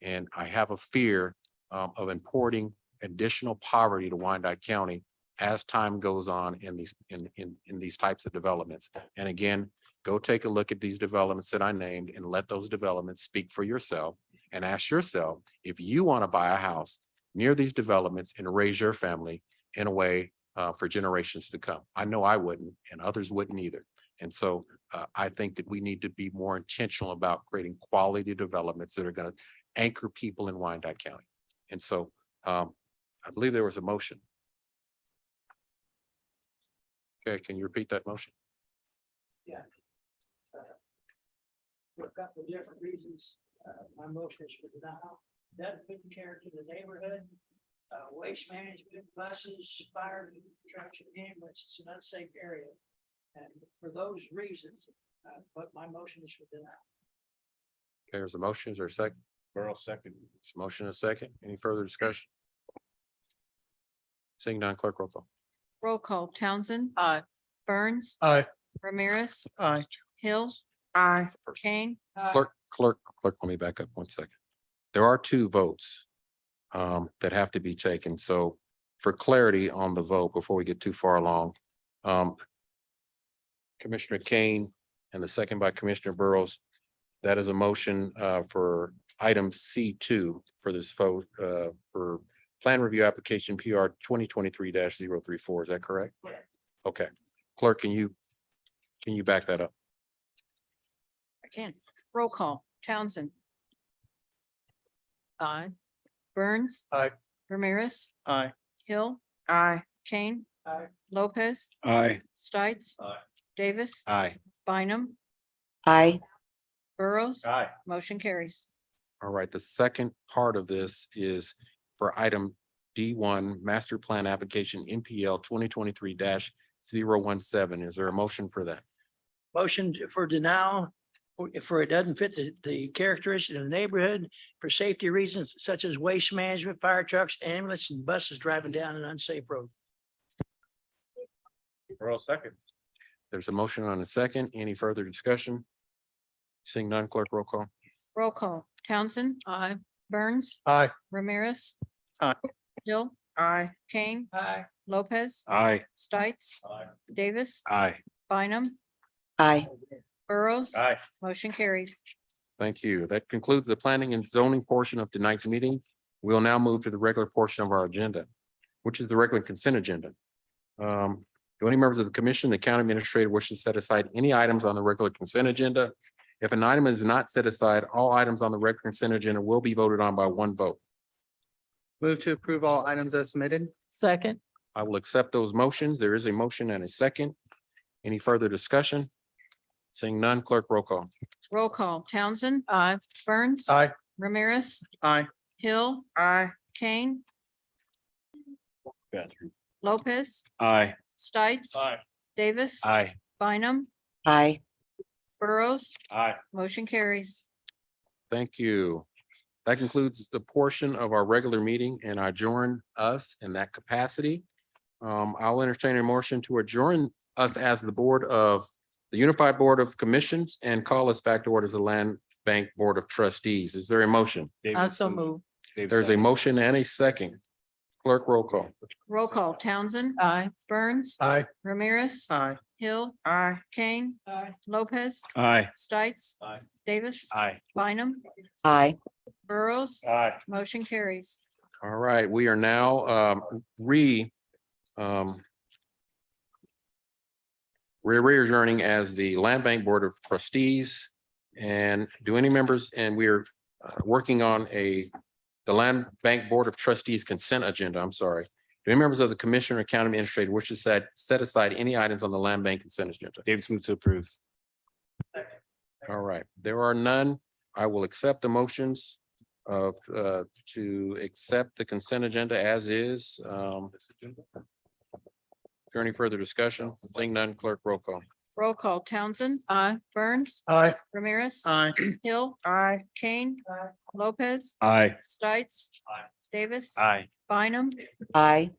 And I have a fear of importing additional poverty to Wyandotte County as time goes on in these types of developments. And again, go take a look at these developments that I named and let those developments speak for yourself and ask yourself if you want to buy a house near these developments and raise your family in a way for generations to come. I know I wouldn't, and others wouldn't either. And so I think that we need to be more intentional about creating quality developments that are going to anchor people in Wyandotte County. And so I believe there was a motion. Okay, can you repeat that motion? Yeah. For a couple of different reasons, my motion is for denial. Doesn't fit the character of the neighborhood. Waste management, buses, fire, construction, ambulance, it's an unsafe area. And for those reasons, but my motion is for denial. Okay, there's a motion. Is there a second? Burrow second. It's a motion and a second. Any further discussion? Seeing none, clerk roll call. Roll call. Townsend. Aye. Burns. Aye. Ramirez. Aye. Hill. Aye. Kane. Clerk, let me back up 1 second. There are 2 votes that have to be taken. So for clarity on the vote, before we get too far along, Commissioner Kane and the second by Commissioner Burrows, that is a motion for item C2 for this vote for plan review application PR 2023-034. Is that correct? Okay. Clerk, can you back that up? Again, roll call. Townsend, Aye. Burns. Aye. Ramirez, Aye. Hill, Aye. Kane. Lopez, Aye. Stites. Davis, Aye. Bynum, Aye. Burrows. Aye. Motion carries. All right, the second part of this is for item D1, master plan application NPL 2023-017. Is there a motion for that? Motion for denial, for it doesn't fit the characteristics of the neighborhood for safety reasons such as waste management, fire trucks, ambulances, and buses driving down an unsafe road. Earl second. There's a motion on a second. Any further discussion? Seeing none, clerk roll call. Roll call. Townsend. Aye. Burns. Aye. Ramirez. Aye. Hill, Aye. Kane. Aye. Lopez. Aye. Stites. Davis. Aye. Bynum, Aye. Burrows. Aye. Motion carries. Thank you. That concludes the planning and zoning portion of tonight's meeting. We'll now move to the regular portion of our agenda, which is the regular consent agenda. Do any members of the commission, the county administrator wishes to set aside any items on the regular consent agenda? If an item is not set aside, all items on the regular consent agenda will be voted on by one vote. Move to approve all items as submitted. Second. I will accept those motions. There is a motion and a second. Any further discussion? Seeing none, clerk roll call. Roll call. Townsend. Aye. Burns. Aye. Ramirez. Aye. Hill, Aye. Kane, Bathroom. Lopez, Aye. Stites. Aye. Davis. Aye. Bynum, Aye. Burrows. Aye. Motion carries. Thank you. That concludes the portion of our regular meeting and I adjourn us in that capacity. I'll entertain a motion to adjourn us as the Unified Board of Commissions and call us back to order as the Land Bank Board of Trustees. Is there a motion? I so move. There's a motion and a second. Clerk roll call. Roll call. Townsend. Aye. Burns. Aye. Ramirez. Aye. Hill, Aye. Kane. Lopez. Aye. Stites. Aye. Davis. Aye. Bynum, Aye. Burrows. Aye. Motion carries. All right, we are now we're re-adjourning as the Land Bank Board of Trustees. And do any members, and we're working on the Land Bank Board of Trustees consent agenda, I'm sorry. Do any members of the Commissioner or County Administrator wish to set aside any items on the Land Bank consent agenda? Davis move to approve. All right, there are none. I will accept the motions to accept the consent agenda as is. Is there any further discussion? Seeing none, clerk roll call. Roll call. Townsend. Aye. Burns. Aye. Ramirez. Aye. Hill. Aye. Kane. Lopez. Aye. Stites. Davis. Aye. Bynum, Aye.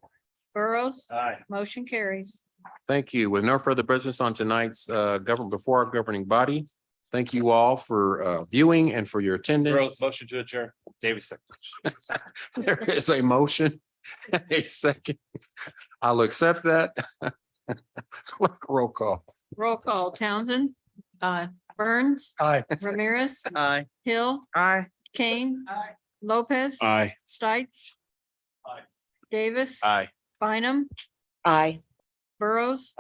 Burrows. Aye. Motion carries. Thank you. With no further business on tonight's before our governing body. Thank you all for viewing and for your attendance. Earl's motion to adjourn. Davis. There is a motion, a second. I'll accept that. Clerk roll call. Roll call. Townsend. Aye. Burns. Aye. Ramirez. Aye. Hill. Aye. Kane. Lopez. Aye. Stites. Aye. Davis. Aye. Bynum, Aye. Burrows.